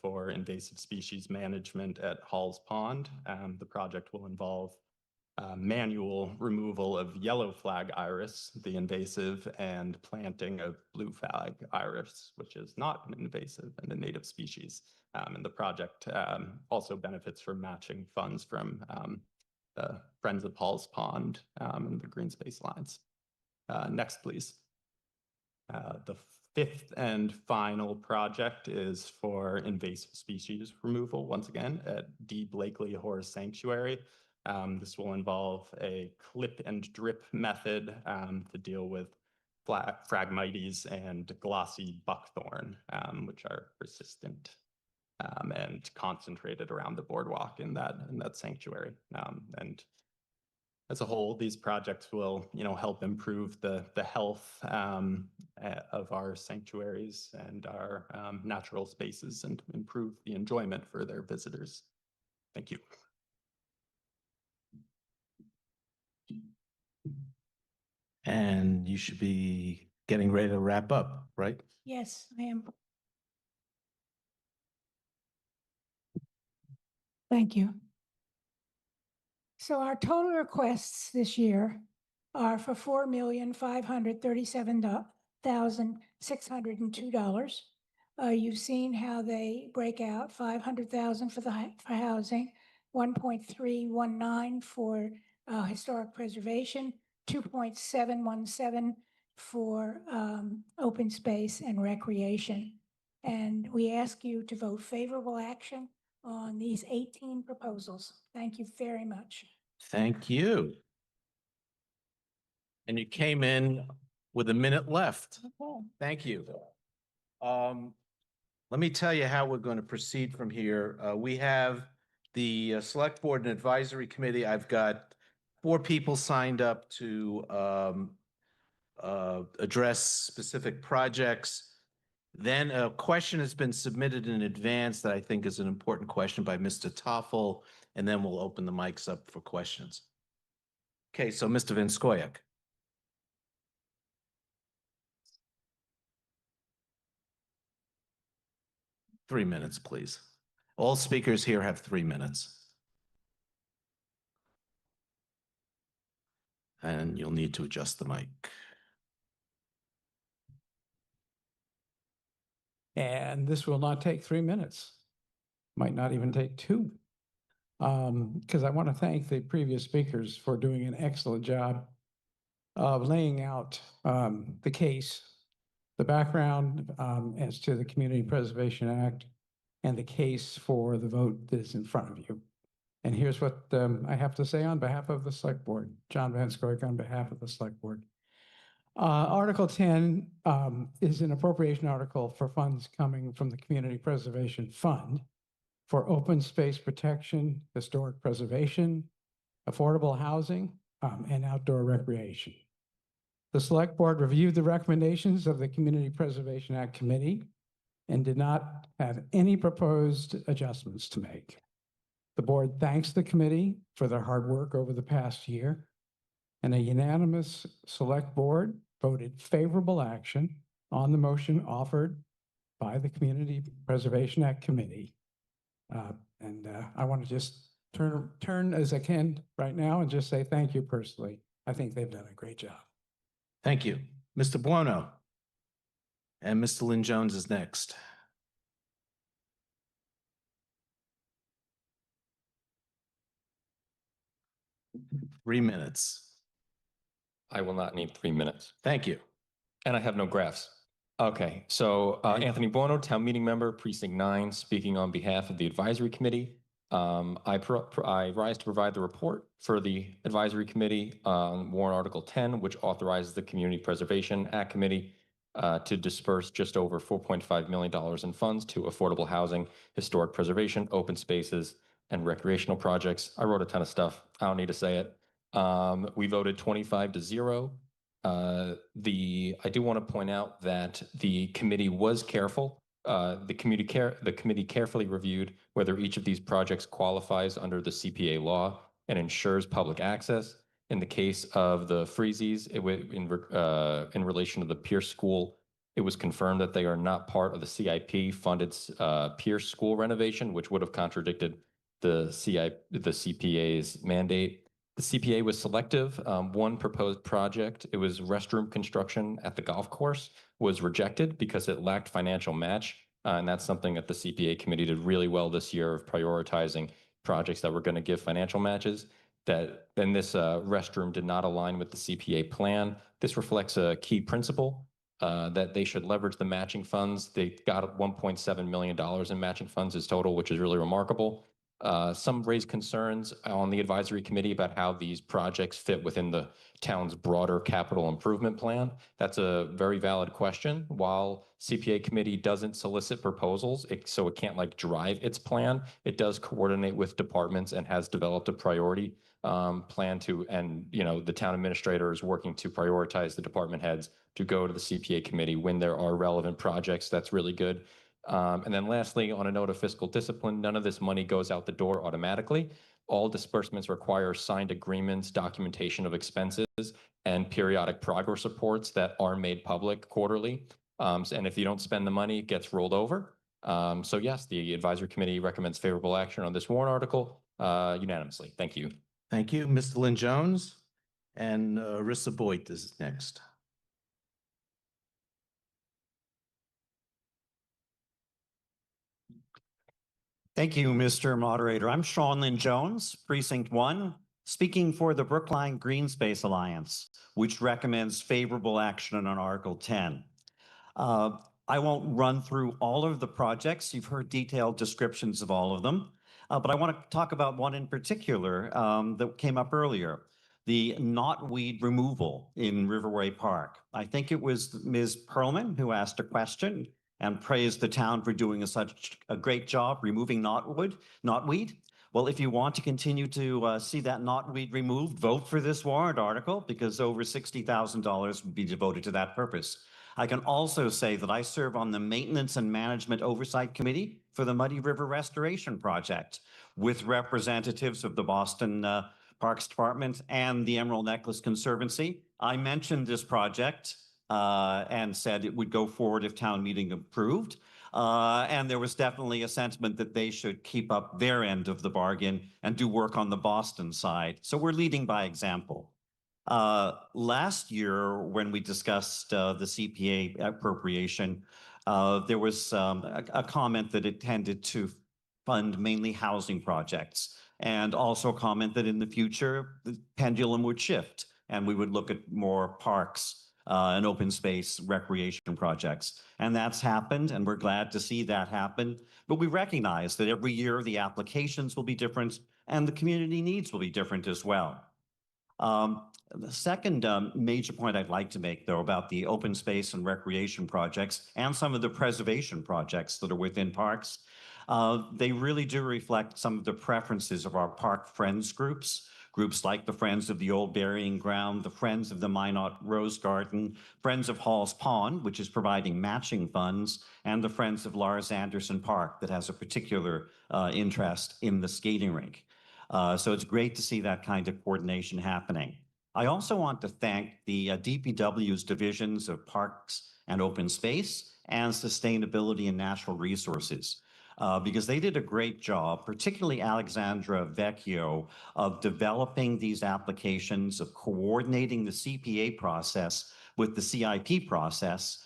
for invasive species management at Halls Pond. The project will involve manual removal of yellow flag iris, the invasive, and planting of blue flag iris, which is not an invasive and a native species. And the project also benefits from matching funds from the Friends of Halls Pond and the Green Space Lines. Next, please. The fifth and final project is for invasive species removal, once again, at D. Blakely Horse Sanctuary. This will involve a clip and drip method to deal with Phragmites and glossy buckthorn, which are persistent and concentrated around the boardwalk in that sanctuary. And as a whole, these projects will, help improve the health of our sanctuaries and our natural spaces and improve the enjoyment for their visitors. Thank you. And you should be getting ready to wrap up, right? Yes, I am. Thank you. So our total requests this year are for $4,537,602. You've seen how they break out: 500,000 for housing, 1.319 for historic preservation, 2.717 for open space and recreation. And we ask you to vote favorable action on these 18 proposals. Thank you very much. Thank you. And you came in with a minute left. Okay. Thank you. Let me tell you how we're going to proceed from here. We have the Select Board and Advisory Committee. I've got 4 people signed up to address specific projects. Then a question has been submitted in advance that I think is an important question by Mr. Toffel, and then we'll open the mics up for questions. Okay, so Mr. Van Scoyoc. Three minutes, please. All speakers here have 3 minutes. And you'll need to adjust the mic. And this will not take 3 minutes. Might not even take 2. Because I want to thank the previous speakers for doing an excellent job of laying out the case, the background as to the Community Preservation Act, and the case for the vote that is in front of you. And here's what I have to say on behalf of the Select Board. John Van Scoyoc on behalf of the Select Board. Article 10 is an appropriation article for funds coming from the Community Preservation Fund for open space protection, historic preservation, affordable housing, and outdoor recreation. The Select Board reviewed the recommendations of the Community Preservation Act Committee and did not have any proposed adjustments to make. The board thanks the committee for their hard work over the past year, and a unanimous Select Board voted favorable action on the motion offered by the Community Preservation Act Committee. I want to just turn as I can right now and just say thank you personally. I think they've done a great job. Thank you. Mr. Buono. And Mr. Lynn Jones is next. Three minutes. I will not need 3 minutes. Thank you. And I have no graphs. Okay, so Anthony Buono, Town Meeting Member, Precinct 9, speaking on behalf of the Advisory Committee. I rise to provide the report for the Advisory Committee on Warrant Article 10, which authorizes the Community Preservation Act Committee to disperse just over $4.5 million in funds to affordable housing, historic preservation, open spaces, and recreational projects. I wrote a ton of stuff. I don't need to say it. We voted 25-0. I do want to point out that the committee was careful. The committee carefully reviewed whether each of these projects qualifies under the CPA law and ensures public access. In the case of the Freezies, in relation to the Pierce School, it was confirmed that they are not part of the CIP funded Pierce School renovation, which would have contradicted the CPA's mandate. The CPA was selective. One proposed project, it was restroom construction at the golf course, was rejected because it lacked financial match. And that's something that the CPA committee did really well this year of prioritizing projects that were going to give financial matches. That then this restroom did not align with the CPA plan. This reflects a key principle that they should leverage the matching funds. They got $1.7 million in matching funds as total, which is really remarkable. Some raised concerns on the advisory committee about how these projects fit within the town's broader capital improvement plan. That's a very valid question. While CPA committee doesn't solicit proposals, so it can't like drive its plan, it does coordinate with departments and has developed a priority plan to, and the town administrator is working to prioritize the department heads to go to the CPA committee when there are relevant projects. That's really good. And then lastly, on a note of fiscal discipline, none of this money goes out the door automatically. All disbursements require signed agreements, documentation of expenses, and periodic progress reports that are made public quarterly. And if you don't spend the money, it gets rolled over. So yes, the advisory committee recommends favorable action on this warrant article unanimously. Thank you. Thank you, Mr. Lynn Jones. And Arissa Boyd is next. Thank you, Mr. Moderator. I'm Sean Lynn Jones, Precinct 1, speaking for the Brookline Green Space Alliance, which recommends favorable action on Article 10. I won't run through all of the projects. You've heard detailed descriptions of all of them, but I want to talk about one in particular that came up earlier, the knotweed removal in Riverway Park. I think it was Ms. Perlman who asked a question and praised the town for doing such a great job removing knotweed. Well, if you want to continue to see that knotweed removed, vote for this warrant article because over $60,000 would be devoted to that purpose. I can also say that I serve on the Maintenance and Management Oversight Committee for the Muddy River Restoration Project with representatives of the Boston Parks Department and the Emerald Necklace Conservancy. I mentioned this project and said it would go forward if town meeting approved. And there was definitely a sentiment that they should keep up their end of the bargain and do work on the Boston side. So we're leading by example. Last year, when we discussed the CPA appropriation, there was a comment that it tended to fund mainly housing projects, and also a comment that in the future, the pendulum would shift and we would look at more parks and open space recreation projects. And that's happened, and we're glad to see that happen. But we recognize that every year the applications will be different and the community needs will be different as well. The second major point I'd like to make, though, about the open space and recreation projects and some of the preservation projects that are within parks, they really do reflect some of the preferences of our park friends groups. Groups like the Friends of the Old Burying Ground, the Friends of the Minot Rose Garden, Friends of Hall's Pond, which is providing matching funds, and the Friends of Lars Anderson Park that has a particular interest in the skating rink. So it's great to see that kind of coordination happening. I also want to thank the DPW's divisions of Parks and Open Space and Sustainability and Natural Resources. Because they did a great job, particularly Alexandra Vecchio, of developing these applications, of coordinating the CPA process with the CIP process,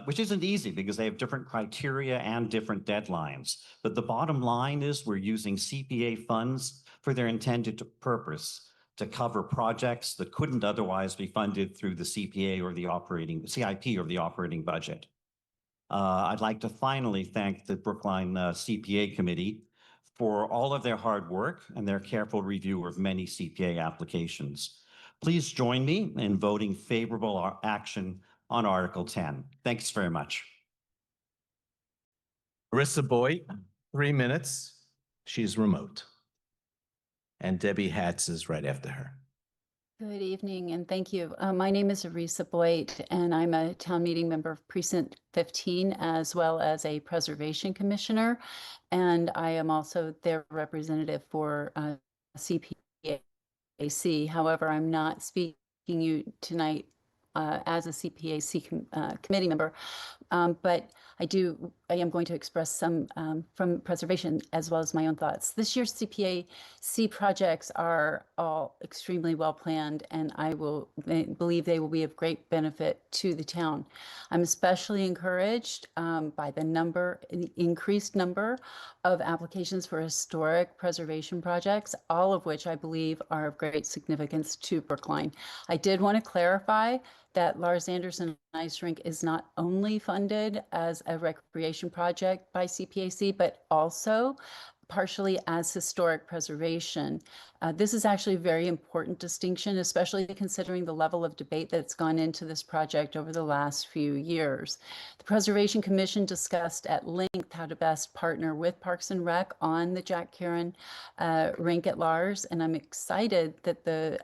which isn't easy because they have different criteria and different deadlines. But the bottom line is we're using CPA funds for their intended purpose to cover projects that couldn't otherwise be funded through the CPA or the operating CIP or the operating budget. I'd like to finally thank the Brookline CPA committee for all of their hard work and their careful review of many CPA applications. Please join me in voting favorable action on Article 10. Thanks very much. Marissa Boyd, 3 minutes. She's remote. And Debbie Hatz is right after her. Good evening and thank you. My name is Arisa Boyd and I'm a town meeting member of Precinct 15 as well as a preservation commissioner. And I am also their representative for CPAC. However, I'm not speaking you tonight as a CPAC committee member, but I am going to express some from preservation as well as my own thoughts. This year's CPAC projects are all extremely well planned and I believe they will be of great benefit to the town. I'm especially encouraged by the increased number of applications for historic preservation projects, all of which I believe are of great significance to Brookline. I did want to clarify that Lars Anderson Ice Rink is not only funded as a recreation project by CPAC, but also partially as historic preservation. This is actually a very important distinction, especially considering the level of debate that's gone into this project over the last few years. The Preservation Commission discussed at length how to best partner with Parks and Rec on the Jack Karen rink at Lars, and I'm excited that that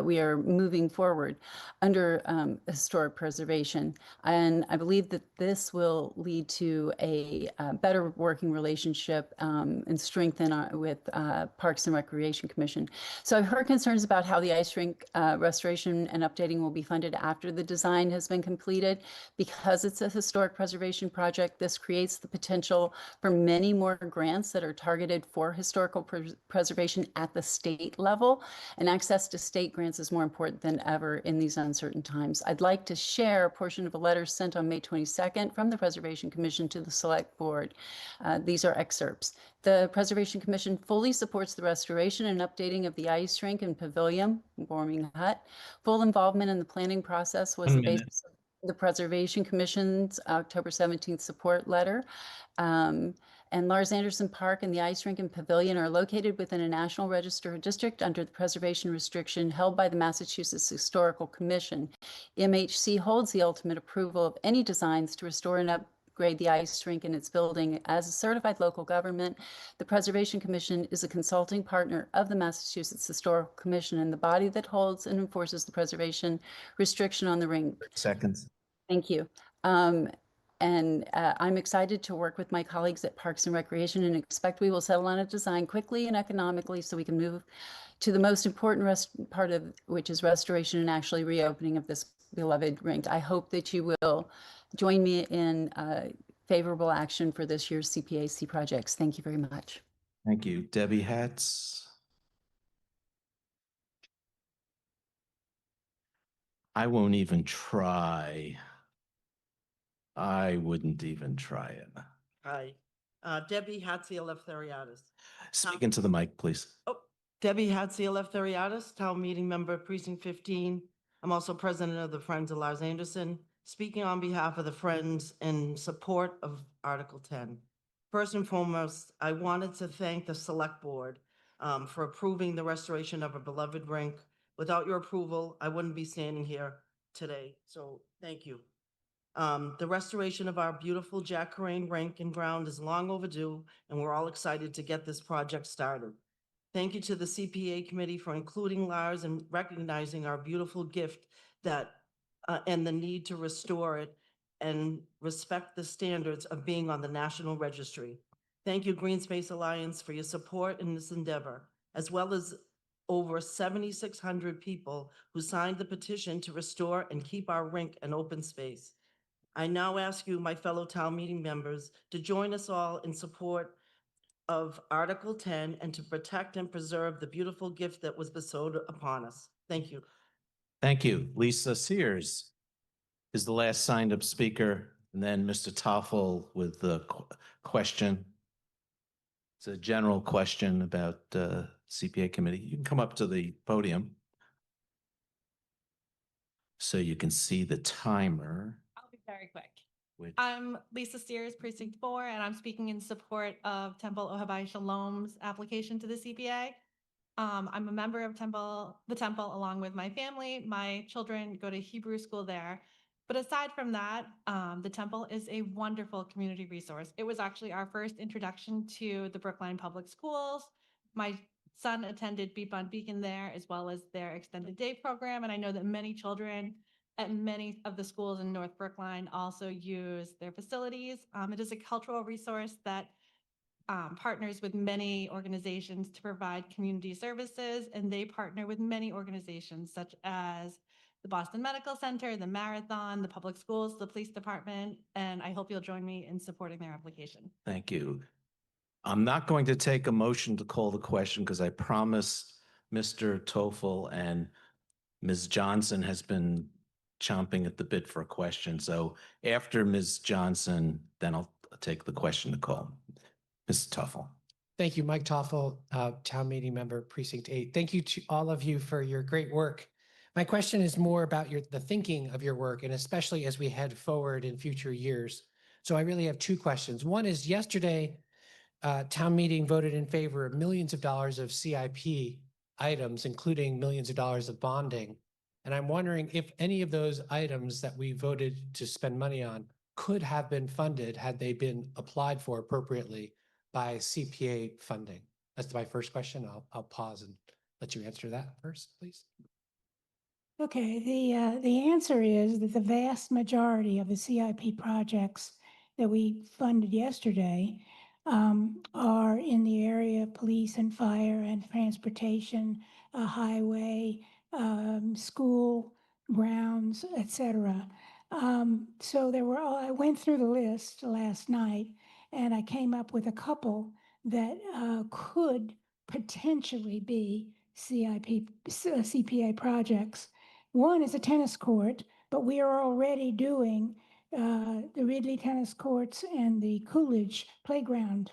we are moving forward under historic preservation. And I believe that this will lead to a better working relationship and strengthen with Parks and Recreation Commission. So I've heard concerns about how the ice rink restoration and updating will be funded after the design has been completed. Because it's a historic preservation project, this creates the potential for many more grants that are targeted for historical preservation at the state level. And access to state grants is more important than ever in these uncertain times. I'd like to share a portion of a letter sent on May 22nd from the Preservation Commission to the Select Board. These are excerpts. The Preservation Commission fully supports the restoration and updating of the ice rink and pavilion, warming hut. Full involvement in the planning process was the basis of the Preservation Commission's October 17th support letter. And Lars Anderson Park and the ice rink and pavilion are located within a National Register district under the preservation restriction held by the Massachusetts Historical Commission. MHC holds the ultimate approval of any designs to restore and upgrade the ice rink and its building. As a certified local government, the Preservation Commission is a consulting partner of the Massachusetts Historical Commission and the body that holds and enforces the preservation restriction on the rink. Seconds. Thank you. I'm excited to work with my colleagues at Parks and Recreation and expect we will settle on a design quickly and economically so we can move to the most important part of which is restoration and actually reopening of this beloved rink. I hope that you will join me in favorable action for this year's CPAC projects. Thank you very much. Thank you. Debbie Hatz. I won't even try. I wouldn't even try it. Hi, Debbie Hatziel-Leftheriadis. Speak into the mic, please. Oh, Debbie Hatziel-Leftheriadis, Town Meeting Member, Precinct 15. I'm also president of the Friends of Lars Anderson, speaking on behalf of the Friends in support of Article 10. First and foremost, I wanted to thank the Select Board for approving the restoration of a beloved rink. Without your approval, I wouldn't be standing here today, so thank you. The restoration of our beautiful Jack Karen rink and ground is long overdue, and we're all excited to get this project started. Thank you to the CPA committee for including Lars and recognizing our beautiful gift and the need to restore it and respect the standards of being on the National Registry. Thank you, Green Space Alliance, for your support in this endeavor, as well as over 7,600 people who signed the petition to restore and keep our rink an open space. I now ask you, my fellow town meeting members, to join us all in support of Article 10 and to protect and preserve the beautiful gift that was bestowed upon us. Thank you. Thank you. Lisa Sears. is the last signed up speaker, and then Mr. Toffel with the question. It's a general question about CPA committee. You can come up to the podium so you can see the timer. I'll be very quick. Which, I'm Lisa Steers, Precinct 4, and I'm speaking in support of Temple Ohabai Shalom's application to the CPA. I'm a member of the Temple along with my family. My children go to Hebrew school there. But aside from that, the Temple is a wonderful community resource. It was actually our first introduction to the Brookline Public Schools. My son attended Beep on Beacon there, as well as their extended day program. And I know that many children at many of the schools in North Brookline also use their facilities. It is a cultural resource that partners with many organizations to provide community services, and they partner with many organizations such as the Boston Medical Center, the Marathon, the public schools, the police department, and I hope you'll join me in supporting their application. thank you. I'm not going to take a motion to call the question because I promised Mr. Toffel and Ms. Johnson has been chomping at the bit for a question. So after Ms. Johnson, then I'll take the question to call. Mr. Toffel. Thank you, Mike Toffel, Town Meeting Member, Precinct 8. Thank you to all of you for your great work. My question is more about the thinking of your work, and especially as we head forward in future years. So I really have two questions. One is, yesterday, Town Meeting voted in favor of millions of dollars of CIP items, including millions of dollars of bonding. And I'm wondering if any of those items that we voted to spend money on could have been funded had they been applied for appropriately by CPA funding. That's my first question. I'll pause and let you answer that first, please. Okay, the answer is that the vast majority of the CIP projects that we funded yesterday are in the area of police and fire and transportation, highway, school grounds, etc. So I went through the list last night, and I came up with a couple that could potentially be CPA projects. One is a tennis court, but we are already doing the Ridley tennis courts and the Coolidge playground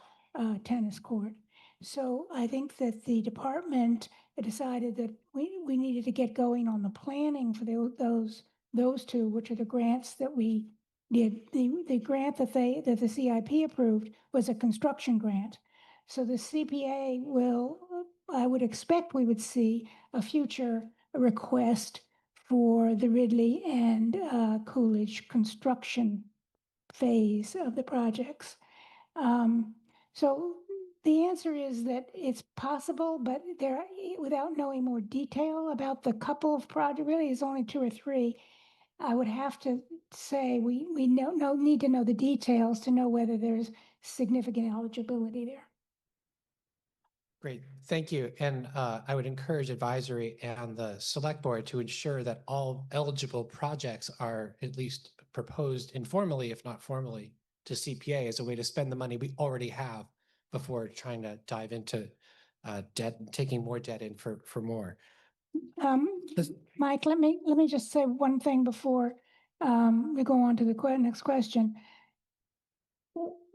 tennis court. So I think that the department decided that we needed to get going on the planning for those two, which are the grants that we did. The grant that the CIP approved was a construction grant. So the CPA I would expect we would see a future request for the Ridley and Coolidge construction phase of the projects. So the answer is that it's possible, but without knowing more detail about the couple of projects, really it's only 2 or 3, I would have to say we need to know the details to know whether there's significant eligibility there. Great, thank you. And I would encourage advisory and the select board to ensure that all eligible projects are at least proposed informally, if not formally, to CPA as a way to spend the money we already have before trying to dive into debt, taking more debt in for more. Mike, let me just say one thing before we go on to the next question.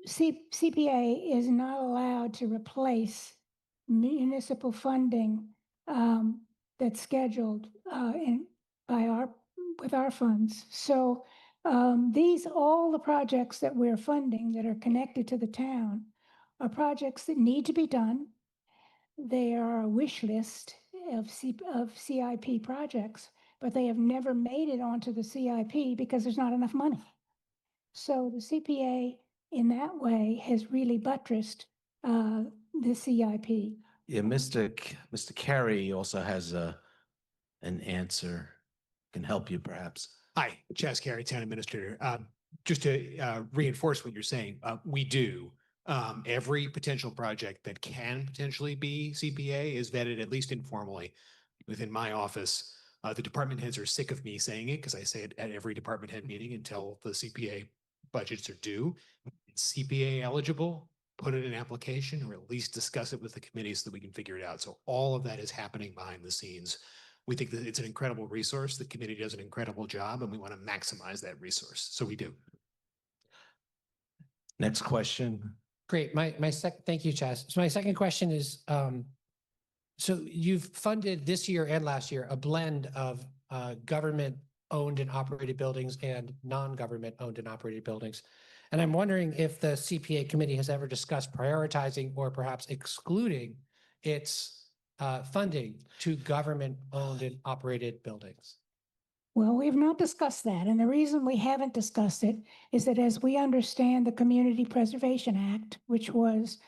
CPA is not allowed to replace municipal funding that's scheduled with our funds. So all the projects that we're funding that are connected to the town are projects that need to be done. They are a wish list of CIP projects, but they have never made it onto the CIP because there's not enough money. So the CPA in that way has really buttressed the CIP. Yeah, Mr. Carey also has an answer, can help you perhaps. Hi, Chaz Carey, Town Administrator. Just to reinforce what you're saying, we do. Every potential project that can potentially be CPA is vetted, at least informally, within my office. The department heads are sick of me saying it because I say it at every department head meeting until the CPA budgets are due. It's CPA eligible, put in an application, or at least discuss it with the committee so that we can figure it out. So all of that is happening behind the scenes. We think that it's an incredible resource. The committee does an incredible job, and we want to maximize that resource. So we do. Next question. Great. Thank you, Chaz. So my second question is, so you've funded this year and last year a blend of government-owned and operated buildings and non-government owned and operated buildings. And I'm wondering if the CPA committee has ever discussed prioritizing or perhaps excluding its funding to government-owned and operated buildings. Well, we have not discussed that. And the reason we haven't discussed it is that as we understand the Community Preservation Act, which was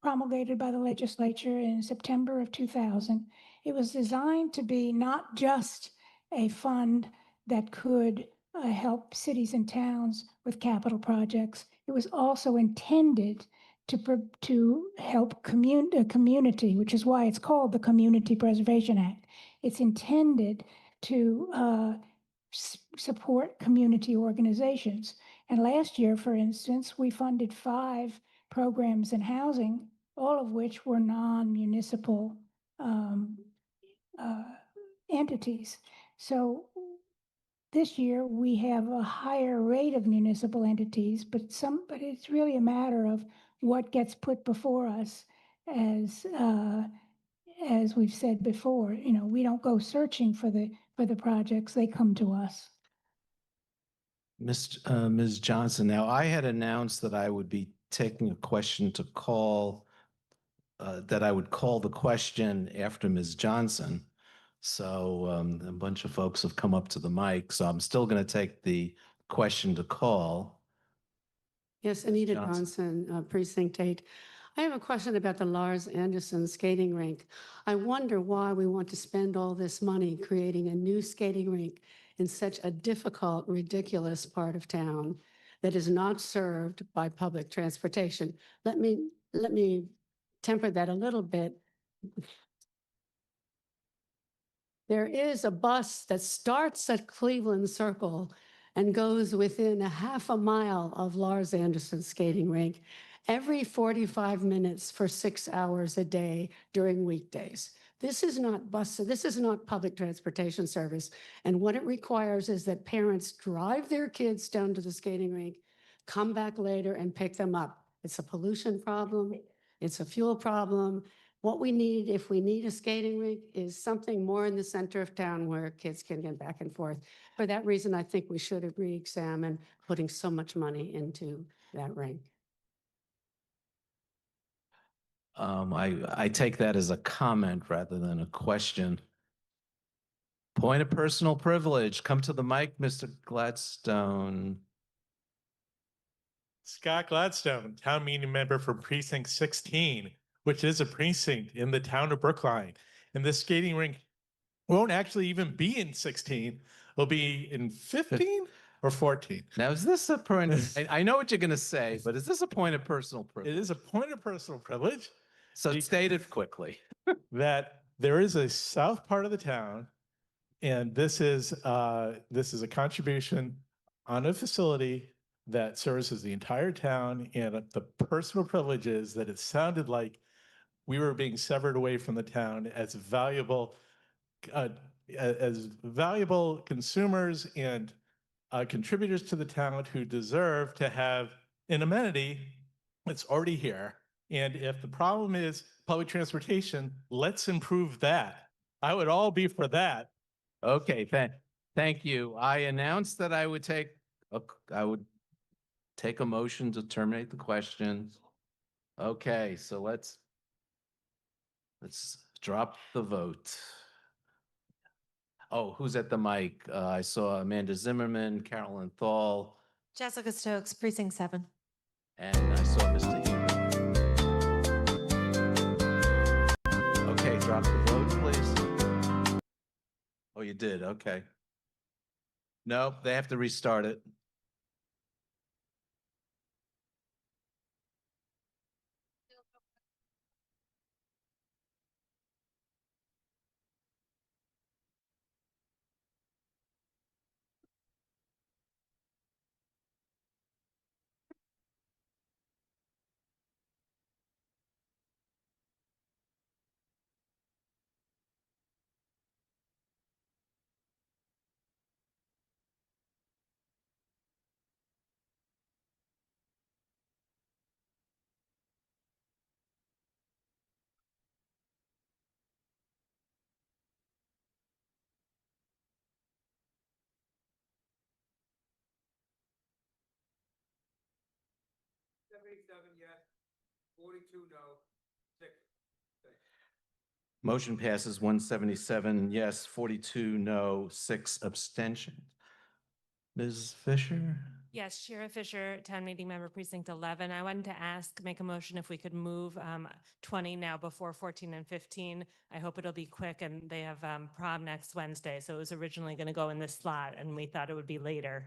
promulgated by the legislature in September of 2000, it was designed to be not just a fund that could help cities and towns with capital projects. It was also intended to help community, which is why it's called the Community Preservation Act. It's intended to support community organizations. And last year, for instance, we funded 5 programs in housing, all of which were non-municipal entities. So this year we have a higher rate of municipal entities, but it's really a matter of what gets put before us as we've said before. You know, we don't go searching for the projects, they come to us. Ms. Johnson, now I had announced that I would be taking a question to call, that I would call the question after Ms. Johnson. So a bunch of folks have come up to the mic, so I'm still going to take the question to call. Yes, Anita Johnson, Precinct 8. I have a question about the Lars Anderson skating rink. I wonder why we want to spend all this money creating a new skating rink in such a difficult, ridiculous part of town that is not served by public transportation. Let me temper that a little bit. There is a bus that starts at Cleveland Circle and goes within a half a mile of Lars Anderson skating rink every 45 minutes for 6 hours a day during weekdays. This is not this is not public transportation service. And what it requires is that parents drive their kids down to the skating rink, come back later and pick them up. It's a pollution problem. It's a fuel problem. What we need, if we need a skating rink, is something more in the center of town where kids can get back and forth. For that reason, I think we should re-examine putting so much money into that rink. I take that as a comment rather than a question. Point of personal privilege. Come to the mic, Mr. Gladstone. Scott Gladstone, town meeting member for Precinct 16, which is a precinct in the town of Brookline. And this skating rink won't actually even be in 16. It'll be in 15 or 14. Now, is this a point? I know what you're going to say, but is this a point of personal privilege? It is a point of personal privilege. So state it quickly. That there is a south part of the town, and this is a contribution on a facility that services the entire town, and the personal privilege is that it sounded like we were being severed away from the town as valuable consumers and contributors to the town who deserve to have an amenity that's already here. And if the problem is public transportation, let's improve that. I would all be for that. Okay, thank you. I announced that I would take a motion to terminate the question. Okay, so let's drop the vote. Oh, who's at the mic? I saw Amanda Zimmerman, Carolyn Thal. Jessica Stokes, Precinct 7. And I saw Mr. Heber. Okay, drop the vote, please. Oh, you did, okay. Nope, they have to restart it. yes, 42 no, 6. Motion passes 177 yes, 42 no, 6 abstentions. Ms. Fisher? Yes, Shira Fisher, Town Meeting Member Precinct 11. I wanted to make a motion if we could move 20 now before 14 and 15. I hope it'll be quick, and they have prom next Wednesday, so it was originally going to go in this slot, and we thought it would be later.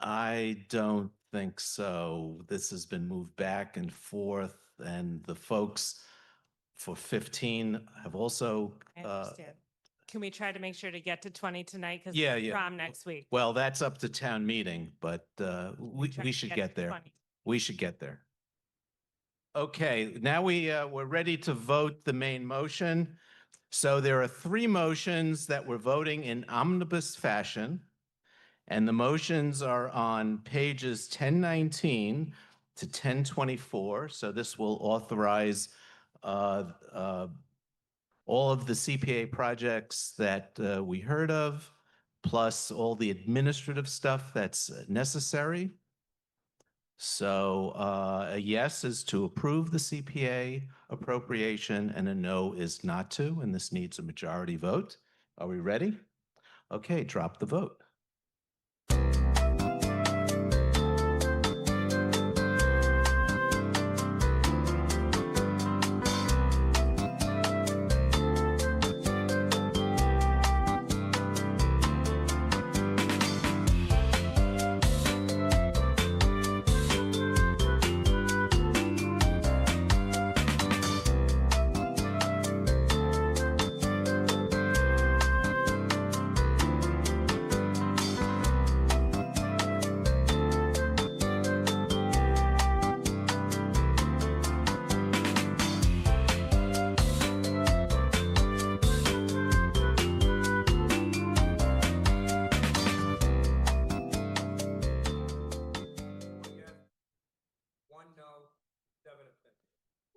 I don't think so. This has been moved back and forth, and the folks for 15 have also. I understand. Can we try to make sure to get to 20 tonight? Because Yeah, yeah. prom next week. Well, that's up to town meeting, but we should get there. 20. We should get there. Okay, now we're ready to vote the main motion. So there are 3 motions that we're voting in omnibus fashion. And the motions are on pages 1019 to 1024. So this will authorize all of the CPA projects that we heard of, plus all the administrative stuff that's necessary. So a yes is to approve the CPA appropriation, and a no is not to, and this needs a majority vote. Are we ready? Okay, drop the vote.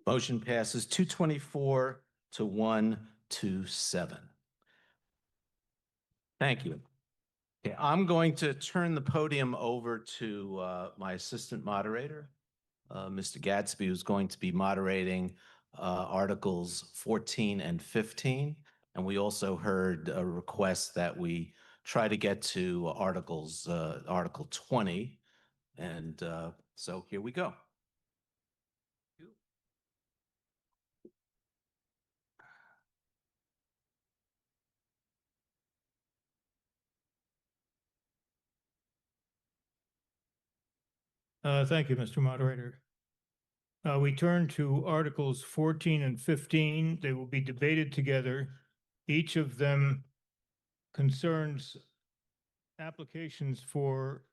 Motion passes 224 to 127. Thank you. Okay, I'm going to turn the podium over to my assistant moderator, Mr. Gadsby, who's going to be moderating Articles 14 and 15. And we also heard a request that we try to get to Article 20. And so here we go. Thank you, Mr. Moderator. We turn to Articles 14 and 15. They will be debated together. Each of them concerns applications for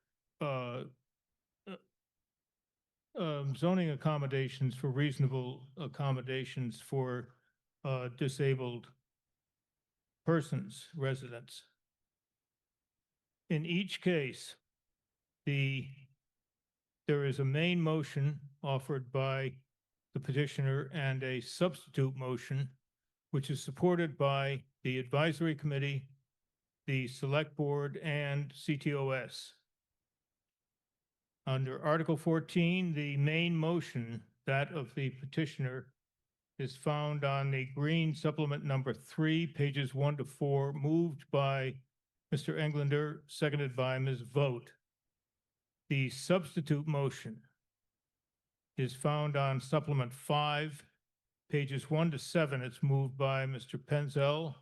zoning accommodations for reasonable accommodations for disabled persons, residents. In each case, there is a main motion offered by the petitioner and a substitute motion, which is supported by the advisory committee, the select board, and CTOS. Under Article 14, the main motion, that of the petitioner, is found on the green supplement number 3, pages 1 to 4, moved by Mr. Englander, seconded by Ms. Vogt. The substitute motion is found on supplement 5, pages 1 to 7. It's moved by Mr. Penzel,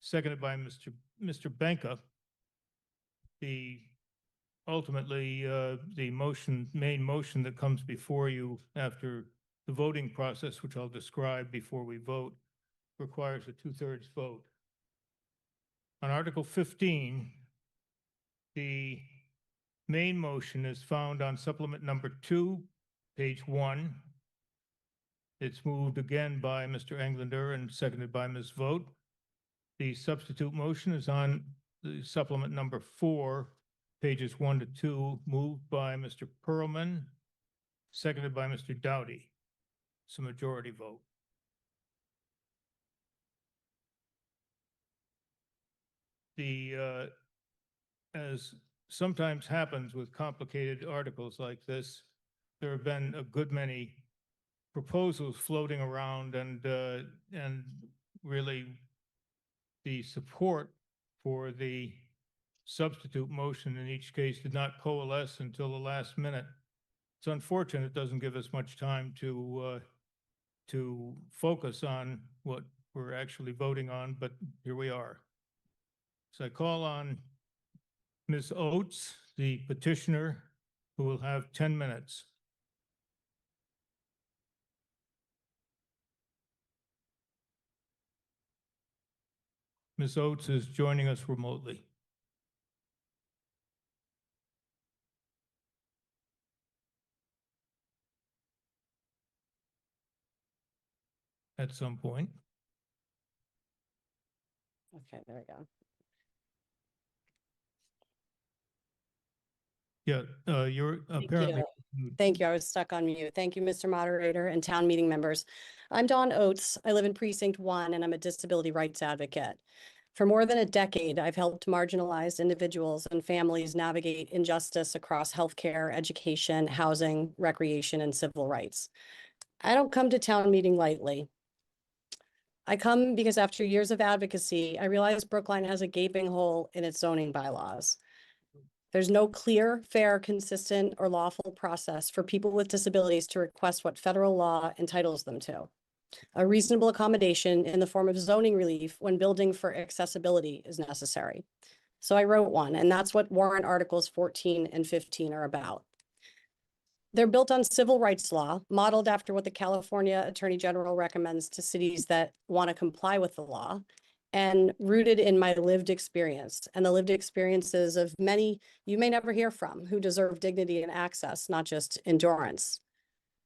seconded by Mr. Benka. Ultimately, the main motion that comes before you after the voting process, which I'll describe before we vote, requires a 2/3 vote. On Article 15, the main motion is found on supplement number 2, page 1. It's moved again by Mr. Englander and seconded by Ms. Vogt. The substitute motion is on the supplement number 4, pages 1 to 2, moved by Mr. Perlman, seconded by Mr. Doughty. It's a majority vote. As sometimes happens with complicated articles like this, there have been a good many proposals floating around, and really the support for the substitute motion in each case did not coalesce until the last minute. It's unfortunate it doesn't give us much time to focus on what we're actually voting on, but here we are. So I call on Ms. Oates, the petitioner, who will have 10 minutes. Ms. Oates is joining us remotely. At some point. Okay, there we go. Yeah, you're apparently. Thank you. I was stuck on mute. Thank you, Mr. Moderator and town meeting members. I'm Dawn Oates. I live in Precinct 1 and I'm a disability rights advocate. For more than a decade, I've helped marginalized individuals and families navigate injustice across healthcare, education, housing, recreation, and civil rights. I don't come to town meeting lightly. I come because after years of advocacy, I realized Brookline has a gaping hole in its zoning bylaws. There's no clear, fair, consistent, or lawful process for people with disabilities to request what federal law entitles them to. A reasonable accommodation in the form of zoning relief when building for accessibility is necessary. So I wrote one, and that's what warrant articles 14 and 15 are about. They're built on civil rights law, modeled after what the California Attorney General recommends to cities that want to comply with the law, and rooted in my lived experience and the lived experiences of many you may never hear from who deserve dignity and access, not just endurance.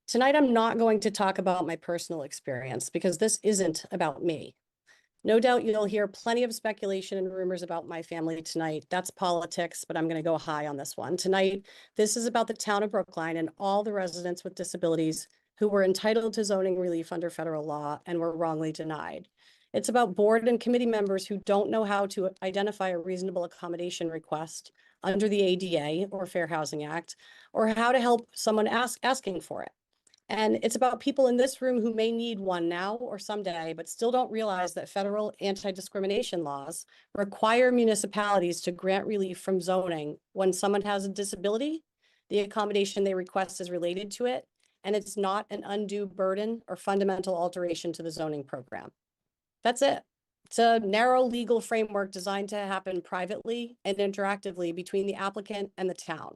Tonight, I'm not going to talk about my personal experience because this isn't about me. No doubt you'll hear plenty of speculation and rumors about my family tonight. That's politics, but I'm going to go high on this one. Tonight, this is about the town of Brookline and all the residents with disabilities who were entitled to zoning relief under federal law and were wrongly denied. It's about board and committee members who don't know how to identify a reasonable accommodation request under the ADA or Fair Housing Act, or how to help someone asking for it. And it's about people in this room who may need one now or someday, but still don't realize that federal anti-discrimination laws require municipalities to grant relief from zoning when someone has a disability, the accommodation they request is related to it, and it's not an undue burden or fundamental alteration to the zoning program. That's it. It's a narrow legal framework designed to happen privately and interactively between the applicant and the town.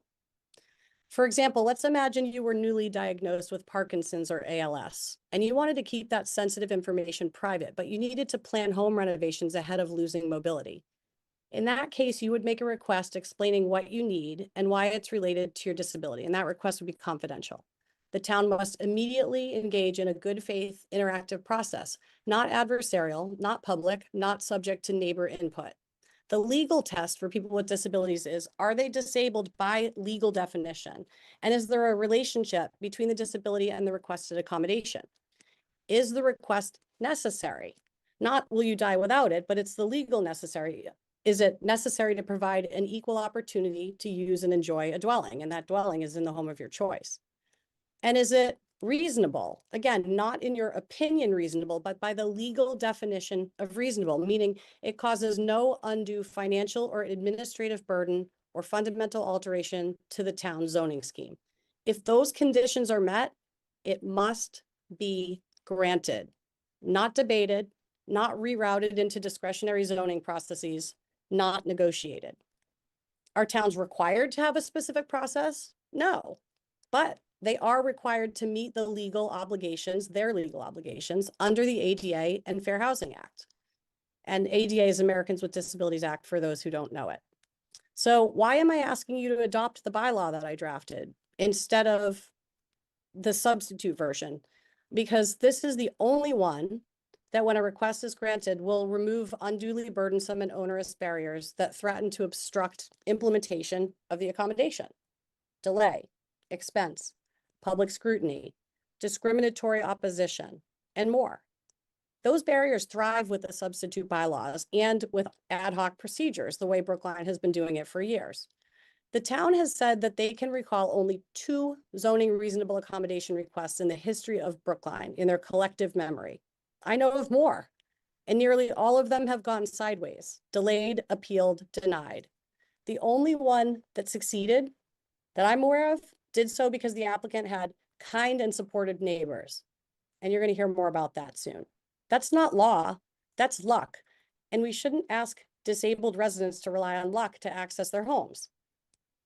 For example, let's imagine you were newly diagnosed with Parkinson's or ALS, and you wanted to keep that sensitive information private, but you needed to plan home renovations ahead of losing mobility. In that case, you would make a request explaining what you need and why it's related to your disability, and that request would be confidential. The town must immediately engage in a good faith interactive process, not adversarial, not public, not subject to neighbor input. The legal test for people with disabilities is, are they disabled by legal definition? And is there a relationship between the disability and the requested accommodation? Is the request necessary? Not will you die without it, but it's the legal necessary. Is it necessary to provide an equal opportunity to use and enjoy a dwelling? And that dwelling is in the home of your choice. And is it reasonable? Again, not in your opinion reasonable, but by the legal definition of reasonable, meaning it causes no undue financial or administrative burden or fundamental alteration to the town zoning scheme. If those conditions are met, it must be granted, not debated, not rerouted into discretionary zoning processes, not negotiated. Are towns required to have a specific process? No, but they are required to meet the legal obligations, their legal obligations, under the ADA and Fair Housing Act. And ADA is Americans with Disabilities Act for those who don't know it. So why am I asking you to adopt the bylaw that I drafted instead of the substitute version? Because this is the only one that, when a request is granted, will remove unduly burdensome and onerous barriers that threaten to obstruct implementation of the accommodation, delay, expense, public scrutiny, discriminatory opposition, and more. Those barriers thrive with the substitute bylaws and with ad hoc procedures, the way Brookline has been doing it for years. The town has said that they can recall only 2 zoning reasonable accommodation requests in the history of Brookline in their collective memory. I know of more, and nearly all of them have gone sideways, delayed, appealed, denied. The only one that succeeded that I'm aware of did so because the applicant had kind and supportive neighbors. And you're going to hear more about that soon. That's not law, that's luck. And we shouldn't ask disabled residents to rely on luck to access their homes.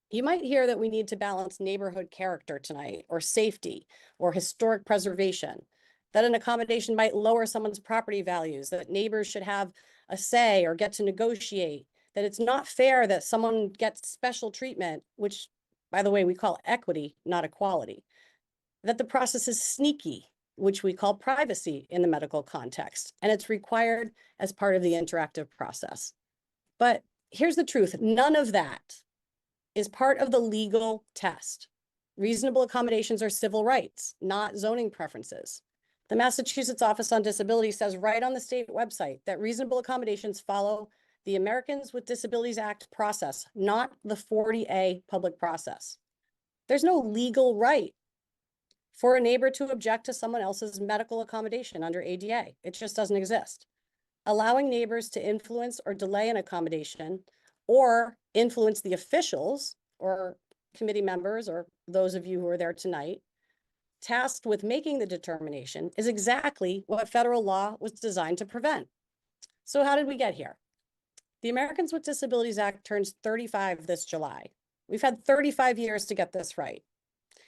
You might hear that we need to balance neighborhood character tonight, or safety, or historic preservation, that an accommodation might lower someone's property values, that neighbors should have a say or get to negotiate, that it's not fair that someone gets special treatment, which, by the way, we call equity, not equality, that the process is sneaky, which we call privacy in the medical context, and it's required as part of the interactive process. But here's the truth, none of that is part of the legal test. Reasonable accommodations are civil rights, not zoning preferences. The Massachusetts Office on Disability says right on the state website that reasonable accommodations follow the Americans with Disabilities Act process, not the 40A public process. There's no legal right for a neighbor to object to someone else's medical accommodation under ADA. It just doesn't exist. Allowing neighbors to influence or delay an accommodation or influence the officials or committee members or those of you who are there tonight tasked with making the determination is exactly what federal law was designed to prevent. So how did we get here? The Americans with Disabilities Act turns 35 this July. We've had 35 years to get this right.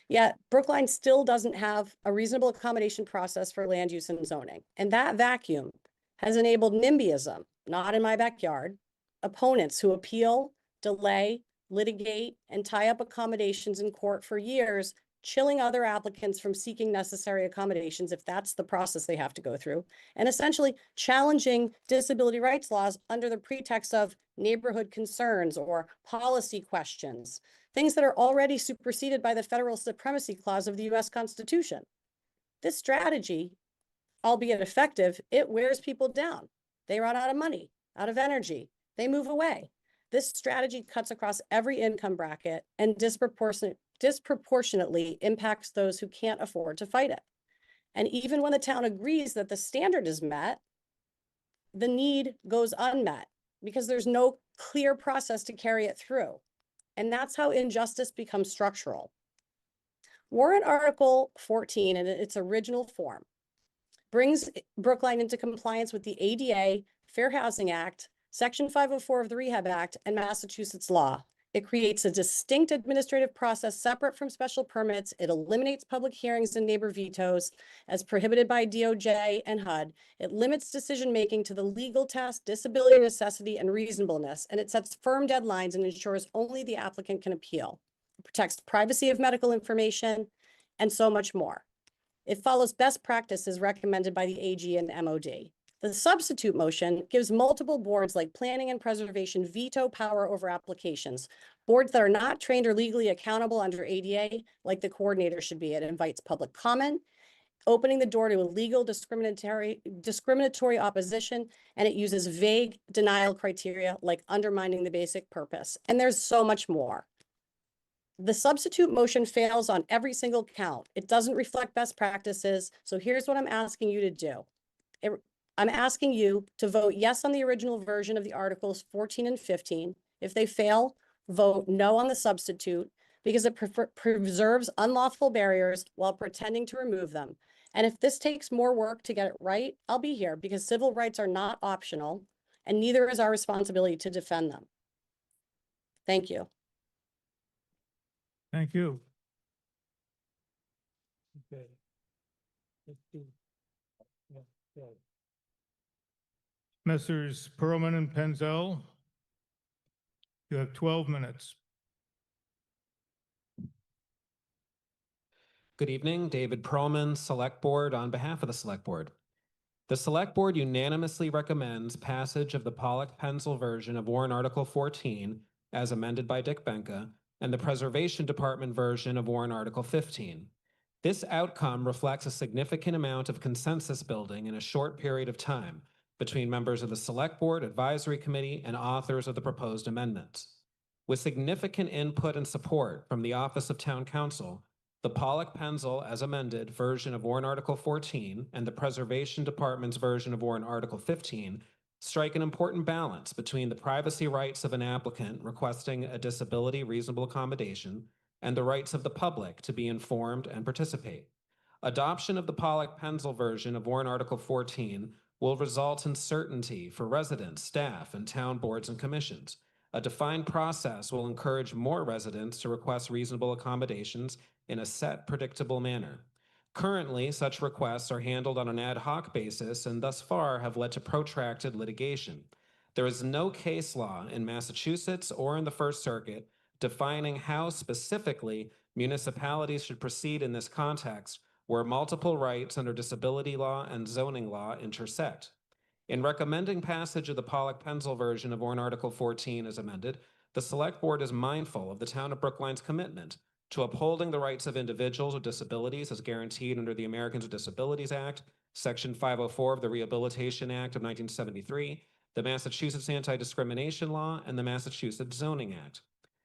Yet Brookline still doesn't have a reasonable accommodation process for land use and zoning. And that vacuum has enabled NIMBYism, not in my backyard, opponents who appeal, delay, litigate, and tie up accommodations in court for years, chilling other applicants from seeking necessary accommodations if that's the process they have to go through, and essentially challenging disability rights laws under the pretext of neighborhood concerns or policy questions, things that are already superseded by the federal supremacy clause of the US Constitution. This strategy, albeit effective, it wears people down. They run out of money, out of energy, they move away. This strategy cuts across every income bracket and disproportionately impacts those who can't afford to fight it. And even when the town agrees that the standard is met, the need goes unmet because there's no clear process to carry it through. And that's how injustice becomes structural. Warrant Article 14 in its original form brings Brookline into compliance with the ADA, Fair Housing Act, Section 504 of the Rehab Act, and Massachusetts law. It creates a distinct administrative process separate from special permits. It eliminates public hearings and neighbor vetoes as prohibited by DOJ and HUD. It limits decision-making to the legal test, disability necessity, and reasonableness, and it sets firm deadlines and ensures only the applicant can appeal. It protects privacy of medical information, and so much more. It follows best practices recommended by the AG and MOD. The substitute motion gives multiple boards like planning and preservation veto power over applications. Boards that are not trained or legally accountable under ADA, like the coordinator should be. It invites public comment, opening the door to illegal discriminatory opposition, and it uses vague denial criteria like undermining the basic purpose. And there's so much more. The substitute motion fails on every single count. It doesn't reflect best practices. So here's what I'm asking you to do. I'm asking you to vote yes on the original version of the Articles 14 and 15. If they fail, vote no on the substitute because it preserves unlawful barriers while pretending to remove them. And if this takes more work to get it right, I'll be here because civil rights are not optional and neither is our responsibility to defend them. Thank you. Thank you. Okay. Let's do. Yeah, okay. Messrs. Perlman and Penzel, you have 12 minutes. Good evening, David Perlman, Select Board, on behalf of the Select Board. The Select Board unanimously recommends passage of the Pollock-Penzel version of Warrant Article 14, as amended by Dick Benka, and the Preservation Department version of Warrant Article 15. This outcome reflects a significant amount of consensus building in a short period of time between members of the Select Board, Advisory Committee, and authors of the proposed amendments. With significant input and support from the Office of Town Council, the Pollock-Penzel as amended version of Warrant Article 14 and the Preservation Department's version of Warrant Article 15 strike an important balance between the privacy rights of an applicant requesting a disability reasonable accommodation and the rights of the public to be informed and participate. Adoption of the Pollock-Penzel version of Warrant Article 14 will result in certainty for residents, staff, and town boards and commissions. A defined process will encourage more residents to request reasonable accommodations in a set, predictable manner. Currently, such requests are handled on an ad hoc basis and thus far have led to protracted litigation. There is no case law in Massachusetts or in the First Circuit defining how specifically municipalities should proceed in this context where multiple rights under disability law and zoning law intersect. In recommending passage of the Pollock-Penzel version of Warrant Article 14 as amended, the Select Board is mindful of the Town of Brookline's commitment to upholding the rights of individuals with disabilities as guaranteed under the Americans with Disabilities Act, Section 504 of the Rehabilitation Act of 1973, the Massachusetts Anti-Discrimination Law, and the Massachusetts Zoning Act.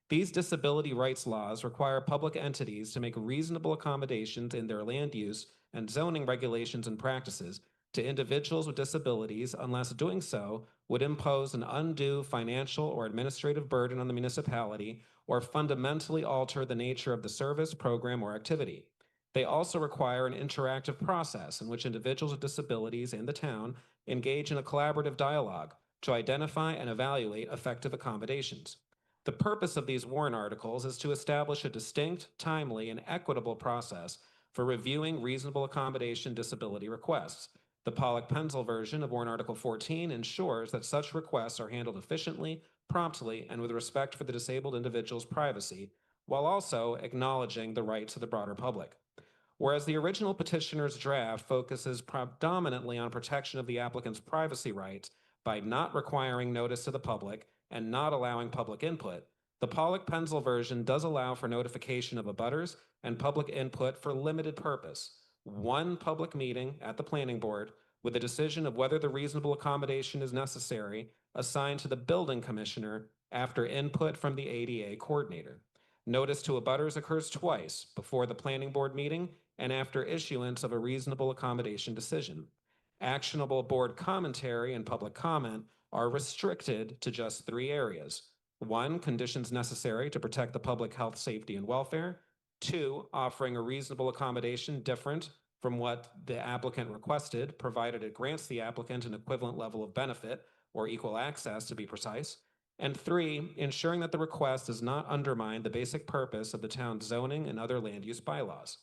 These disability rights laws require public entities to make reasonable accommodations in their land use and zoning regulations and practices to individuals with disabilities unless doing so would impose an undue financial or administrative burden on the municipality or fundamentally alter the nature of the service, program, or activity. They also require an interactive process in which individuals with disabilities and the town engage in a collaborative dialogue to identify and evaluate effective accommodations. The purpose of these warrant articles is to establish a distinct, timely, and equitable process for reviewing reasonable accommodation disability requests. The Pollock-Penzel version of Warrant Article 14 ensures that such requests are handled efficiently, promptly, and with respect for the disabled individual's privacy, while also acknowledging the rights of the broader public. Whereas the original petitioner's draft focuses predominantly on protection of the applicant's privacy rights by not requiring notice to the public and not allowing public input, the Pollock-Penzel version does allow for notification of abutters and public input for limited purpose. One public meeting at the planning board with a decision of whether the reasonable accommodation is necessary assigned to the building commissioner after input from the ADA coordinator. Notice to abutters occurs twice, before the planning board meeting and after issuance of a reasonable accommodation decision. Actionable board commentary and public comment are restricted to just 3 areas. 1, conditions necessary to protect the public health, safety, and welfare. 2, offering a reasonable accommodation different from what the applicant requested, provided it grants the applicant an equivalent level of benefit or equal access, to be precise. And 3, ensuring that the request does not undermine the basic purpose of the town's zoning and other land use bylaws.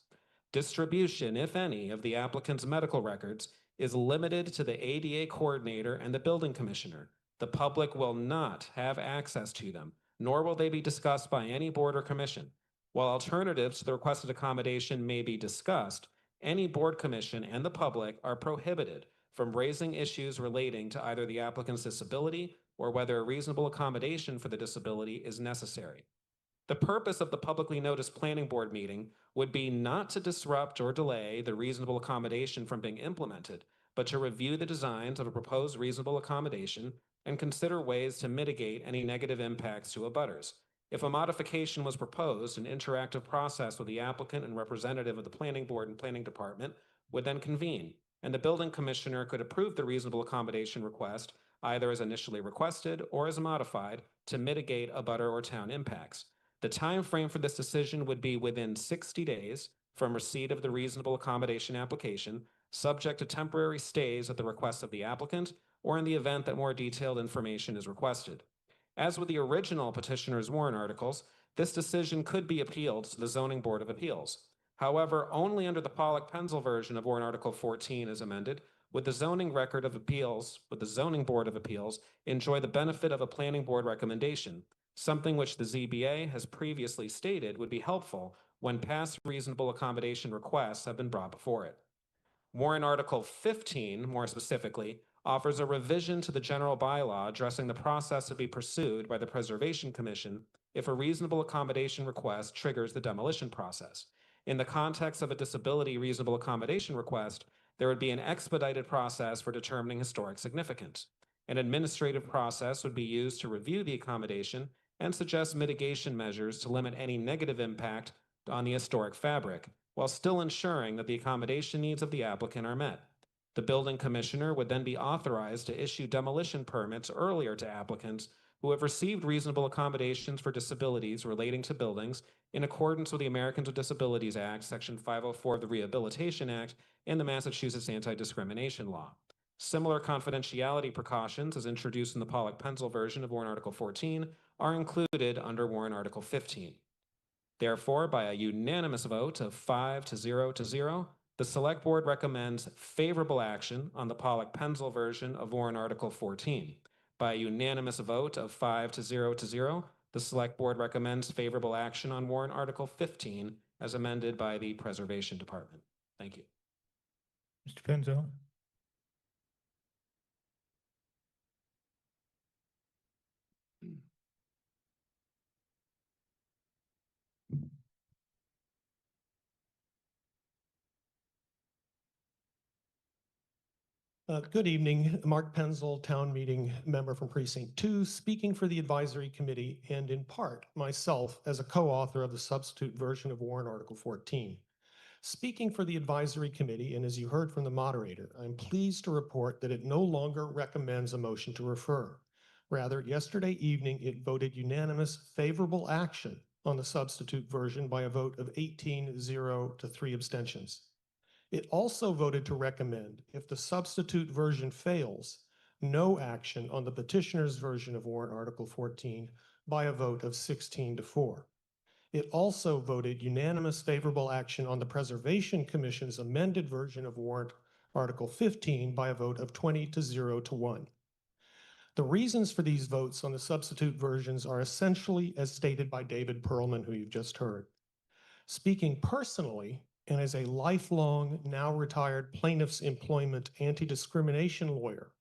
Distribution, if any, of the applicant's medical records is limited to the ADA coordinator and the building commissioner. The public will not have access to them, nor will they be discussed by any board or commission. While alternatives to the requested accommodation may be discussed, any board, commission, and the public are prohibited from raising issues relating to either the applicant's disability or whether a reasonable accommodation for the disability is necessary. The purpose of the publicly noticed planning board meeting would be not to disrupt or delay the reasonable accommodation from being implemented, but to review the designs of a proposed reasonable accommodation and consider ways to mitigate any negative impacts to abutters. If a modification was proposed, an interactive process with the applicant and representative of the planning board and planning department would then convene, and the building commissioner could approve the reasonable accommodation request either as initially requested or as modified to mitigate abutter or town impacts. The time frame for this decision would be within 60 days from receipt of the reasonable accommodation application, subject to temporary stays at the request of the applicant or in the event that more detailed information is requested. As with the original petitioner's warrant articles, this decision could be appealed to the Zoning Board of Appeals. However, only under the Pollock-Penzel version of Warrant Article 14 as amended would the Zoning Board of Appeals enjoy the benefit of a planning board recommendation, something which the ZBA has previously stated would be helpful when past reasonable accommodation requests have been brought before it. Warrant Article 15, more specifically, offers a revision to the general bylaw addressing the process to be pursued by the Preservation Commission if a reasonable accommodation request triggers the demolition process. In the context of a disability reasonable accommodation request, there would be an expedited process for determining historic significance. An administrative process would be used to review the accommodation and suggests mitigation measures to limit any negative impact on the historic fabric, while still ensuring that the accommodation needs of the applicant are met. The building commissioner would then be authorized to issue demolition permits earlier to applicants who have received reasonable accommodations for disabilities relating to buildings in accordance with the Americans with Disabilities Act, Section 504 of the Rehabilitation Act, and the Massachusetts Anti-Discrimination Law. Similar confidentiality precautions, as introduced in the Pollock-Pencil version of Warrant Article 14, are included under Warrant Article 15. Therefore, by a unanimous vote of 5-0, the Select Board recommends favorable action on the Pollock-Pencil version of Warrant Article 14. By a unanimous vote of 5-0, the Select Board recommends favorable action on Warrant Article 15 as amended by the Preservation Department. Thank you. Mr. Penzo? Good evening, Mark Penzel, Town Meeting Member from Precinct 2, speaking for the Advisory Committee and in part myself as a co-author of the substitute version of Warrant Article 14. Speaking for the Advisory Committee, and as you heard from the moderator, I'm pleased to report that it no longer recommends a motion to refer. Rather, yesterday evening, it voted unanimous favorable action on the substitute version by a vote of 18-0 to 3 abstentions. It also voted to recommend, if the substitute version fails, no action on the petitioner's version of Warrant Article 14 by a vote of 16-4. It also voted unanimous favorable action on the Preservation Commission's amended version of Warrant Article 15 by a vote of 20-0 to 1. The reasons for these votes on the substitute versions are essentially as stated by David Perlman, who you've just heard. Speaking personally, and as a lifelong, now retired plaintiff's employment anti-discrimination lawyer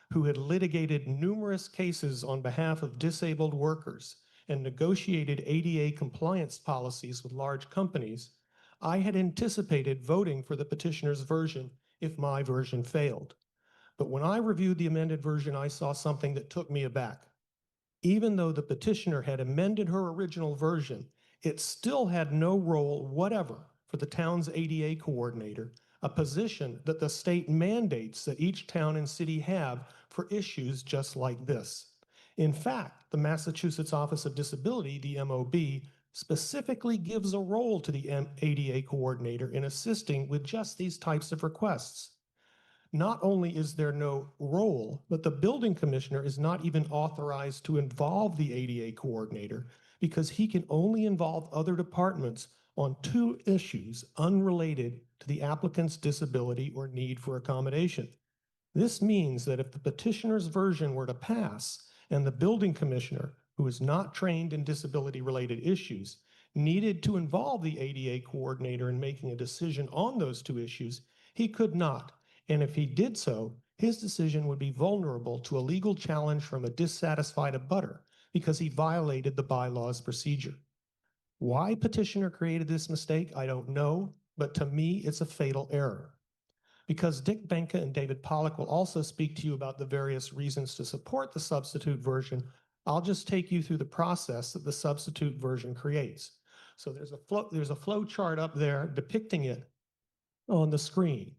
who had litigated numerous cases on behalf of disabled workers and negotiated ADA compliance policies with large companies, I had anticipated voting for the petitioner's version if my version failed. But when I reviewed the amended version, I saw something that took me aback. Even though the petitioner had amended her original version, it still had no role whatever for the town's ADA coordinator, a position that the state mandates that each town and city have for issues just like this. In fact, the Massachusetts Office of Disability, the MOB, specifically gives a role to the ADA coordinator in assisting with just these types of requests. Not only is there no role, but the building commissioner is not even authorized to involve the ADA coordinator because he can only involve other departments on 2 issues unrelated to the applicant's disability or need for accommodation. This means that if the petitioner's version were to pass and the building commissioner, who is not trained in disability-related issues, needed to involve the ADA coordinator in making a decision on those 2 issues, he could not. And if he did so, his decision would be vulnerable to a legal challenge from a dissatisfied abutter because he violated the bylaw's procedure. Why petitioner created this mistake, I don't know, but to me, it's a fatal error. Because Dick Benka and David Pollock will also speak to you about the various reasons to support the substitute version, I'll just take you through the process that the substitute version creates. So there's a flow chart up there depicting it on the screen.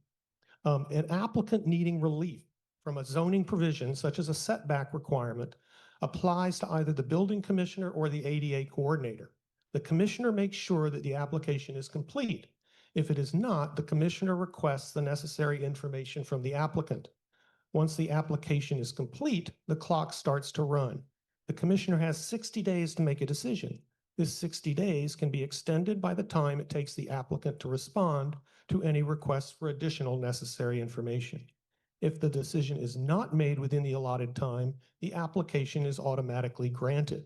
An applicant needing relief from a zoning provision, such as a setback requirement, applies to either the building commissioner or the ADA coordinator. The commissioner makes sure that the application is complete. If it is not, the commissioner requests the necessary information from the applicant. Once the application is complete, the clock starts to run. The commissioner has 60 days to make a decision. This 60 days can be extended by the time it takes the applicant to respond to any requests for additional necessary information. If the decision is not made within the allotted time, the application is automatically granted.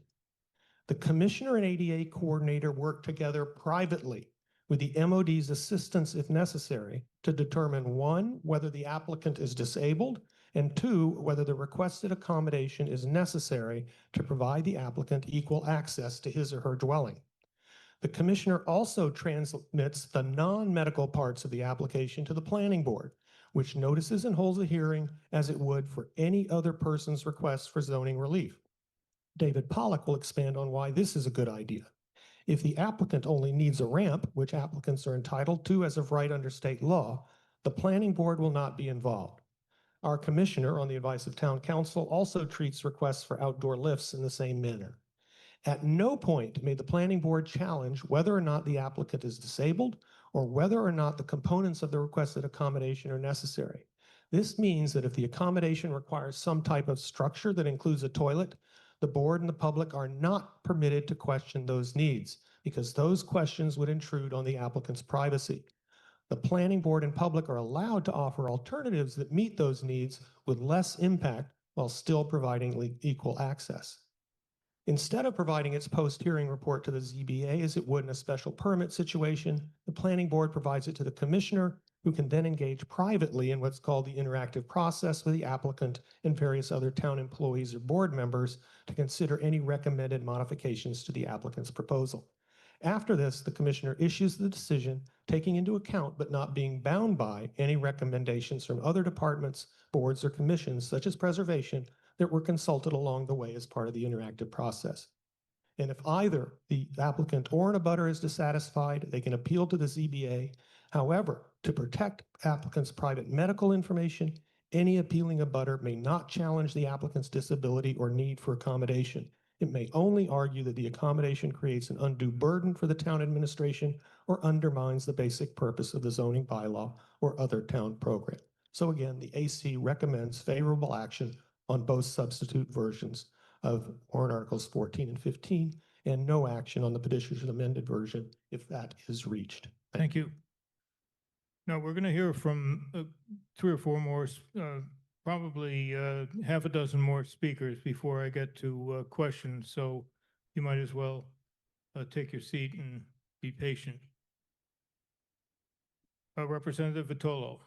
The commissioner and ADA coordinator work together privately with the MOD's assistance if necessary to determine 1, whether the applicant is disabled, and 2, whether the requested accommodation is necessary to provide the applicant equal access to his or her dwelling. The commissioner also transmits the non-medical parts of the application to the planning board, which notices and holds a hearing as it would for any other person's request for zoning relief. David Pollock will expand on why this is a good idea. If the applicant only needs a ramp, which applicants are entitled to as of right under state law, the planning board will not be involved. Our commissioner, on the advice of town council, also treats requests for outdoor lifts in the same manner. At no point may the planning board challenge whether or not the applicant is disabled or whether or not the components of the requested accommodation are necessary. This means that if the accommodation requires some type of structure that includes a toilet, the board and the public are not permitted to question those needs because those questions would intrude on the applicant's privacy. The planning board and public are allowed to offer alternatives that meet those needs with less impact while still providing equal access. Instead of providing its post-hearing report to the ZBA as it would in a special permit situation, the planning board provides it to the commissioner, who can then engage privately in what's called the interactive process with the applicant and various other town employees or board members to consider any recommended modifications to the applicant's proposal. After this, the commissioner issues the decision, taking into account but not being bound by any recommendations from other departments, boards, or commissions, such as preservation, that were consulted along the way as part of the interactive process. And if either the applicant or an abutter is dissatisfied, they can appeal to the ZBA. However, to protect applicant's private medical information, any appealing abutter may not challenge the applicant's disability or need for accommodation. It may only argue that the accommodation creates an undue burden for the town administration or undermines the basic purpose of the zoning bylaw or other town program. So again, the AC recommends favorable action on both substitute versions of warrant articles 14 and 15, and no action on the petitioner's amended version if that is reached. Thank you. Now, we're going to hear from 3 or 4 more, probably half a dozen more speakers before I get to questions. So you might as well take your seat and be patient. Representative Vitolo.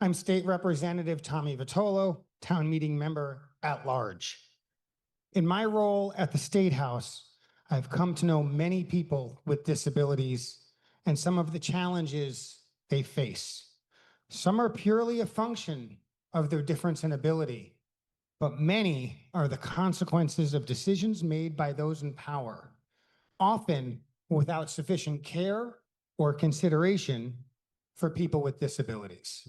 I'm State Representative Tommy Vitolo, town meeting member at large. In my role at the State House, I've come to know many people with disabilities and some of the challenges they face. Some are purely a function of their difference in ability, but many are the consequences of decisions made by those in power, often without sufficient care or consideration for people with disabilities.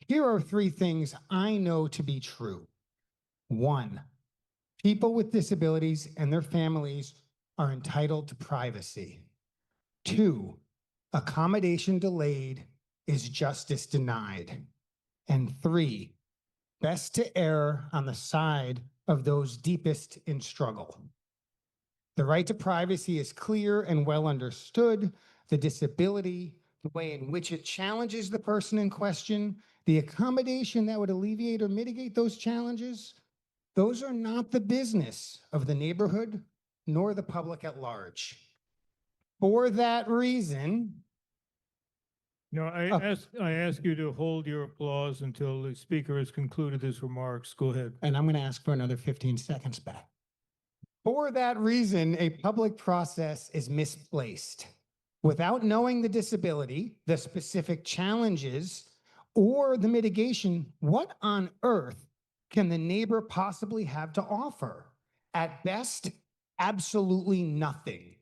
Here are 3 things I know to be true. 1, people with disabilities and their families are entitled to privacy. 2, accommodation delayed is justice denied. And 3, best to err on the side of those deepest in struggle. The right to privacy is clear and well understood. The disability, the way in which it challenges the person in question, the accommodation that would alleviate or mitigate those challenges, those are not the business of the neighborhood nor the public at large. For that reason, No, I ask you to hold your applause until the speaker has concluded his remarks. Go ahead. and I'm going to ask for another 15 seconds back. For that reason, a public process is misplaced. Without knowing the disability, the specific challenges, or the mitigation, what on earth can the neighbor possibly have to offer? At best, absolutely nothing.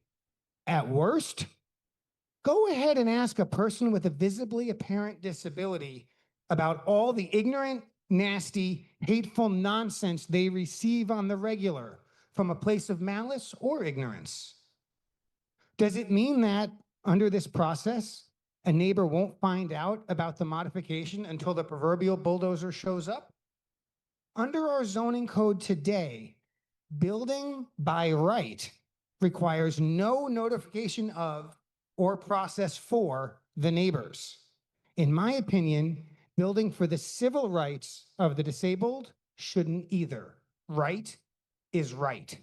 At worst, go ahead and ask a person with a visibly apparent disability about all the ignorant, nasty, hateful nonsense they receive on the regular from a place of malice or ignorance. Does it mean that under this process, a neighbor won't find out about the modification until the proverbial bulldozer shows up? Under our zoning code today, building by right requires no notification of or process for the neighbors. In my opinion, building for the civil rights of the disabled shouldn't either. Right is right.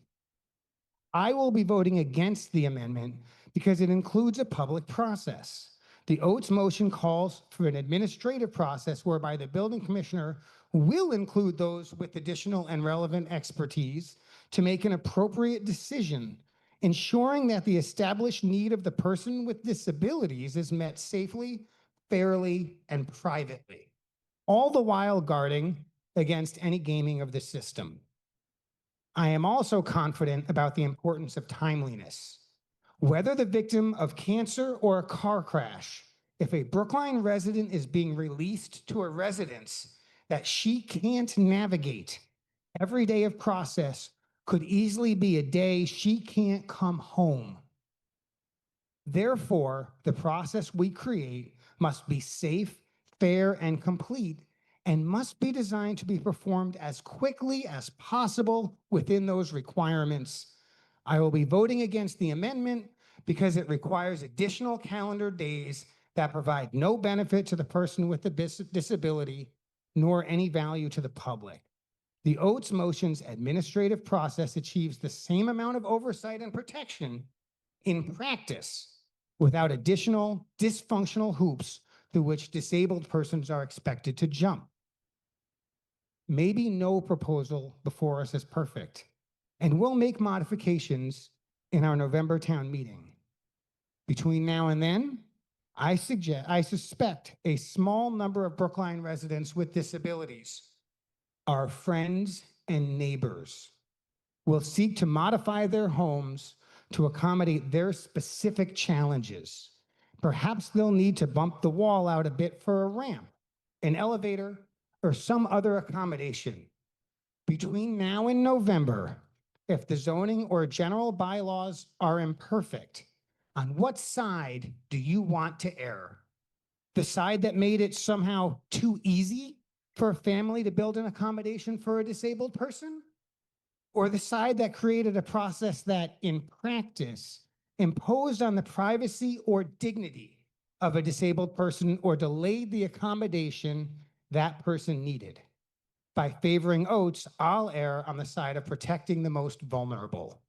I will be voting against the amendment because it includes a public process. The Oates motion calls for an administrative process whereby the building commissioner will include those with additional and relevant expertise to make an appropriate decision, ensuring that the established need of the person with disabilities is met safely, fairly, and privately, all the while guarding against any gaming of the system. I am also confident about the importance of timeliness. Whether the victim of cancer or a car crash, if a Brookline resident is being released to a residence that she can't navigate, every day of process could easily be a day she can't come home. Therefore, the process we create must be safe, fair, and complete, and must be designed to be performed as quickly as possible within those requirements. I will be voting against the amendment because it requires additional calendar days that provide no benefit to the person with the disability, nor any value to the public. The Oates motion's administrative process achieves the same amount of oversight and protection in practice without additional dysfunctional hoops through which disabled persons are expected to jump. Maybe no proposal before us is perfect, and we'll make modifications in our November town meeting. Between now and then, I suspect a small number of Brookline residents with disabilities, our friends and neighbors, will seek to modify their homes to accommodate their specific challenges. Perhaps they'll need to bump the wall out a bit for a ramp, an elevator, or some other accommodation. Between now and November, if the zoning or general bylaws are imperfect, on what side do you want to err? The side that made it somehow too easy for a family to build an accommodation for a disabled person? Or the side that created a process that, in practice, imposed on the privacy or dignity of a disabled person or delayed the accommodation that person needed? By favoring Oates, I'll err on the side of protecting the most vulnerable.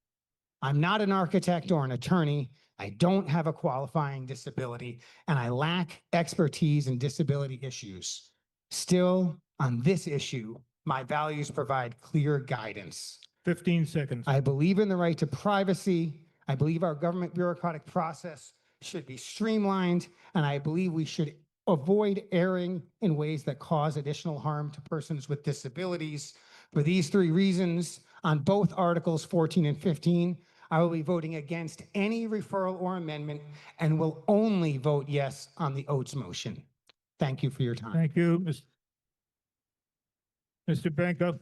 I'm not an architect or an attorney. I don't have a qualifying disability, and I lack expertise in disability issues. Still, on this issue, my values provide clear guidance. 15 seconds. I believe in the right to privacy. I believe our government bureaucratic process should be streamlined, and I believe we should avoid erring in ways that cause additional harm to persons with disabilities. For these three reasons, on both Articles 14 and 15, I will be voting against any referral or amendment and will only vote yes on the Oates motion. Thank you for your time. Thank you, Mr. Benka.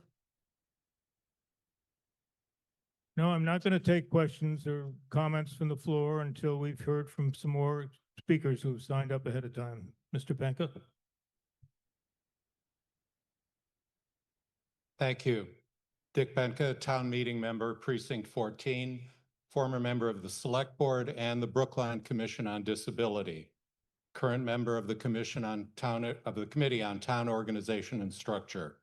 No, I'm not going to take questions or comments from the floor until we've heard from some more speakers who've signed up ahead of time. Mr. Benka. Thank you. Dick Benka, Town Meeting Member, Precinct 14, former member of the Select Board and the Brookline Commission on Disability, current member of the Committee on Town Organization and Structure.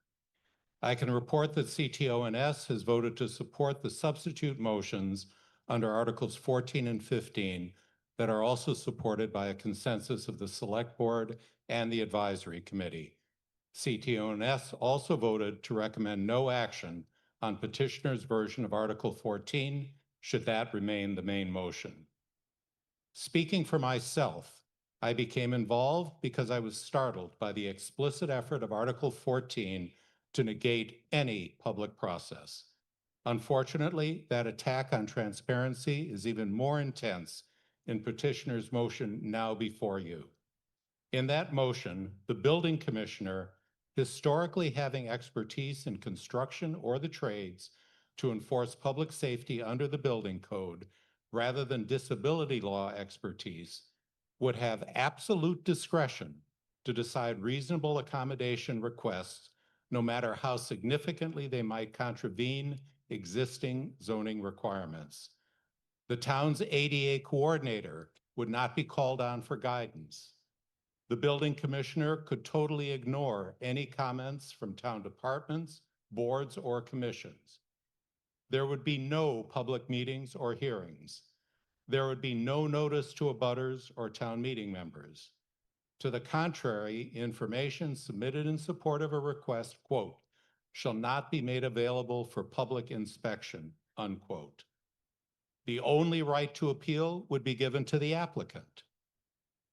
I can report that CTO&S has voted to support the substitute motions under Articles 14 and 15 that are also supported by a consensus of the Select Board and the Advisory Committee. CTO&S also voted to recommend no action on petitioner's version of Article 14, should that remain the main motion. Speaking for myself, I became involved because I was startled by the explicit effort of Article 14 to negate any public process. Unfortunately, that attack on transparency is even more intense in petitioner's motion now before you. In that motion, the building commissioner, historically having expertise in construction or the trades to enforce public safety under the building code, rather than disability law expertise, would have absolute discretion to decide reasonable accommodation requests, no matter how significantly they might contravene existing zoning requirements. The town's ADA coordinator would not be called on for guidance. The building commissioner could totally ignore any comments from town departments, boards, or commissions. There would be no public meetings or hearings. there would be no notice to abutters or town meeting members. To the contrary, information submitted in support of a request, quote, shall not be made available for public inspection, unquote. The only right to appeal would be given to the applicant.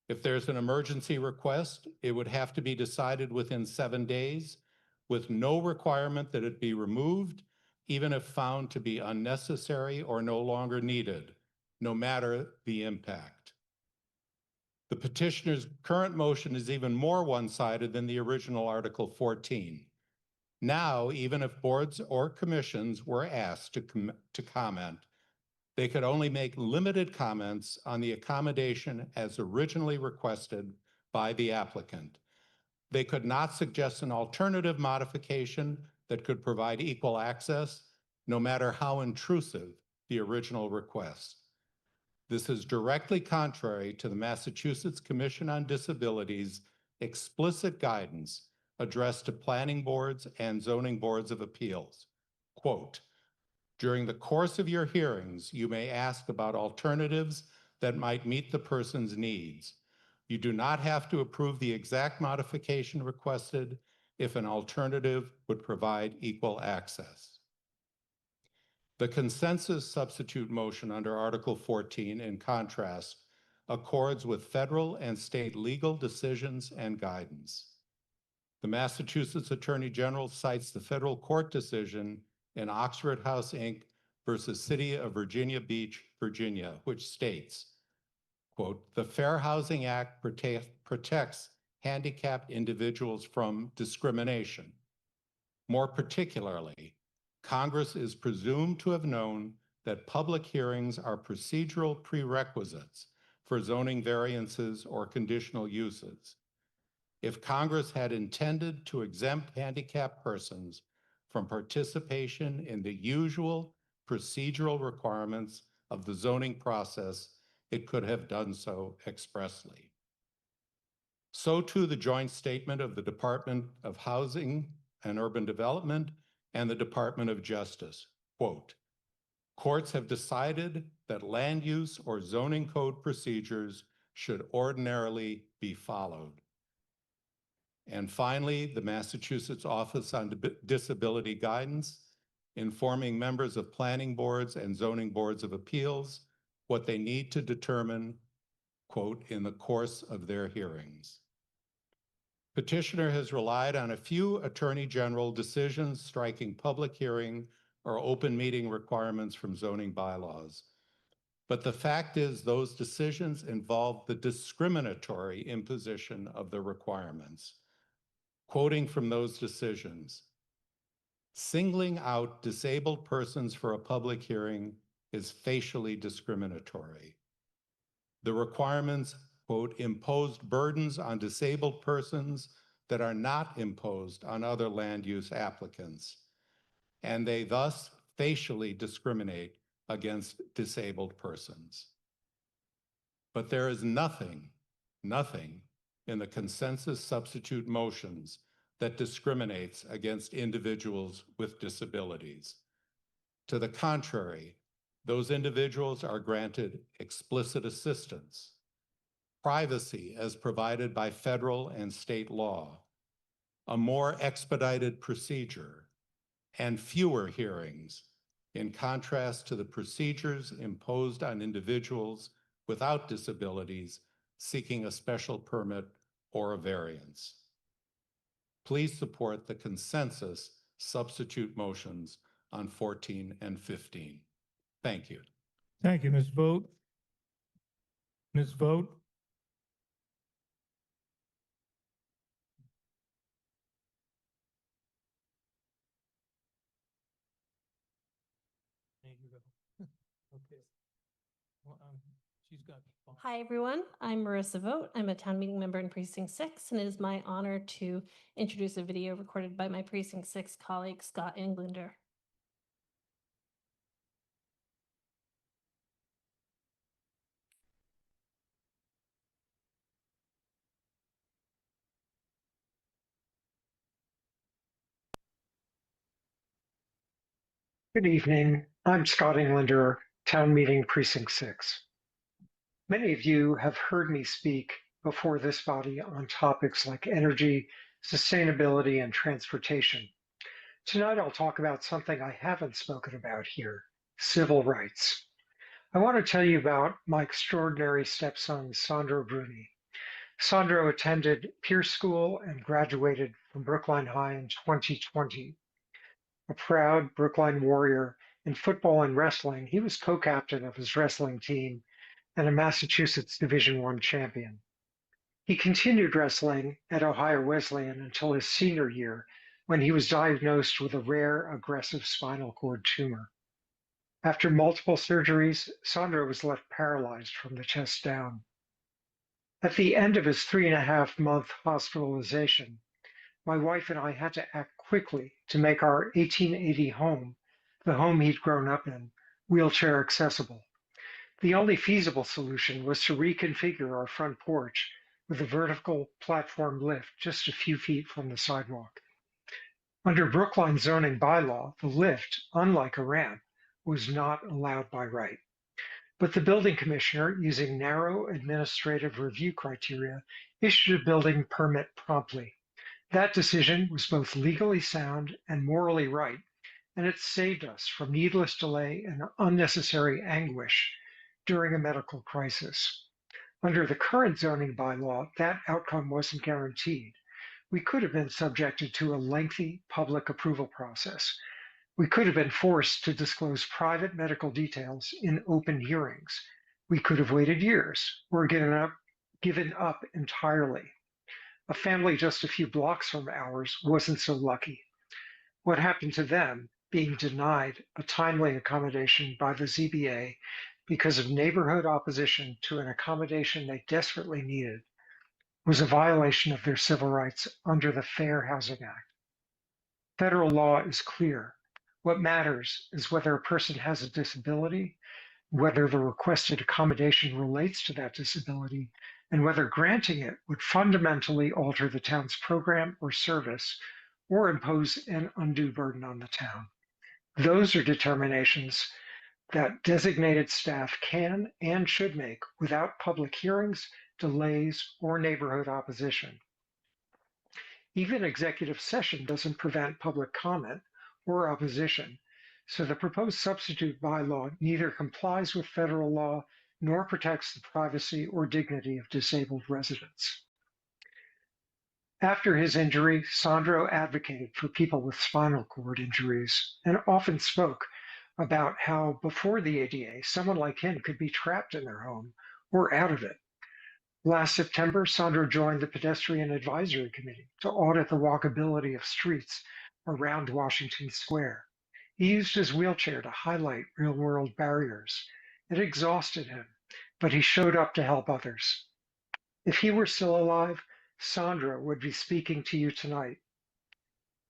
If there's an emergency request, it would have to be decided within 7 days with no requirement that it be removed, even if found to be unnecessary or no longer needed, no matter the impact. The petitioner's current motion is even more one-sided than the original Article 14. Now, even if boards or commissions were asked to comment, they could only make limited comments on the accommodation as originally requested by the applicant. They could not suggest an alternative modification that could provide equal access, no matter how intrusive the original request. This is directly contrary to the Massachusetts Commission on Disabilities' explicit guidance addressed to planning boards and zoning boards of appeals. Quote, during the course of your hearings, you may ask about alternatives that might meet the person's needs. You do not have to approve the exact modification requested if an alternative would provide equal access. The consensus substitute motion under Article 14, in contrast, accords with federal and state legal decisions and guidance. The Massachusetts Attorney General cites the federal court decision in Oxford House, Inc. versus City of Virginia Beach, Virginia, which states, quote, the Fair Housing Act protects handicapped individuals from discrimination. More particularly, Congress is presumed to have known that public hearings are procedural prerequisites for zoning variances or conditional uses. If Congress had intended to exempt handicapped persons from participation in the usual procedural requirements of the zoning process, it could have done so expressly. So too the joint statement of the Department of Housing and Urban Development and the Department of Justice, quote, courts have decided that land use or zoning code procedures should ordinarily be followed. And finally, the Massachusetts Office on Disability Guidance, informing members of planning boards and zoning boards of appeals what they need to determine, quote, in the course of their hearings. Petitioner has relied on a few Attorney General decisions striking public hearing or open meeting requirements from zoning bylaws. But the fact is those decisions involve the discriminatory imposition of the requirements. Quoting from those decisions, singling out disabled persons for a public hearing is facially discriminatory. The requirements, quote, imposed burdens on disabled persons that are not imposed on other land use applicants, and they thus facially discriminate against disabled persons. But there is nothing in the consensus substitute motions that discriminates against individuals with disabilities. To the contrary, those individuals are granted explicit assistance, privacy as provided by federal and state law, a more expedited procedure, and fewer hearings, in contrast to the procedures imposed on individuals without disabilities seeking a special permit or a variance. Please support the consensus substitute motions on 14 and 15. Thank you. Thank you, Ms. Vogt. Ms. Vogt? There you go. Okay. Well, she's got. Hi, everyone. I'm Marissa Vogt. I'm a town meeting member in Precinct 6, and it is my honor to introduce a video recorded by my Precinct 6 colleague, Scott Englander. Good evening. I'm Scott Englander, Town Meeting Precinct 6. Many of you have heard me speak before this body on topics like energy, sustainability, and transportation. Tonight, I'll talk about something I haven't spoken about here, civil rights. I want to tell you about my extraordinary stepson, Sandro Bruni. Sandro attended Pierce School and graduated from Brookline High in 2020. A proud Brookline warrior in football and wrestling, he was co-captain of his wrestling team and a Massachusetts Division I champion. He continued wrestling at Ohio Wesleyan until his senior year, when he was diagnosed with a rare aggressive spinal cord tumor. After multiple surgeries, Sandro was left paralyzed from the chest down. At the end of his 3.5-month hospitalization, my wife and I had to act quickly to make our 1880 home, the home he'd grown up in, wheelchair accessible. The only feasible solution was to reconfigure our front porch with a vertical platform lift just a few feet from the sidewalk. Under Brookline zoning bylaw, the lift, unlike a ramp, was not allowed by right. But the building commissioner, using narrow administrative review criteria, issued a building permit promptly. That decision was both legally sound and morally right, and it saved us from needless delay and unnecessary anguish during a medical crisis. Under the current zoning bylaw, that outcome wasn't guaranteed. We could have been subjected to a lengthy public approval process. We could have been forced to disclose private medical details in open hearings. We could have waited years or given up entirely. A family just a few blocks from ours wasn't so lucky. What happened to them, being denied a timely accommodation by the ZBA because of neighborhood opposition to an accommodation they desperately needed, was a violation of their civil rights under the Fair Housing Act. Federal law is clear. What matters is whether a person has a disability, whether the requested accommodation relates to that disability, and whether granting it would fundamentally alter the town's program or service or impose an undue burden on the town. Those are determinations that designated staff can and should make without public hearings, delays, or neighborhood opposition. Even executive session doesn't prevent public comment or opposition, so the proposed substitute bylaw neither complies with federal law nor protects the privacy or dignity of disabled residents. After his injury, Sandro advocated for people with spinal cord injuries and often spoke about how before the ADA, someone like him could be trapped in their home or out of it. Last September, Sandro joined the Pedestrian Advisory Committee to audit the walkability of streets around Washington Square. He used his wheelchair to highlight real-world barriers. It exhausted him, but he showed up to help others. If he were still alive, Sandro would be speaking to you tonight.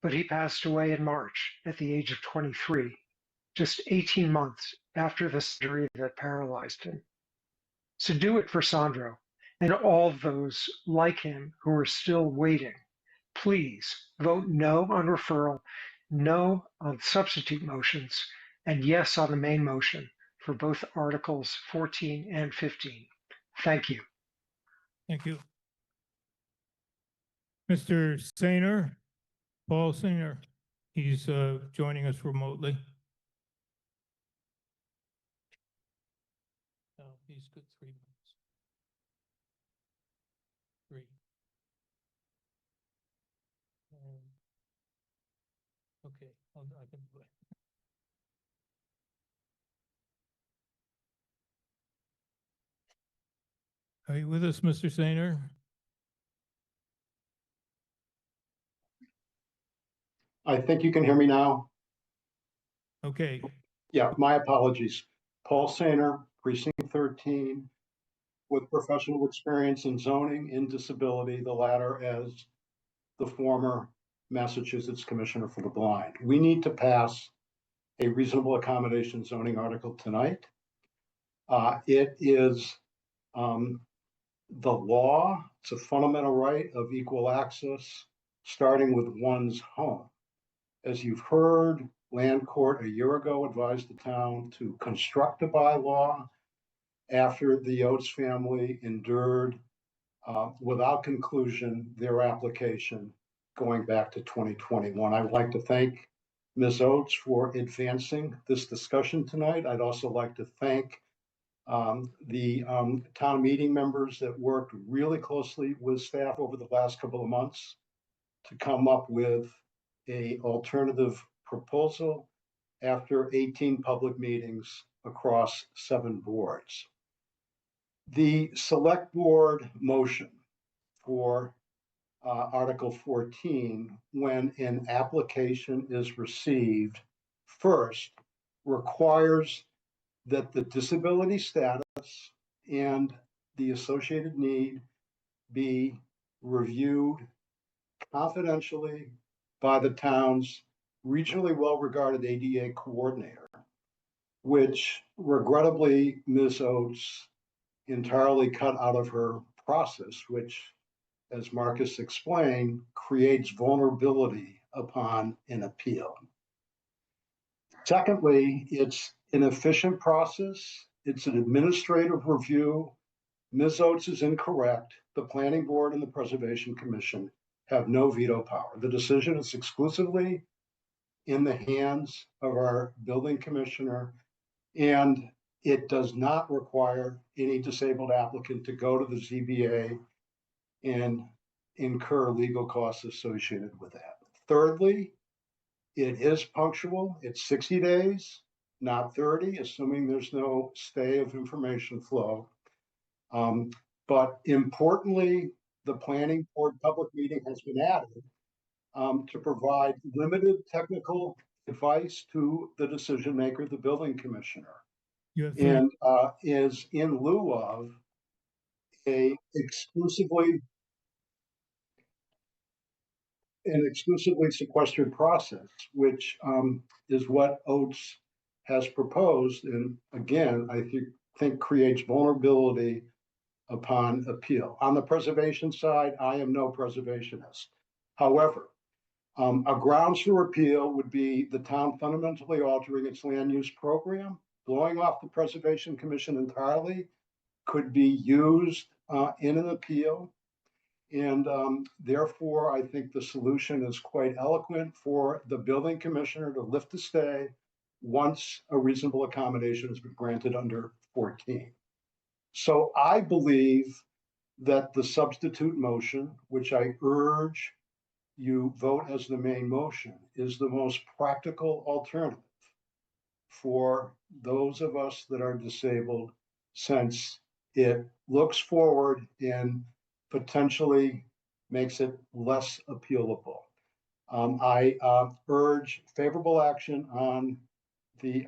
But he passed away in March at the age of 23, just 18 months after the surgery that paralyzed him. So do it for Sandro and all those like him who are still waiting. Please vote no on referral, no on substitute motions, and yes on the main motion for both Articles 14 and 15. Thank you. Thank you. Mr. Sainer, Paul Sainer, he's joining us remotely. No, he's good 3 minutes. 3. Okay, I can do it. Are you with us, Mr. Sainer? I think you can hear me now. Okay. Yeah, my apologies. Paul Sainer, Precinct 13, with professional experience in zoning and disability, the latter as the former Massachusetts Commissioner for the Blind. We need to pass a reasonable accommodation zoning article tonight. It is the law. It's a fundamental right of equal access, starting with one's home. As you've heard, Land Court a year ago advised the town to construct a bylaw after the Oates family endured without conclusion their application going back to 2021. I'd like to thank Ms. Oates for advancing this discussion tonight. I'd also like to thank the town meeting members that worked really closely with staff over the last couple of months to come up with an alternative proposal after 18 public meetings across 7 boards. The select board motion for Article 14, when an application is received, first requires that the disability status and the associated need be reviewed confidentially by the town's regionally well-regarded ADA coordinator, which regrettably Ms. Oates entirely cut out of her process, which, as Marcus explained, creates vulnerability upon an appeal. Secondly, it's an efficient process. It's an administrative review. Ms. Oates is incorrect. The Planning Board and the Preservation Commission have no veto power. The decision is exclusively in the hands of our building commissioner, and it does not require any disabled applicant to go to the ZBA and incur legal costs associated with that. Thirdly, it is punctual. It's 60 days, not 30, assuming there's no stay of information flow. But importantly, the planning board public meeting has been added to provide limited technical advice to the decision maker, the building commissioner, and is in lieu of an exclusively sequestered process, which is what Oates has proposed, and again, I think creates vulnerability upon appeal. On the preservation side, I am no preservationist. However, a grounds for appeal would be the town fundamentally altering its land use program, blowing off the Preservation Commission entirely, could be used in an appeal. And therefore, I think the solution is quite eloquent for the building commissioner to lift the stay once a reasonable accommodation has been granted under 14. So I believe that the substitute motion, which I urge you vote as the main motion, is the most practical alternative for those of us that are disabled, since it looks forward and potentially makes it less appealable. I urge favorable action on the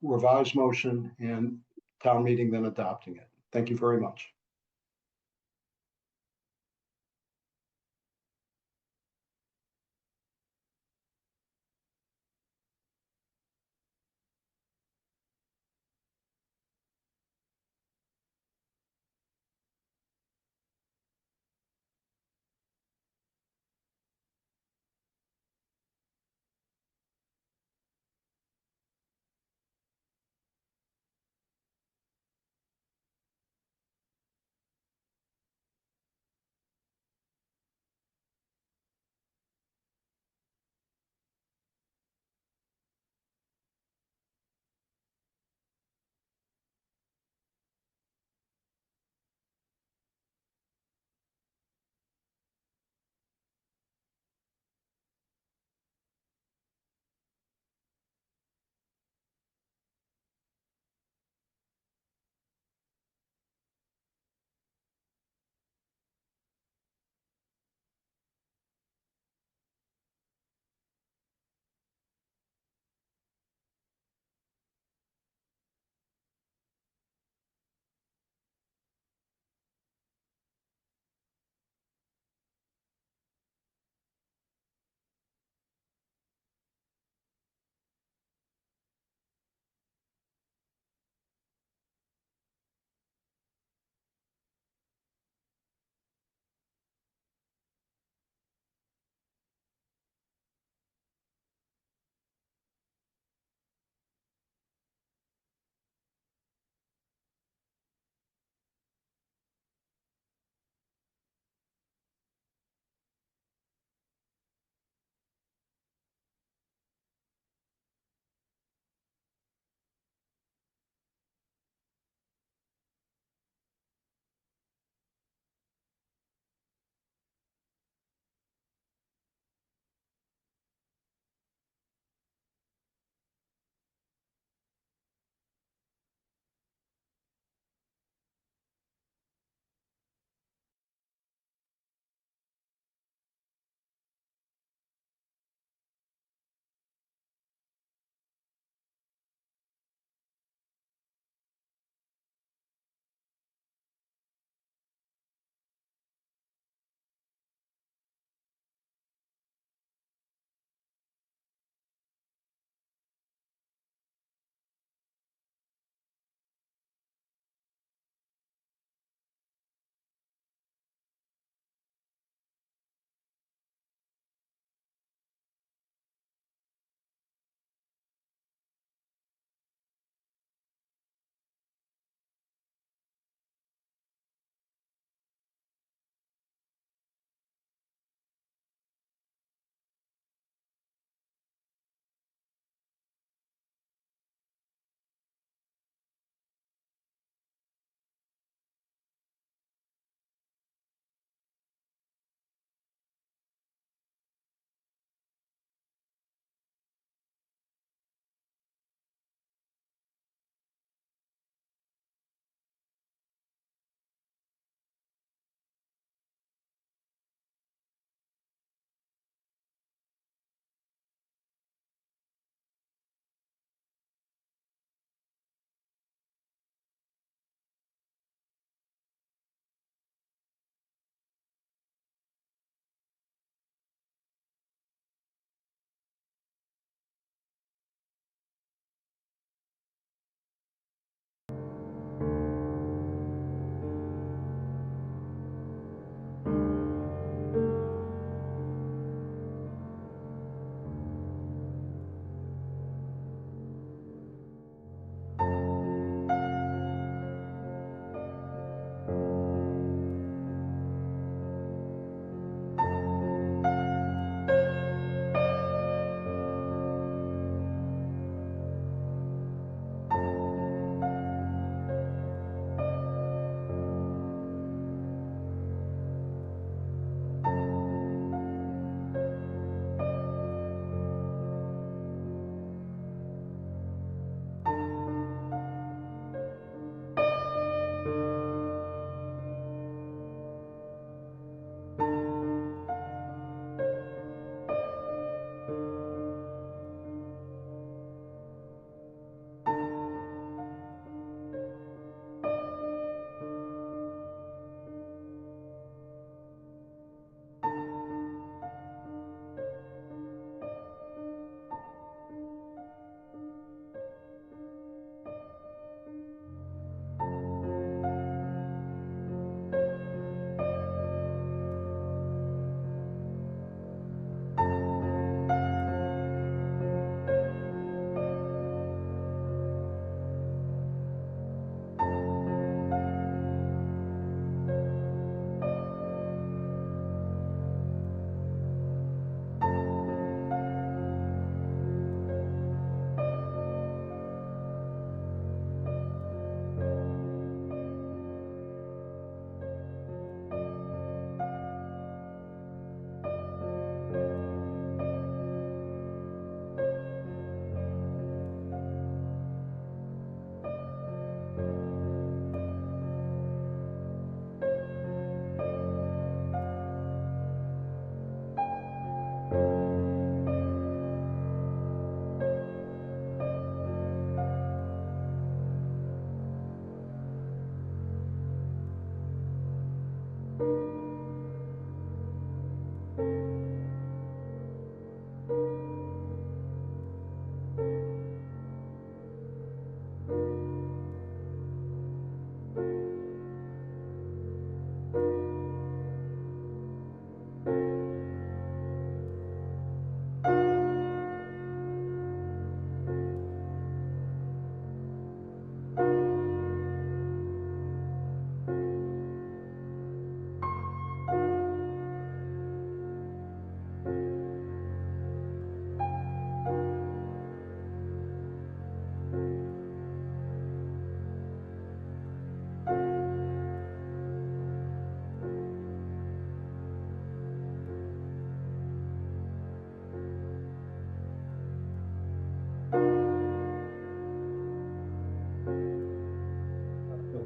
revised motion and town meeting then adopting it. Thank you very much.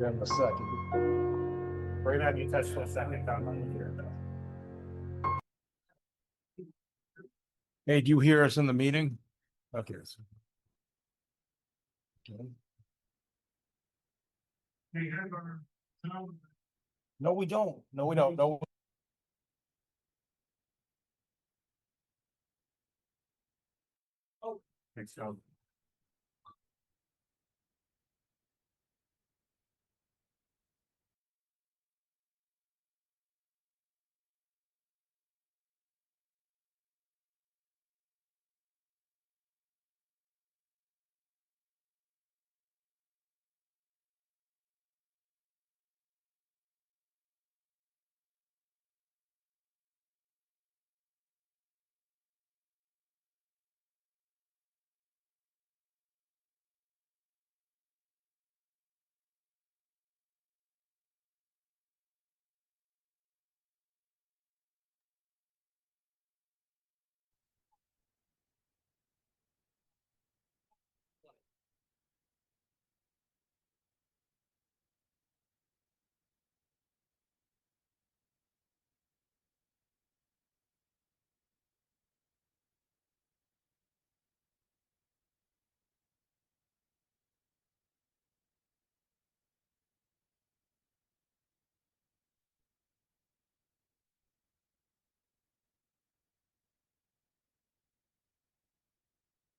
give him a second. Right now, you touched the second down on here. Hey, do you hear us in the meeting? Okay. No, we don't. No, we don't. No. Oh. Thanks, John.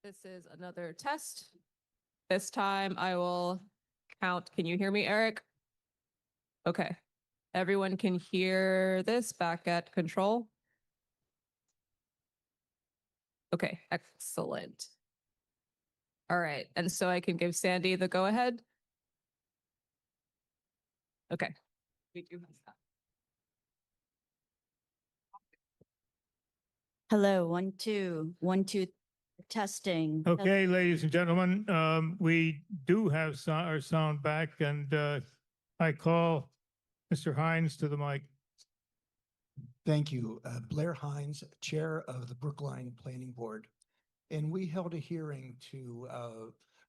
This is another test. This time I will count. Can you hear me, Eric? Okay. Everyone can hear this back at control? Okay, excellent. All right, and so I can give Sandy the go-ahead? Okay. We do have that. Hello, 1, 2, 1, 2, testing. Okay, ladies and gentlemen, we do have our sound back, and I call Mr. Hines to the mic. Thank you. Blair Hines, Chair of the Brookline Planning Board. And we held a hearing to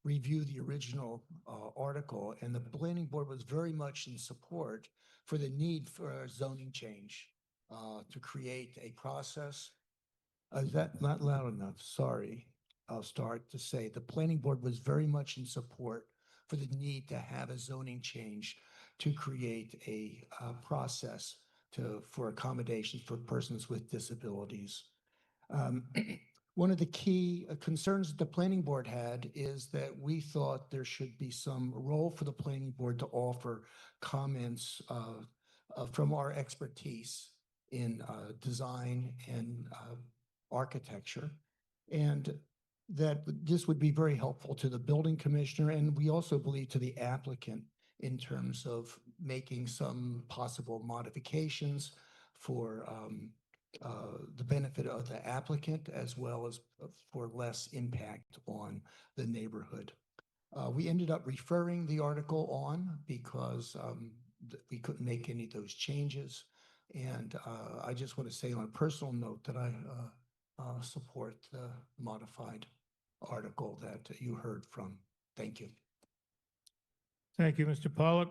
review the original article, and the Planning Board was very much in support for the need for a zoning change to create a process. Is that not loud enough? Sorry. I'll start to say the Planning Board was very much in support for the need to have a zoning change to create a process for accommodations for persons with disabilities. One of the key concerns that the Planning Board had is that we thought there should be some role for the Planning Board to offer comments from our expertise in design and architecture, and that this would be very helpful to the building commissioner, and we also believe to the applicant in terms of making some possible modifications for the benefit of the applicant as well as for less impact on the neighborhood. We ended up referring the article on because we couldn't make any of those changes. And I just want to say on a personal note that I support the modified article that you heard from. Thank you. Thank you, Mr. Pollock.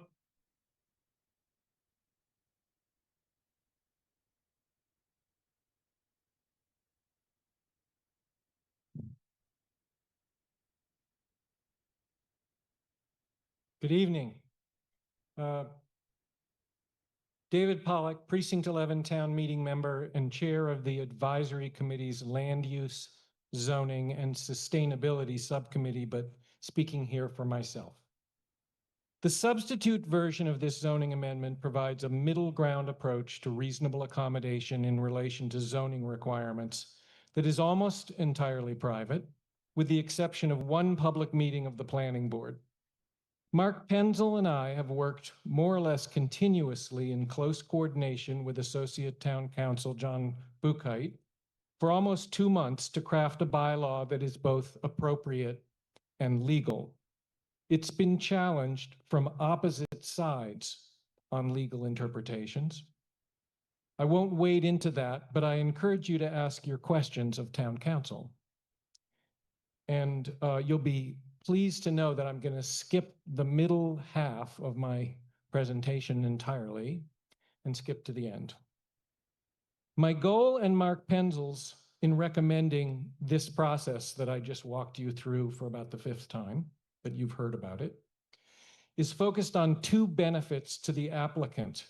Good evening. David Pollock, Precinct 11 Town Meeting Member and Chair of the Advisory Committee's Land Use, Zoning, and Sustainability Subcommittee, but speaking here for myself. The substitute version of this zoning amendment provides a middle ground approach to reasonable accommodation in relation to zoning requirements that is almost entirely private, with the exception of one public meeting of the Planning Board. Mark Penzel and I have worked more or less continuously in close coordination with Associate Town Council John Buchheit for almost 2 months to craft a bylaw that is both appropriate and legal. It's been challenged from opposite sides on legal interpretations. I won't wade into that, but I encourage you to ask your questions of Town Council. And you'll be pleased to know that I'm going to skip the middle half of my presentation entirely and skip to the end. My goal and Mark Penzel's in recommending this process that I just walked you through for about the 5th time, but you've heard about it, is focused on 2 benefits to the applicant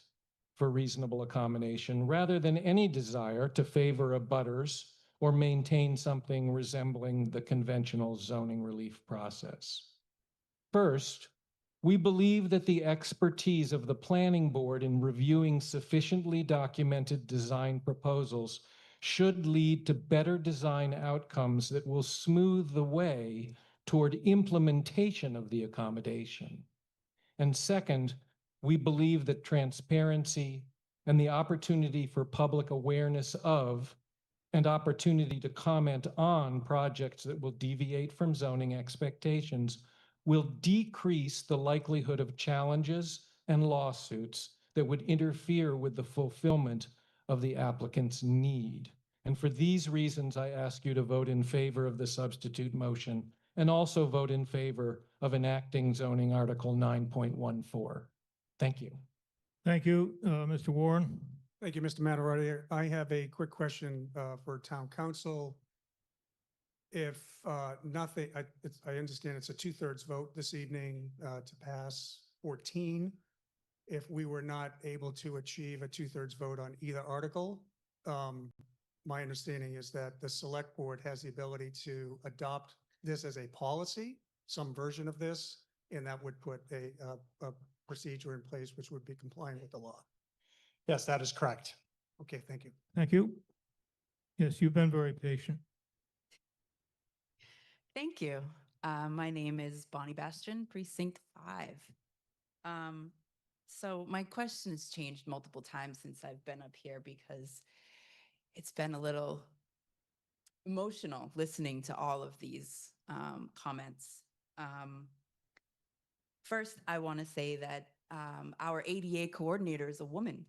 for reasonable accommodation rather than any desire to favor abutters or maintain something resembling the conventional zoning relief process. First, we believe that the expertise of the planning board in reviewing sufficiently documented design proposals should lead to better design outcomes that will smooth the way toward implementation of the accommodation. And second, we believe that transparency and the opportunity for public awareness of and opportunity to comment on projects that will deviate from zoning expectations will decrease the likelihood of challenges and lawsuits that would interfere with the fulfillment of the applicant's need. And for these reasons, I ask you to vote in favor of the substitute motion and also vote in favor of enacting zoning article 9.14. Thank you. Thank you, Mr. Warren. Thank you, Mr. Moderator. I have a quick question for town council. If nothing, I understand it's a 2/3 vote this evening to pass 14. If we were not able to achieve a 2/3 vote on either article, my understanding is that the select board has the ability to adopt this as a policy, some version of this, and that would put a procedure in place which would be compliant with the law. Yes, that is correct. Okay, thank you. Thank you. Yes, you've been very patient. Thank you. My name is Bonnie Bastian, Precinct 5. So my question has changed multiple times since I've been up here because it's been a little emotional listening to all of these comments. First, I want to say that our ADA coordinator is a woman.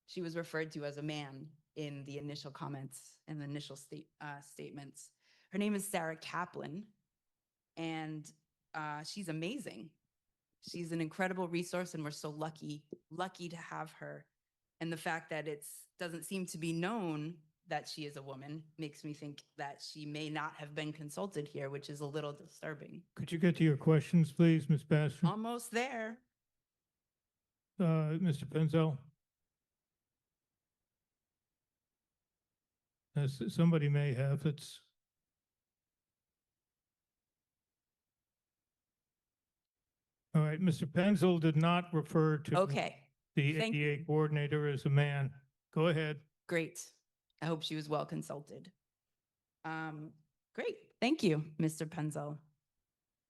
She was referred to as a man in the initial comments and the initial statements. Her name is Sarah Kaplan, and she's amazing. She's an incredible resource, and we're so lucky to have her. And the fact that it doesn't seem to be known that she is a woman makes me think that she may not have been consulted here, which is a little disturbing. Could you get to your questions, please, Ms. Bastian? Almost there. Mr. Penzel? As somebody may have, it's. All right, Mr. Penzel did not refer to Okay. the Thank ADA coordinator as a man. Go ahead. Great. I hope she was well consulted. Great. Thank you, Mr. Penzel.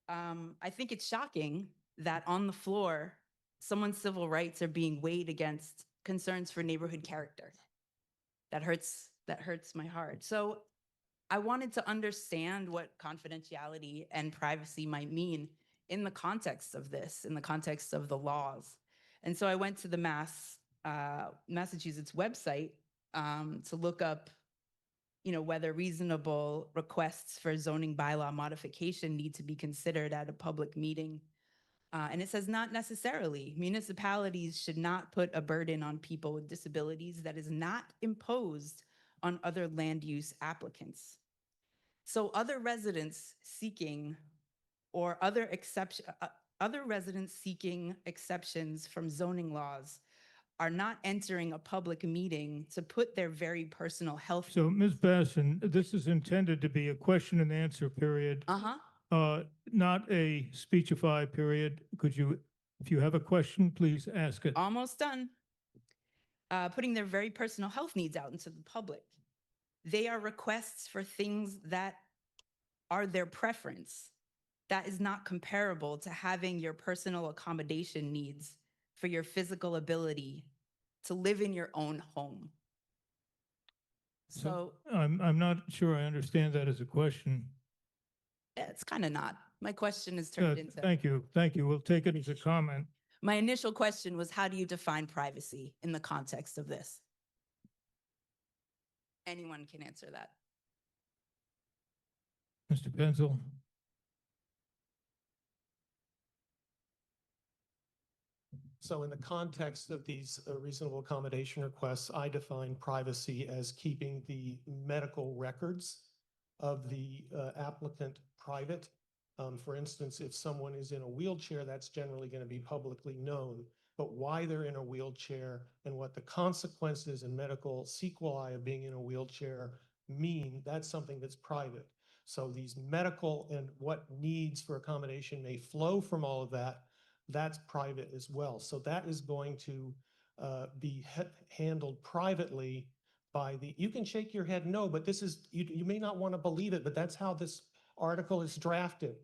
I think it's shocking that on the floor, someone's civil rights are being weighed against concerns for neighborhood character. That hurts my heart. So I wanted to understand what confidentiality and privacy might mean in the context of this, in the context of the laws. And so I went to the Massachusetts website to look up, whether reasonable requests for zoning bylaw modification need to be considered at a public meeting. And it says not necessarily. Municipalities should not put a burden on people with disabilities that is not imposed on other land use applicants. So other residents seeking exceptions from zoning laws are not entering a public meeting to put their very personal health. So, Ms. Bastian, this is intended to be a question and answer period. Not a speechify period. Could you, if you have a question, please ask it. Almost done. Putting their very personal health needs out into the public. They are requests for things that are their preference. That is not comparable to having your personal accommodation needs for your physical ability to live in your own home. So I'm not sure I understand that as a question. It's kind of not. My question is turned into. Thank you. Thank you. We'll take it as a comment. My initial question was, how do you define privacy in the context of this? Anyone can answer that. Mr. Penzel? So in the context of these reasonable accommodation requests, I define privacy as keeping the medical records of the applicant private. For instance, if someone is in a wheelchair, that's generally going to be publicly known. But why they're in a wheelchair and what the consequences and medical sequelae of being in a wheelchair mean, that's something that's private. So these medical and what needs for accommodation may flow from all of that, that's private as well. So that is going to be handled privately by the, you can shake your head no, but this is, you may not want to believe it, but that's how this article is drafted.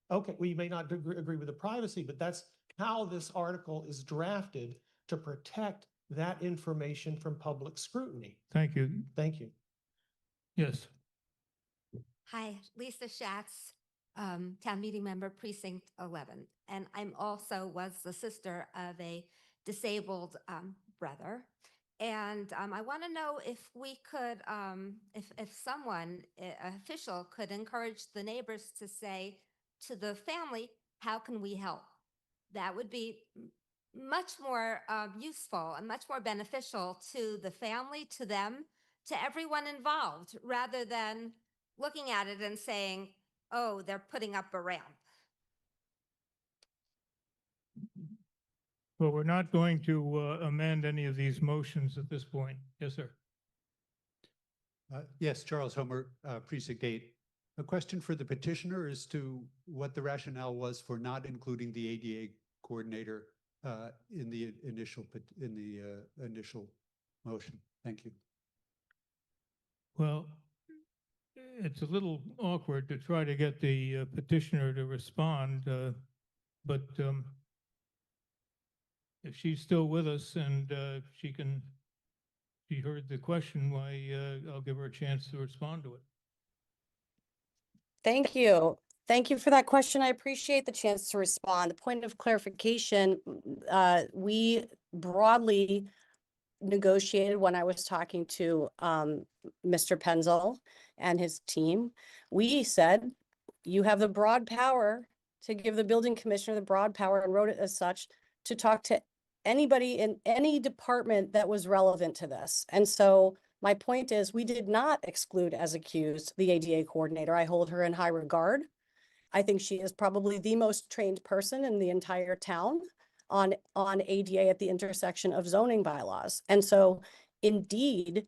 Okay, well, you may not agree with the privacy, but that's how this article is drafted to protect that information from public scrutiny. Thank you. Thank you. Yes. Hi, Lisa Schatz, town meeting member, precinct 11. And I'm also was the sister of a disabled brother. And I want to know if we could, if someone, official, could encourage the neighbors to say to the family, how can we help? That would be much more useful and much more beneficial to the family, to them, to everyone involved, rather than looking at it and saying, oh, they're putting up a ramp. Well, we're not going to amend any of these motions at this point. Yes, sir. Yes, Charles Homer, Precinct 8. A question for the petitioner as to what the rationale was for not including the ADA coordinator in the initial motion. Thank you. Well, it's a little awkward to try to get the petitioner to respond, but if she's still with us and she heard the question, why, I'll give her a chance to respond to it. Thank you. Thank you for that question. I appreciate the chance to respond. The point of clarification, we broadly negotiated when I was talking to Mr. Penzel and his team. We said, you have the broad power to give the building commissioner the broad power, and wrote it as such, to talk to anybody in any department that was relevant to this. And so my point is, we did not exclude as accused the ADA coordinator. I hold her in high regard. I think she is probably the most trained person in the entire town on ADA at the intersection of zoning bylaws. And so indeed,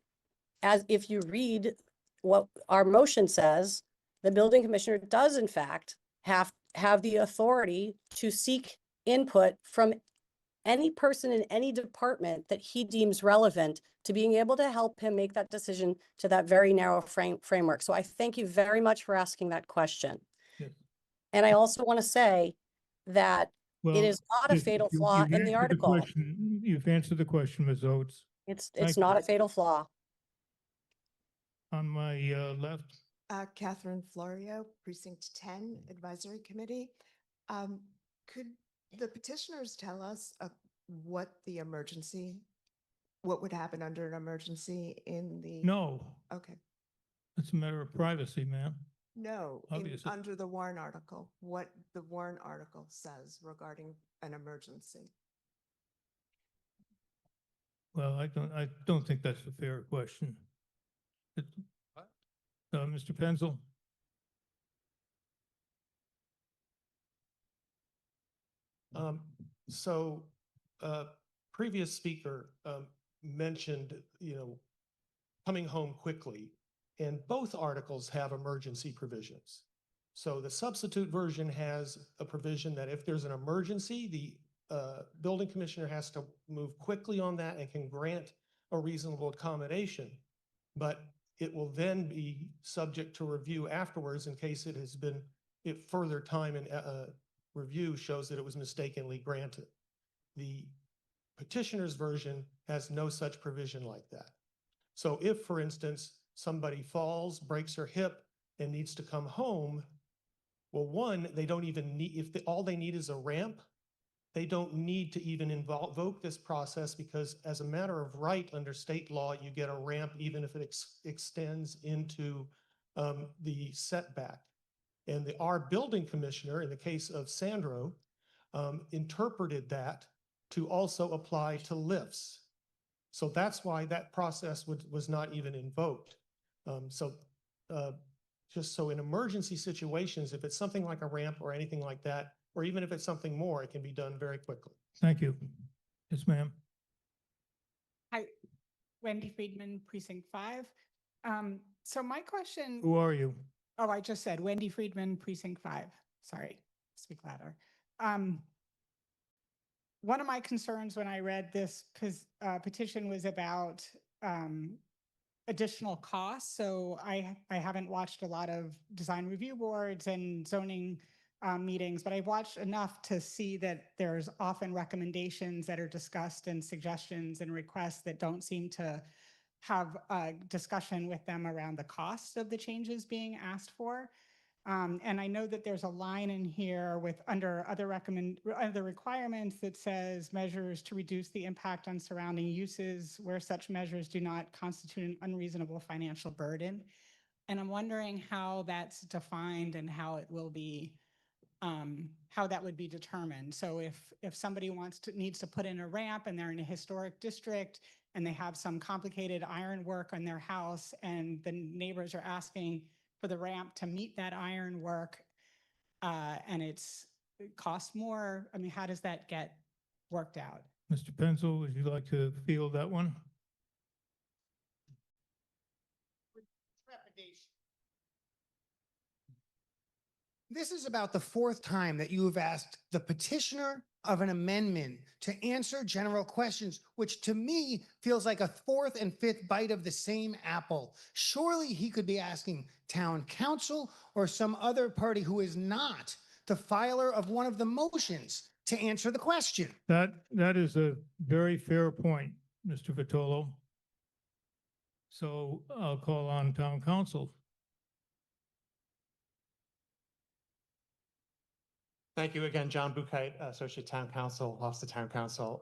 as if you read what our motion says, the building commissioner does in fact have the authority to seek input from any person in any department that he deems relevant to being able to help him make that decision to that very narrow framework. So I thank you very much for asking that question. Yes. And I also want to say that Well, it is not a fatal flaw in the article. You've answered the question, Ms. Oates. It's not a fatal flaw. On my left. Catherine Florio, Precinct 10 Advisory Committee. Could the petitioners tell us what would happen under an emergency in the? No. Okay. It's a matter of privacy, ma'am. No, Obviously. under the Warren article, what the Warren article says regarding an emergency. Well, I don't think that's a fair question. Mr. Penzel? Previous speaker mentioned, coming home quickly, and both articles have emergency provisions. So the substitute version has a provision that if there's an emergency, the building commissioner has to move quickly on that and can grant a reasonable accommodation. But it will then be subject to review afterwards in case it has been, if further time and review shows that it was mistakenly granted. The petitioner's version has no such provision like that. So if, for instance, somebody falls, breaks her hip, and needs to come home, well, one, they don't even need, if all they need is a ramp, they don't need to even invoke this process, because as a matter of right under state law, you get a ramp even if it extends into the setback. And our building commissioner, in the case of Sandro, interpreted that to also apply to lifts. So that's why that process was not even invoked. Just so in emergency situations, if it's something like a ramp or anything like that, or even if it's something more, it can be done very quickly. Thank you. Yes, ma'am. Hi, Wendy Friedman, Precinct 5. So my question. Who are you? Oh, I just said Wendy Friedman, Precinct 5. Sorry, speak louder. One of my concerns when I read this petition was about additional costs. So I haven't watched a lot of design review boards and zoning meetings, but I've watched enough to see that there's often recommendations that are discussed and suggestions and requests that don't seem to have a discussion with them around the cost of the changes being asked for. And I know that there's a line in here with under other requirements that says measures to reduce the impact on surrounding uses where such measures do not constitute an unreasonable financial burden. And I'm wondering how that's defined and how it will be, how that would be determined. So if somebody needs to put in a ramp and they're in a historic district and they have some complicated ironwork on their house and the neighbors are asking for the ramp to meet that ironwork, and it costs more. I mean, how does that get worked out? Mr. Penzel, would you like to field that one? This is about the fourth time that you have asked the petitioner of an amendment to answer general questions, which to me feels like a fourth and fifth bite of the same apple. Surely he could be asking town council or some other party who is not the filer of one of the motions to answer the question. That is a very fair point, Mr. Vitolo. So I'll call on town council. Thank you again, John Buchheit, Associate Town Council, Office of Town Council.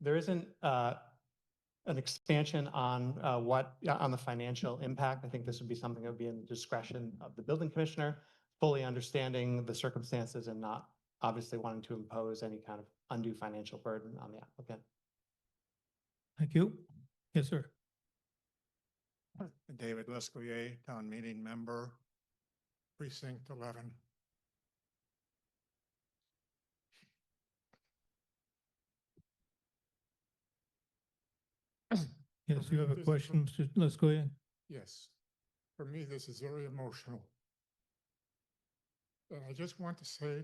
There isn't an expansion on on the financial impact. I think this would be something that would be in the discretion of the building commissioner, fully understanding the circumstances and not obviously wanting to impose any kind of undue financial burden on the applicant. Thank you. Yes, sir. David Lescouillet, town meeting member, Precinct 11. Yes, you have a question, Mr. Lescouillet? Yes. For me, this is very emotional. And I just want to say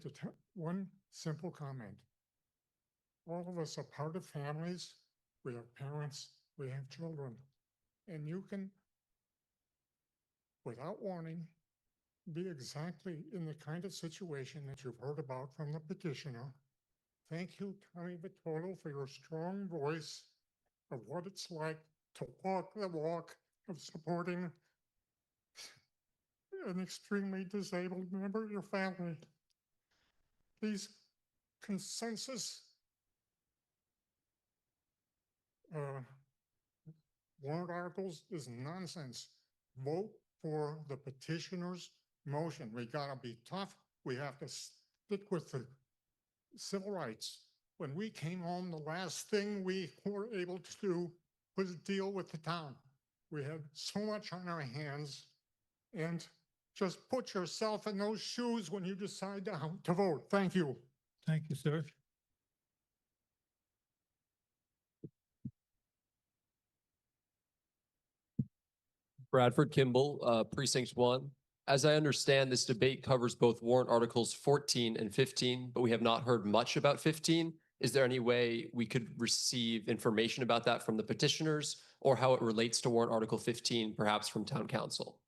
one simple comment. All of us are part of families. We have parents, we have children. And you can, without warning, be exactly in the kind of situation that you've heard about from the petitioner. Thank you, Tommy Vitolo, for your strong voice of what it's like to walk the walk of supporting an extremely disabled member of your family. These consensus warrant articles is nonsense. Vote for the petitioner's motion. We gotta be tough. We have to stick with the civil rights. When we came home, the last thing we were able to do was deal with the town. We had so much on our hands, and just put yourself in those shoes when you decide to vote. Thank you. Thank you, sir. Bradford Kimball, Precinct 1. As I understand, this debate covers both warrant articles 14 and 15, but we have not heard much about 15. Is there any way we could receive information about that from the petitioners or how it relates to warrant article 15, perhaps from town council?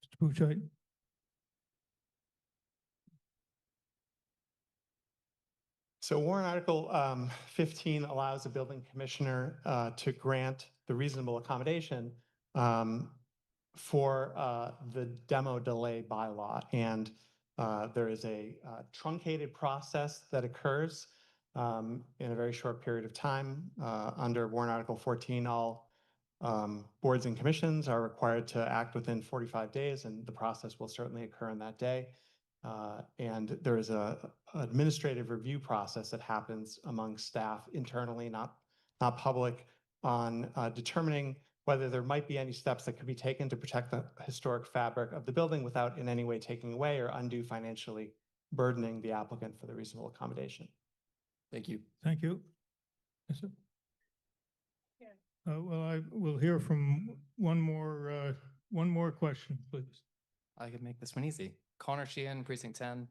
Mr. Buchheit. So warrant article 15 allows the building commissioner to grant the reasonable accommodation for the demo delay bylaw. And there is a truncated process that occurs in a very short period of time. Under warrant article 14, all boards and commissions are required to act within 45 days, and the process will certainly occur in that day. And there is a administrative review process that happens among staff internally, not public, on determining whether there might be any steps that could be taken to protect the historic fabric of the building without in any way taking away or undue financially burdening the applicant for the reasonable accommodation. Thank you. Thank you. Yes, sir. Well, I will hear from one more question, please. I could make this one easy. Connor Sheehan, Precinct 10.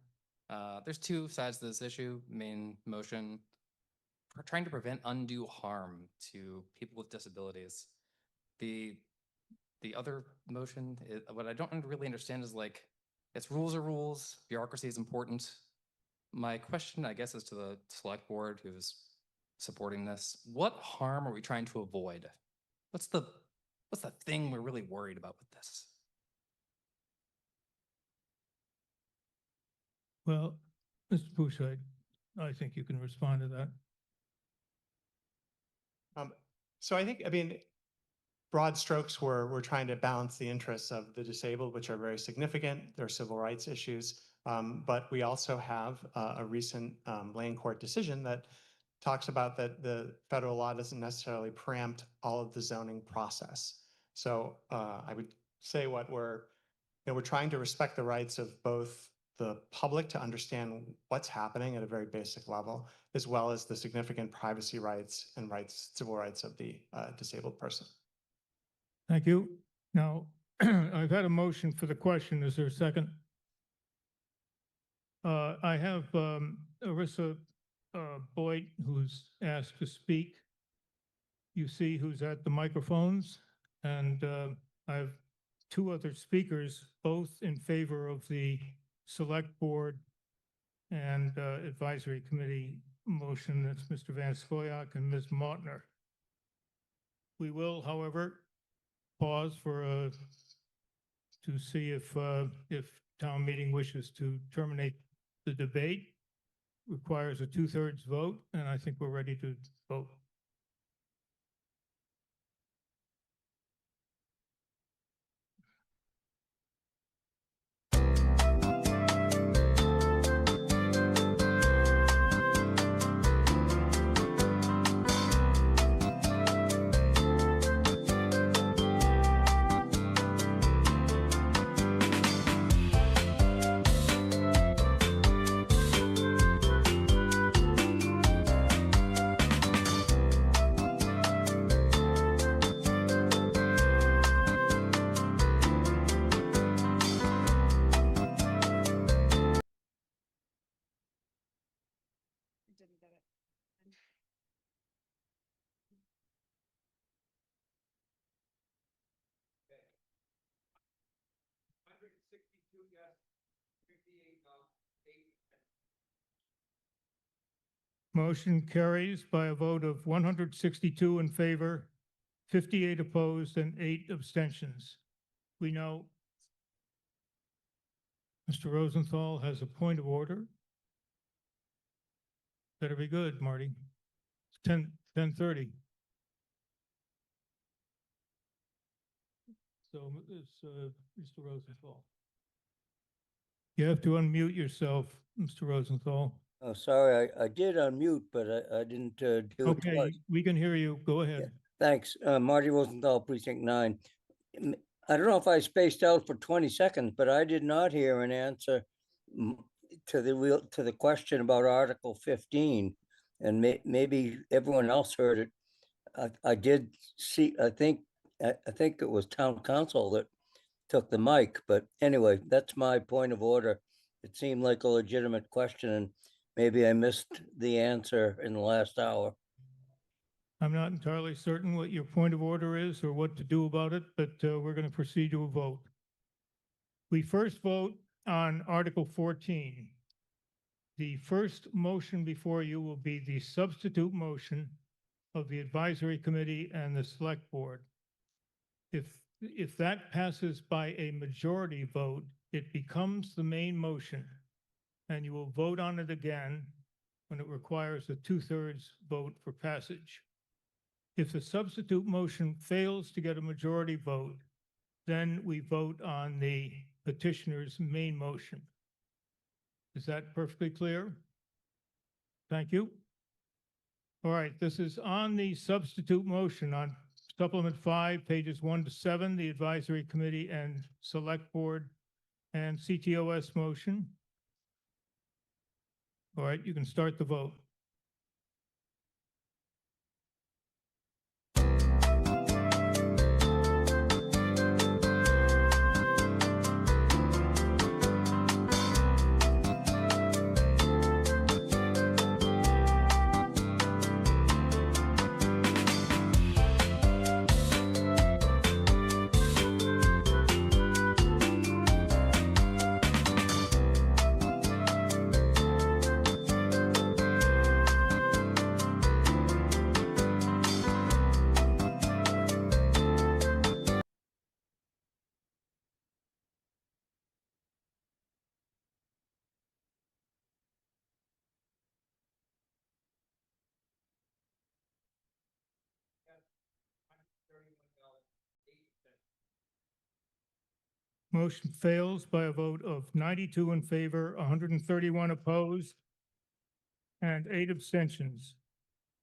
There's two sides to this issue. Main motion, trying to prevent undue harm to people with disabilities. The other motion, what I don't really understand is like, it's rules are rules, bureaucracy is important. My question, I guess, is to the select board who's supporting this. What harm are we trying to avoid? What's the thing we're really worried about with this? Well, Mr. Bouchard, I think you can respond to that. So I think, broad strokes, we're trying to balance the interests of the disabled, which are very significant. There are civil rights issues, but we also have a recent land court decision that talks about that the federal law doesn't necessarily preempt all of the zoning process. So I would say what we're trying to respect the rights of both the public to understand what's happening at a very basic level, as well as the significant privacy rights and civil rights of the disabled person. Thank you. Now, I've had a motion for the question. Is there a second? I have Arissa Boyd, who's asked to speak. You see who's at the microphones, and I have two other speakers, both in favor of the select board and advisory committee motion. That's Mr. Van Scoyoc and Ms. Mautner. We will, however, pause for to see if town meeting wishes to terminate the debate. Requires a 2/3 vote, and I think we're ready to vote. Motion carries by a vote of 162 in favor, 58 opposed, and 8 abstentions. We know Mr. Rosenthal has a point of order. Better be good, Marty. It's 10:30. So it's Mr. Rosenthal. You have to unmute yourself, Mr. Rosenthal. Oh, sorry, I did unmute, but I didn't do it Okay, twice. we can hear you. Go ahead. Thanks. Marty Rosenthal, Precinct 9. I don't know if I spaced out for 20 seconds, but I did not hear an answer to the question about Article 15, and maybe everyone else heard it. I did see, I think it was town council that took the mic, but anyway, that's my point of order. It seemed like a legitimate question, and maybe I missed the answer in the last hour. I'm not entirely certain what your point of order is or what to do about it, but we're going to proceed to a vote. We first vote on Article 14. The first motion before you will be the substitute motion of the advisory committee and the select board. If that passes by a majority vote, it becomes the main motion, and you will vote on it again when it requires a 2/3 vote for passage. If the substitute motion fails to get a majority vote, then we vote on the petitioner's main motion. Is that perfectly clear? Thank you. All right, this is on the substitute motion on supplement 5, pages 1 to 7, the advisory committee and select board and CTOS motion. All right, you can start the vote. Motion fails by a vote of 92 in favor, 131 opposed, and 8 abstentions.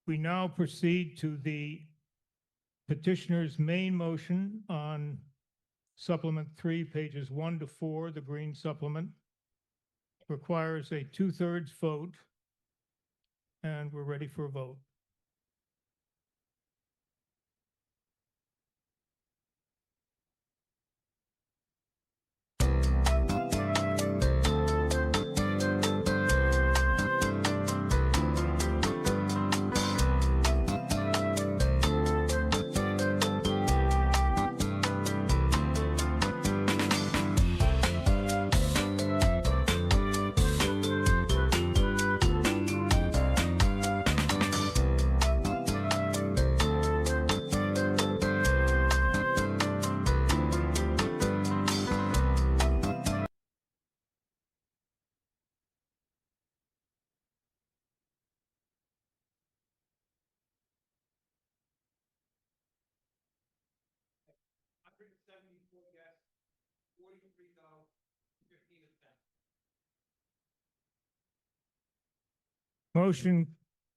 We now proceed to the petitioner's main motion on supplement 3, pages 1 to 4, the green supplement. Requires a 2/3 vote, and we're ready for a vote. Motion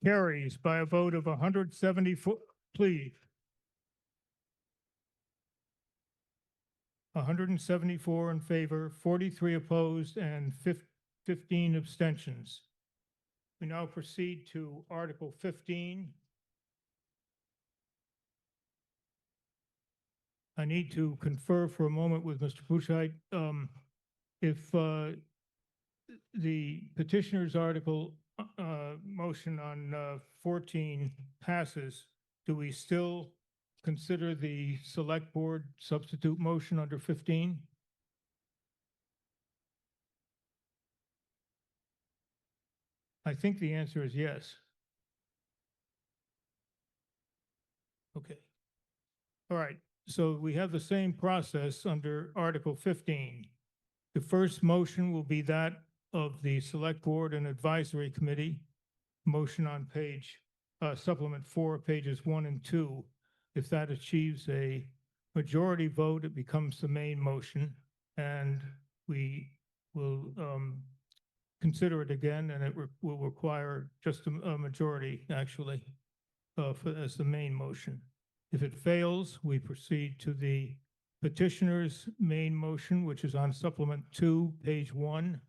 carries by a vote of 174, please. 174 in favor, 43 opposed, and 15 abstentions. We now proceed to Article 15. I need to confer for a moment with Mr. Buchheit. If the petitioner's article motion on 14 passes, do we still consider the select board substitute motion under 15? I think the answer is yes. Okay. All right. So we have the same process under Article 15. The first motion will be that of the Select Board and Advisory Committee. Motion on page, supplement 4, pages 1 and 2. If that achieves a majority vote, it becomes the main motion, and we will consider it again, and it will require just a majority, actually, as the main motion. If it fails, we proceed to the petitioner's main motion, which is on supplement 2, page 1,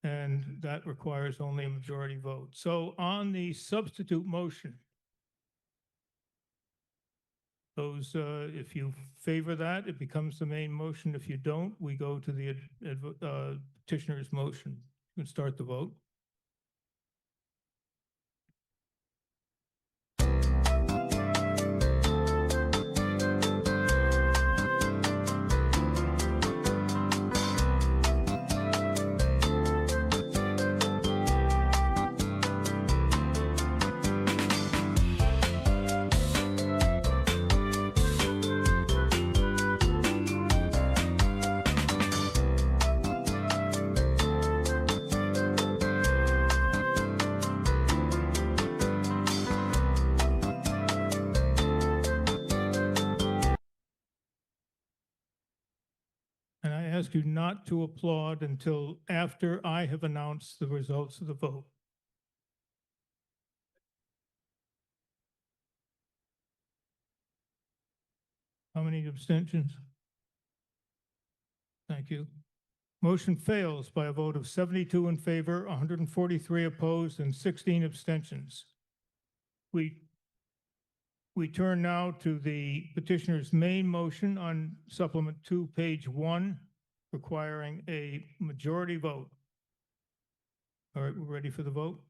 and that requires only a majority vote. So on the substitute motion, those, if you favor that, it becomes the main motion. If you don't, we go to the petitioner's motion. You can start the vote. ask you not to applaud until after I have announced the results of the vote. How many abstentions? Thank you. Motion fails by a vote of 72 in favor, 143 opposed, and 16 abstentions. We turn now to the petitioner's main motion on supplement 2, page 1, requiring a majority vote. All right, we're ready for the vote.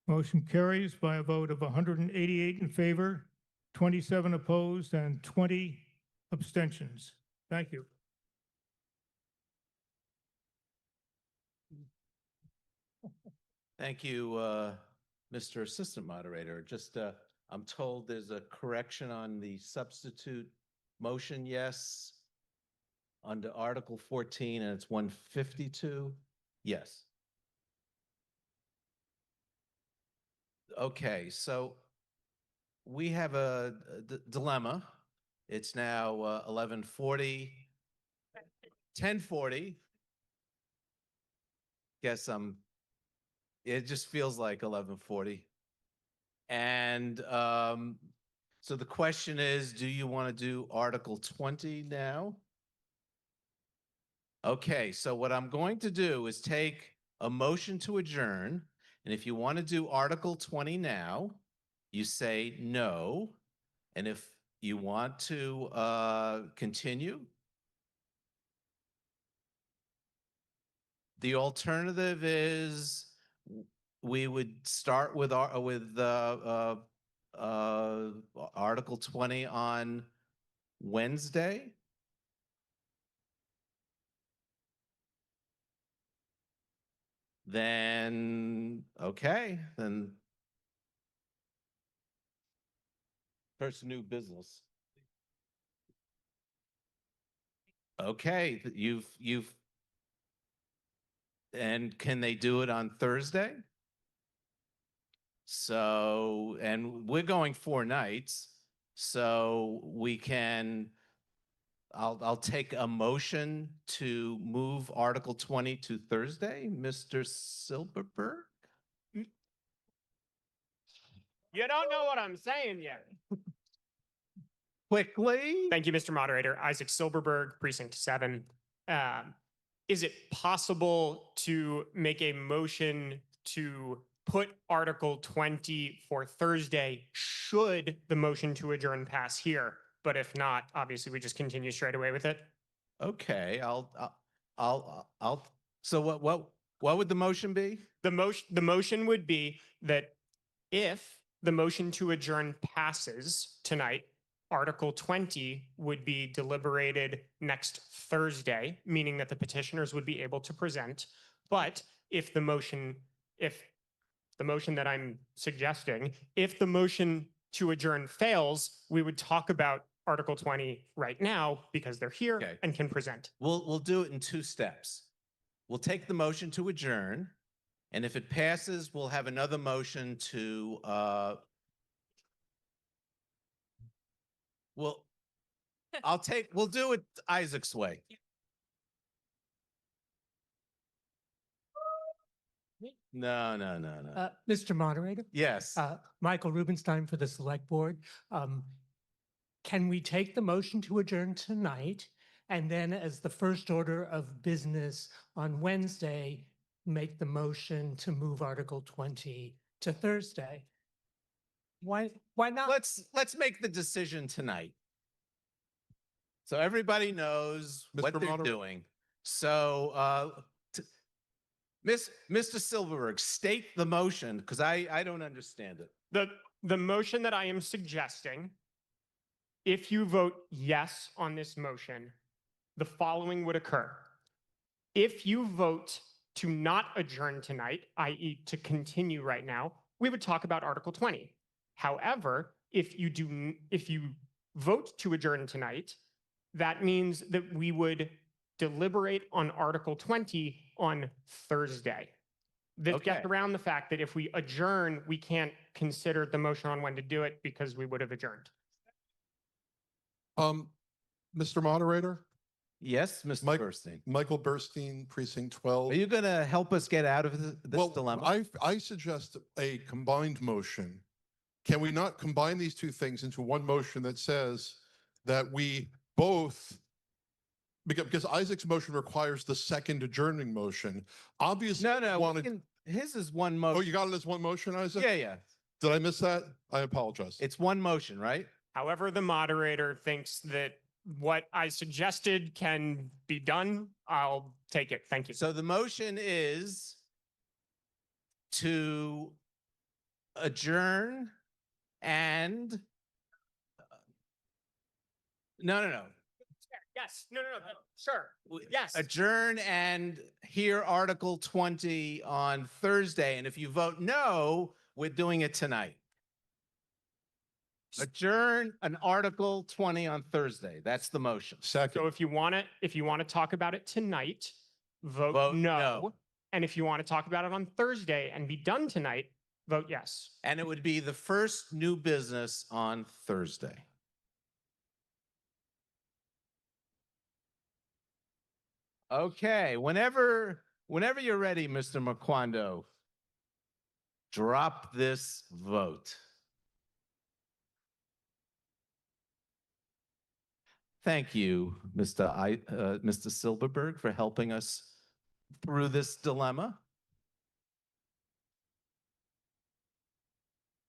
Motion carries by a vote of 188 in favor, 27 opposed, and 20 abstentions. Thank you. Thank you, Mr. Assistant Moderator. Just, I'm told there's a correction on the substitute motion, yes, under Article 14, and it's 152. Yes. Okay, so we have a dilemma. It's now 11:40, 10:40. Guess it just feels like 11:40. And so the question is, do you want to do Article 20 now? Okay, so what I'm going to do is take a motion to adjourn. And if you want to do Article 20 now, you say no. And if you want to continue, the alternative is we would start with Article 20 on Wednesday. Then, okay, then first new business. Okay, and can they do it on Thursday? So, and we're going 4 nights, so we can, I'll take a motion to move Article 20 to Thursday, Mr. Silberberg? You don't know what I'm saying yet. Quickly. Thank you, Mr. Moderator. Isaac Silberberg, Precinct 7. Is it possible to make a motion to put Article 20 for Thursday should the motion to adjourn pass here? But if not, obviously we just continue straight away with it. Okay, so what would the motion be? The motion would be that if the motion to adjourn passes tonight, Article 20 would be deliberated next Thursday, meaning that the petitioners would be able to present. But if the motion that I'm suggesting, if the motion to adjourn fails, we would talk about Article 20 right now because they're here and can present. We'll do it in 2 steps. We'll take the motion to adjourn, and if it passes, we'll have another motion to we'll do it Isaac's way. No. Mr. Moderator? Yes. Michael Rubenstein for the Select Board. Can we take the motion to adjourn tonight and then as the first order of business on Wednesday, make the motion to move Article 20 to Thursday. Why not? Let's make the decision tonight. So everybody knows what Mr. they're Moderator. doing. So, Mr. Silverberg, state the motion because I don't understand it. The motion that I am suggesting, if you vote yes on this motion, the following would occur. If you vote to not adjourn tonight, i.e. to continue right now, we would talk about Article 20. However, if you vote to adjourn tonight, that means that we would deliberate on Article 20 on Thursday. That gets around the fact that if we adjourn, we can't consider the motion on when to do it because we would have adjourned. Mr. Moderator? Yes, Mr. Burstein. Michael Burstein, Precinct 12. Are you going to help us get out of this dilemma? I suggest a combined motion. Can we not combine these two things into one motion that says that we both, because Isaac's motion requires the second adjourning motion. Obviously, his is one motion. Oh, you got it as one motion, Isaac? Yeah. Did I miss that? I apologize. It's one motion, right? However, the moderator thinks that what I suggested can be done, I'll take it. Thank you. So the motion is to adjourn and no. Yes. No. Sure. Yes. Adjourn and hear Article 20 on Thursday. And if you vote no, we're doing it tonight. Adjourn an Article 20 on Thursday. That's the motion. So if you want to talk about it tonight, vote no. And if you want to talk about it on Thursday and be done tonight, vote yes. And it would be the first new business on Thursday. Okay, whenever you're ready, Mr. Maquando, drop this vote. Thank you, Mr. Silverberg, for helping us through this dilemma.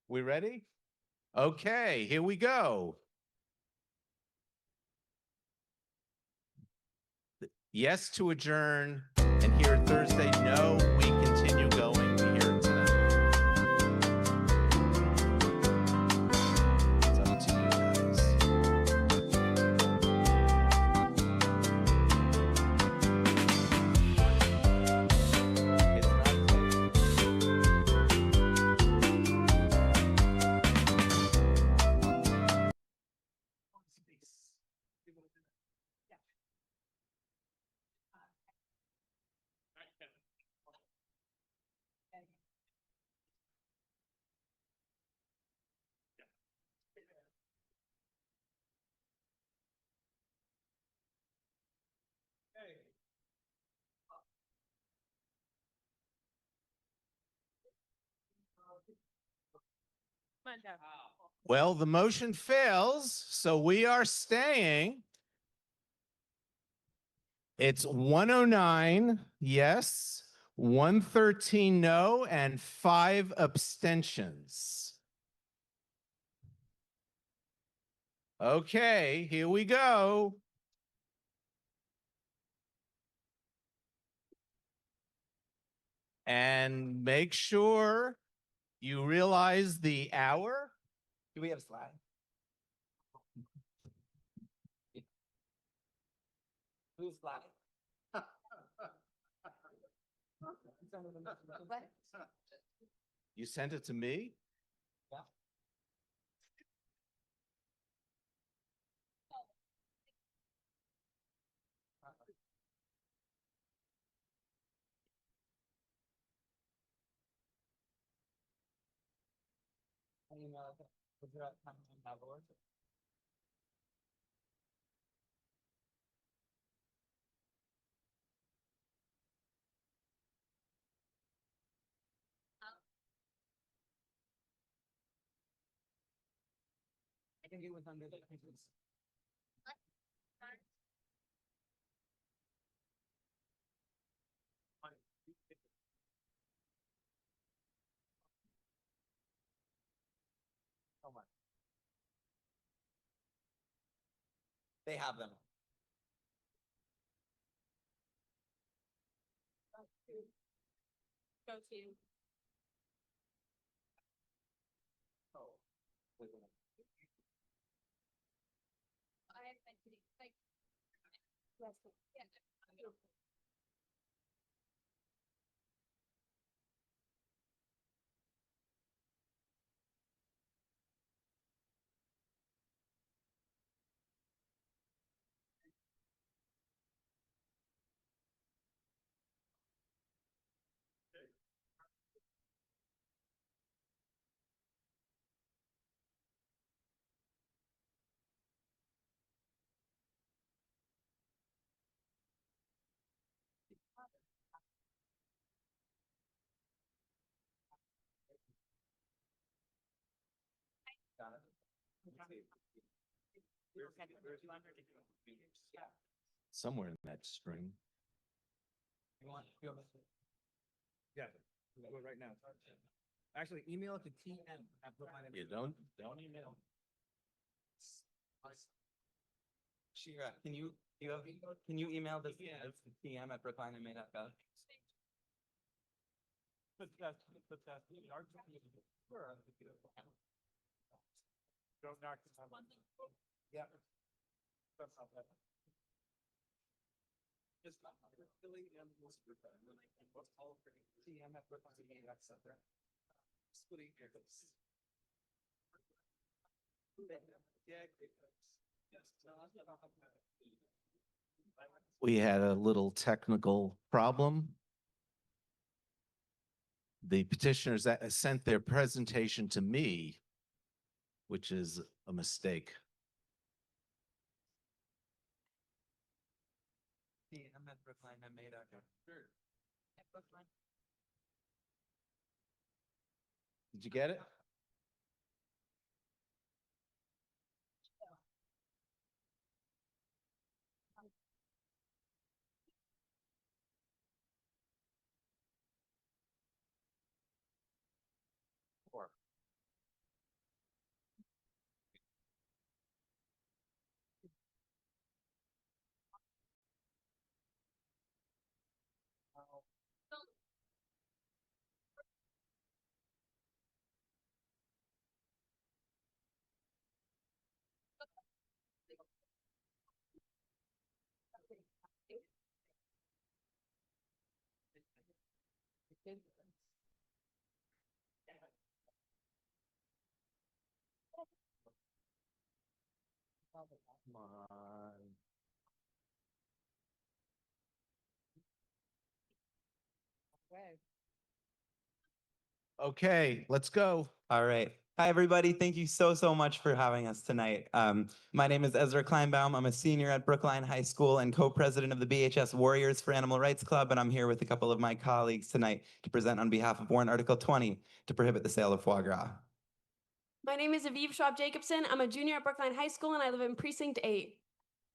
We ready? Okay, here we go. Yes to adjourn and hear Thursday. No, we continue going. We hear it tonight. It's up to you guys. Well, the motion fails, so we are staying. It's 109 yes, 113 no, and 5 abstentions. Okay, here we go. And make sure you realize the hour. Do we have a slide? Who's slide? You sent it to me? Yeah. I think it was under the. They have them. Go team. Somewhere in that string. Yeah, we'll do it right now. Actually, email it to TM at Brookline. You don't email. Shira, can you email this to TM at brooklinemma.gov? Don't knock. Yeah. That's not bad. Just really what's all TM at brooklinemma.gov. Splitting here. Yeah. We had a little technical problem. The petitioners that sent their presentation to me, which is a mistake. TM at brooklinemma.gov. Sure. Did you get it? Come on. Okay, let's go. All right. Hi, everybody. Thank you so much for having us tonight. My name is Ezra Kleinbaum. I'm a senior at Brookline High School and co-president of the BHS Warriors for Animal Rights Club, and I'm here with a couple of my colleagues tonight to present on behalf of Warrant Article 20 to prohibit the sale of foie gras. My name is Aviv Schwab-Jacobson. I'm a junior at Brookline High School and I live in Precinct 8.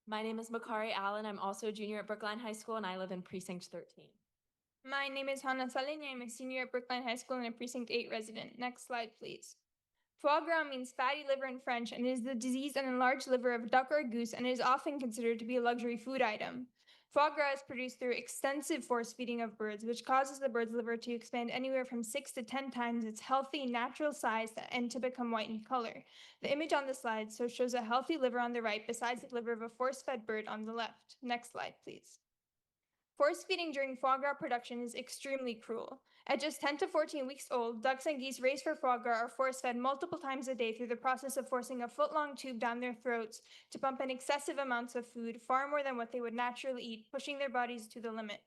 My name is Makari Allen. I'm also a junior at Brookline High School and I live in Precinct 13. My name is Hannah Salini. I'm a senior at Brookline High School and a Precinct 8 resident. Next slide, please. Foie gras means fatty liver in French and is the diseased and enlarged liver of a duck or a goose and is often considered to be a luxury food item. Foie gras is produced through extensive force feeding of birds, which causes the bird's liver to expand anywhere from 6 to 10 times its healthy natural size and to become white in color. The image on the slide shows a healthy liver on the right besides the liver of a force-fed bird on the left. Next slide, please. Force feeding during foie gras production is extremely cruel. At just 10 to 14 weeks old, ducks and geese raised for foie gras are force fed multiple times a day through the process of forcing a foot-long tube down their throats to pump in excessive amounts of food, far more than what they would naturally eat, pushing their bodies to the limit.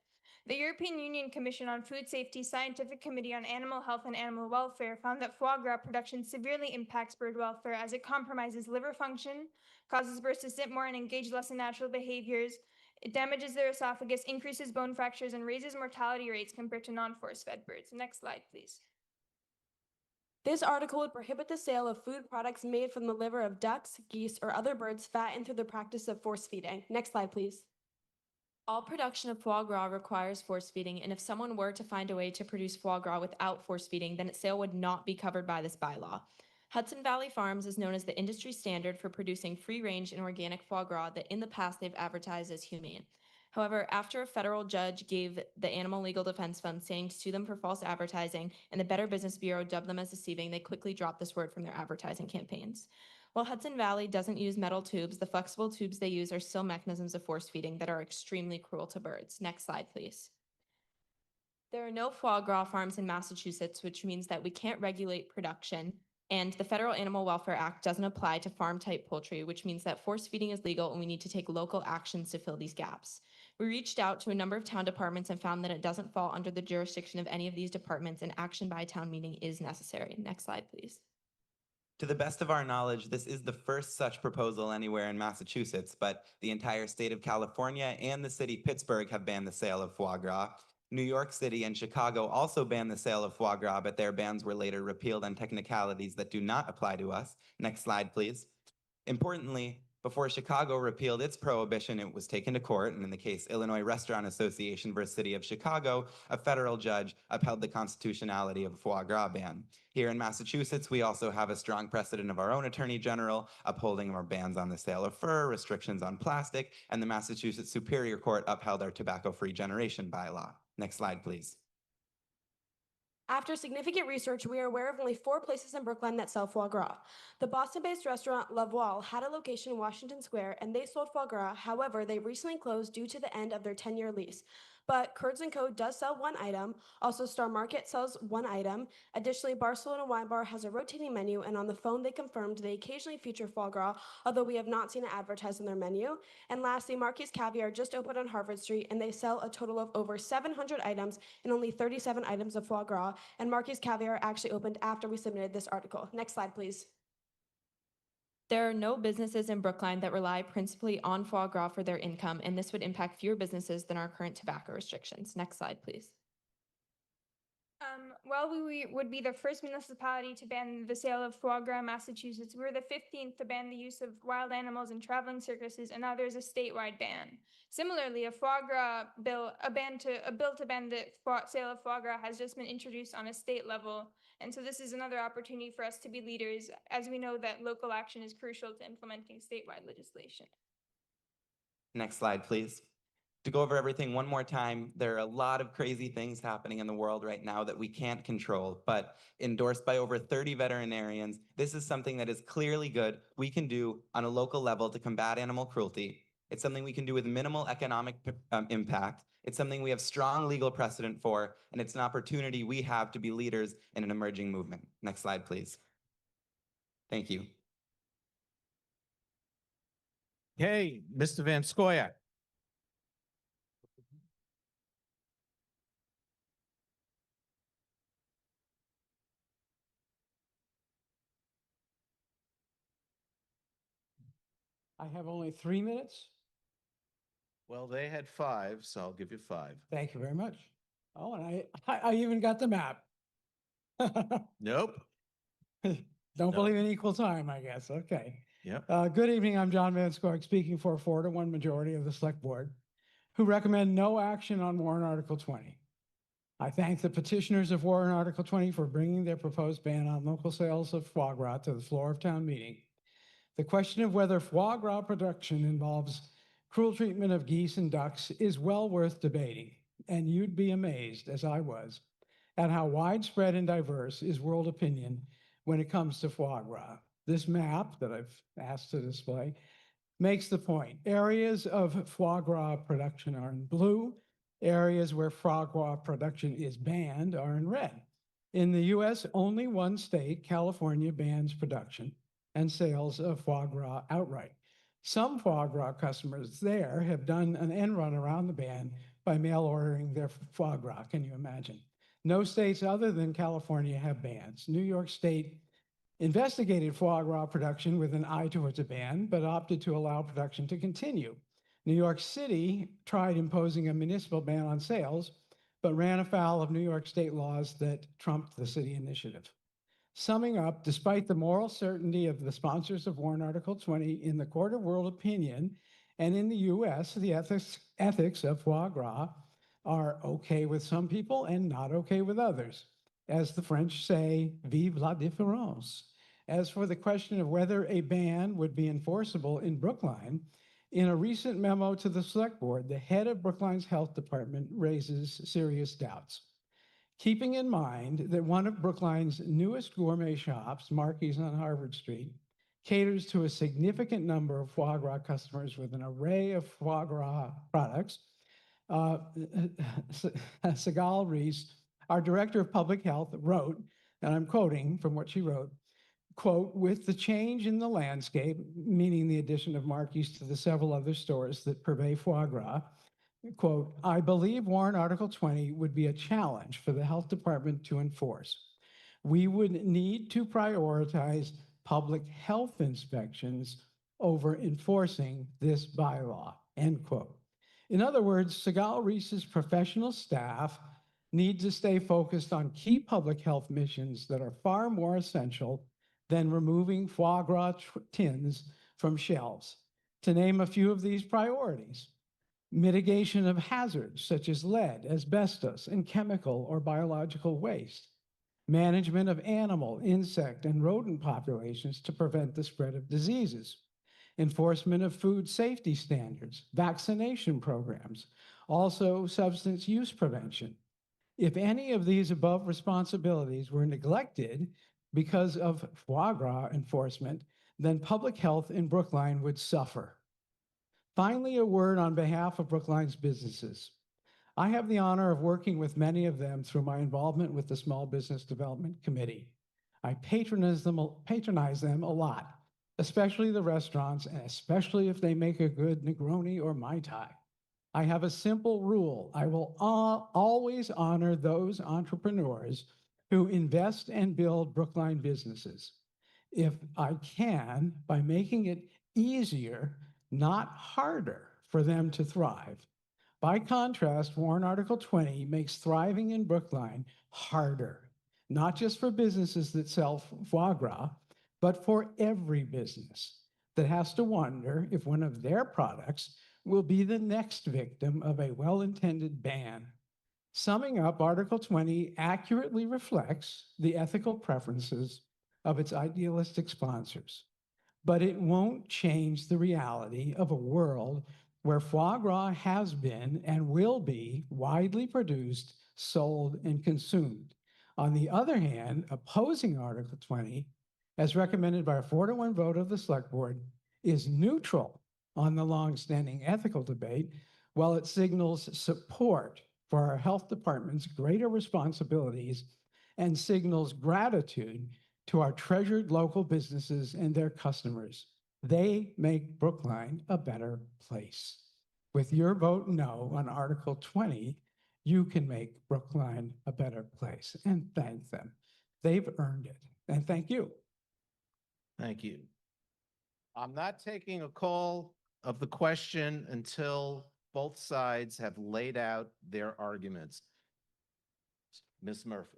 The European Union Commission on Food Safety Scientific Committee on Animal Health and Animal Welfare found that foie gras production severely impacts bird welfare as it compromises liver function, causes birds to sit more and engage less in natural behaviors. It damages their esophagus, increases bone fractures, and raises mortality rates compared to non-force-fed birds. Next slide, please. This article would prohibit the sale of food products made from the liver of ducks, geese, or other birds fattened through the practice of force feeding. Next slide, please. All production of foie gras requires force feeding, and if someone were to find a way to produce foie gras without force feeding, then its sale would not be covered by this bylaw. Hudson Valley Farms is known as the industry standard for producing free-range and organic foie gras that in the past they've advertised as humane. However, after a federal judge gave the Animal Legal Defense Fund saying to sue them for false advertising and the Better Business Bureau dubbed them as deceiving, they quickly dropped this word from their advertising campaigns. While Hudson Valley doesn't use metal tubes, the flexible tubes they use are still mechanisms of force feeding that are extremely cruel to birds. Next slide, please. There are no foie gras farms in Massachusetts, which means that we can't regulate production, and the Federal Animal Welfare Act doesn't apply to farm-type poultry, which means that force feeding is legal and we need to take local actions to fill these gaps. We reached out to a number of town departments and found that it doesn't fall under the jurisdiction of any of these departments, and action by a town meeting is necessary. Next slide, please. To the best of our knowledge, this is the first such proposal anywhere in Massachusetts, but the entire state of California and the city Pittsburgh have banned the sale of foie gras. New York City and Chicago also banned the sale of foie gras, but their bans were later repealed on technicalities that do not apply to us. Next slide, please. Importantly, before Chicago repealed its prohibition, it was taken to court, and in the case Illinois Restaurant Association versus City of Chicago, a federal judge upheld the constitutionality of a foie gras ban. Here in Massachusetts, we also have a strong precedent of our own Attorney General upholding our bans on the sale of fur, restrictions on plastic, and the Massachusetts Superior Court upheld our tobacco-free generation bylaw. Next slide, please. After significant research, we are aware of only 4 places in Brookline that sell foie gras. The Boston-based restaurant La Voile had a location in Washington Square, and they sold foie gras. However, they recently closed due to the end of their 10-year lease. But Curds & Co. does sell 1 item. Also, Star Market sells 1 item. Additionally, Barcelona Wine Bar has a rotating menu, and on the phone they confirmed they occasionally feature foie gras, although we have not seen it advertised on their menu. And lastly, Marquis Caviar just opened on Harvard Street, and they sell a total of over 700 items and only 37 items of foie gras. And Marquis Caviar actually opened after we submitted this article. Next slide, please. There are no businesses in Brookline that rely principally on foie gras for their income, and this would impact fewer businesses than our current tobacco restrictions. Next slide, please. While we would be the first municipality to ban the sale of foie gras in Massachusetts, we were the 15th to ban the use of wild animals in traveling circuses, and now there's a statewide ban. Similarly, a bill to ban the sale of foie gras has just been introduced on a state level, and so this is another opportunity for us to be leaders, as we know that local action is crucial to implementing statewide legislation. Next slide, please. To go over everything one more time, there are a lot of crazy things happening in the world right now that we can't control, but endorsed by over 30 veterinarians, this is something that is clearly good we can do on a local level to combat animal cruelty. It's something we can do with minimal economic impact. It's something we have strong legal precedent for, and it's an opportunity we have to be leaders in an emerging movement. Next slide, please. Thank you. Okay, Mr. Van Scoyac. I have only 3 minutes. Well, they had 5, so I'll give you 5. Thank you very much. Oh, and I even got the map. Nope. Don't believe in equal time, I guess. Okay. Yep. Good evening. I'm John Van Scork, speaking for a 4-to-1 majority of the Select Board, who recommend no action on warrant Article 20. I thank the petitioners of warrant Article 20 for bringing their proposed ban on local sales of foie gras to the floor of town meeting. The question of whether foie gras production involves cruel treatment of geese and ducks is well worth debating, and you'd be amazed, as I was, at how widespread and diverse is world opinion when it comes to foie gras. This map that I've asked to display makes the point. Areas of foie gras production are in blue. Areas where foie gras production is banned are in red. In the US, only one state, California, bans production and sales of foie gras outright. Some foie gras customers there have done an end run around the ban by mail ordering their foie gras. Can you imagine? No states other than California have bans. New York State investigated foie gras production with an eye towards a ban, but opted to allow production to continue. New York City tried imposing a municipal ban on sales, but ran afoul of New York State laws that trumped the city initiative. Summing up, despite the moral certainty of the sponsors of warrant Article 20 in the court of world opinion, and in the US, the ethics of foie gras are okay with some people and not okay with others. As the French say, vive la différence. As for the question of whether a ban would be enforceable in Brookline, in a recent memo to the Select Board, the head of Brookline's health department raises serious doubts. Keeping in mind that one of Brookline's newest gourmet shops, Marky's on Harvard Street, caters to a significant number of foie gras customers with an array of foie gras products, Sigal Reese, our director of public health, wrote, and I'm quoting from what she wrote, quote, with the change in the landscape, meaning the addition of Marky's to the several other stores that purvey foie gras, quote, I believe warrant Article 20 would be a challenge for the health department to enforce. We would need to prioritize public health inspections over enforcing this bylaw, end quote. In other words, Sigal Reese's professional staff need to stay focused on key public health missions that are far more essential than removing foie gras tins from shelves. To name a few of these priorities: mitigation of hazards such as lead, asbestos, and chemical or biological waste, management of animal, insect, and rodent populations to prevent the spread of diseases, enforcement of food safety standards, vaccination programs, also substance use prevention. If any of these above responsibilities were neglected because of foie gras enforcement, then public health in Brookline would suffer. Finally, a word on behalf of Brookline's businesses. I have the honor of working with many of them through my involvement with the Small Business Development Committee. I patronize them a lot, especially the restaurants, and especially if they make a good Negroni or Mai Tai. I have a simple rule. I will always honor those entrepreneurs who invest and build Brookline businesses. If I can, by making it easier, not harder, for them to thrive. By contrast, warrant Article 20 makes thriving in Brookline harder, not just for businesses that sell foie gras, but for every business that has to wonder if one of their products will be the next victim of a well-intended ban. Summing up, Article 20 accurately reflects the ethical preferences of its idealistic sponsors, but it won't change the reality of a world where foie gras has been and will be widely produced, sold, and consumed. On the other hand, opposing Article 20, as recommended by a 4-to-1 vote of the Select Board, is neutral on the longstanding ethical debate, while it signals support for our health department's greater responsibilities and signals gratitude to our treasured local businesses and their customers. They make Brookline a better place. With your vote no on Article 20, you can make Brookline a better place, and thank them. They've earned it, and thank you. Thank you. I'm not taking a call of the question until both sides have laid out their arguments. Ms. Murphy.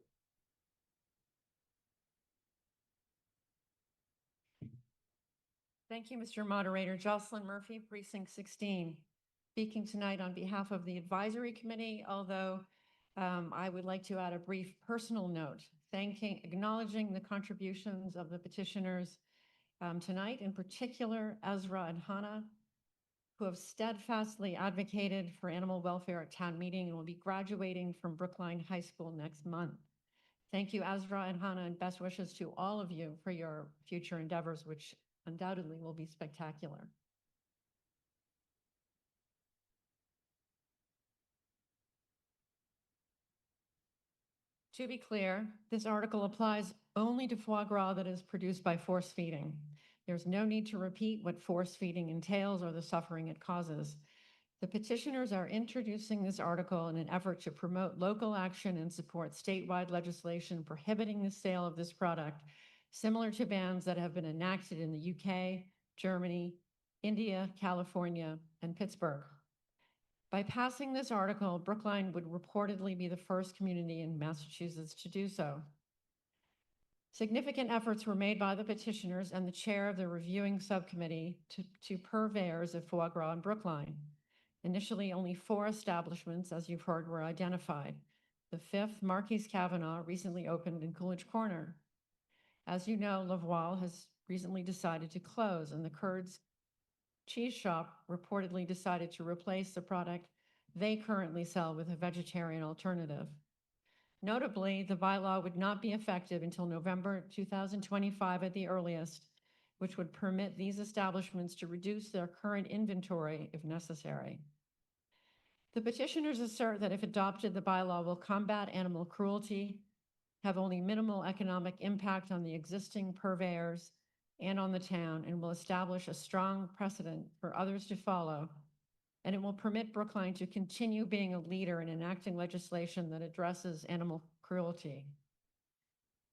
Thank you, Mr. Moderator. Jocelyn Murphy, Precinct 16, speaking tonight on behalf of the Advisory Committee, although I would like to add a brief personal note, acknowledging the contributions of the petitioners tonight, in particular Ezra and Hannah, who have steadfastly advocated for animal welfare at town meeting and will be graduating from Brookline High School next month. Thank you, Ezra and Hannah, and best wishes to all of you for your future endeavors, which undoubtedly will be spectacular. To be clear, this article applies only to foie gras that is produced by force feeding. There's no need to repeat what force feeding entails or the suffering it causes. The petitioners are introducing this article in an effort to promote local action and support statewide legislation prohibiting the sale of this product, similar to bans that have been enacted in the UK, Germany, India, California, and Pittsburgh. By passing this article, Brookline would reportedly be the first community in Massachusetts to do so. Significant efforts were made by the petitioners and the chair of the reviewing subcommittee to purveyors of foie gras in Brookline. Initially, only 4 establishments, as you've heard, were identified. The 5th, Marky's Kavanaugh, recently opened in Coolidge Corner. As you know, Lavoie has recently decided to close, and the Kurds cheese shop reportedly decided to replace the product they currently sell with a vegetarian alternative. Notably, the bylaw would not be effective until November 2025 at the earliest, which would permit these establishments to reduce their current inventory if necessary. The petitioners assert that if adopted, the bylaw will combat animal cruelty, have only minimal economic impact on the existing purveyors and on the town, and will establish a strong precedent for others to follow. And it will permit Brookline to continue being a leader in enacting legislation that addresses animal cruelty.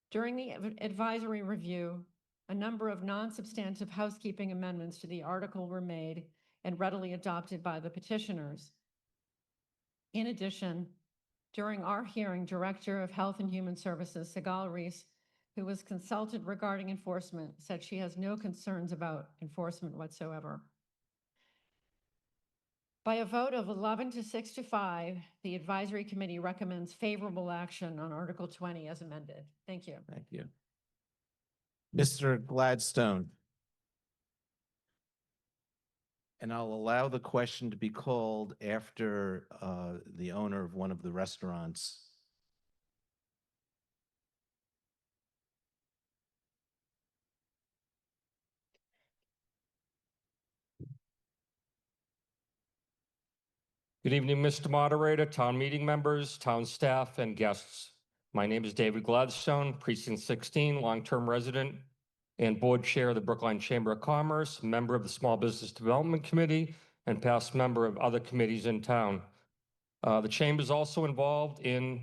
During the advisory review, a number of non-substantive housekeeping amendments to the article were made and readily adopted by the petitioners. In addition, during our hearing, Director of Health and Human Services, Sigal Reese, who was consulted regarding enforcement, said she has no concerns about enforcement whatsoever. By a vote of 11 to 6 to 5, the advisory committee recommends favorable action on Article 20 as amended. Thank you. Thank you. Mr. Gladstone. And I'll allow the question to be called after the owner of one of the restaurants. Good evening, Mr. Moderator, town meeting members, town staff, and guests. My name is David Gladstone, Precinct 16, long-term resident and board chair of the Brookline Chamber of Commerce, member of the Small Business Development Committee, and past member of other committees in town. The chamber is also involved in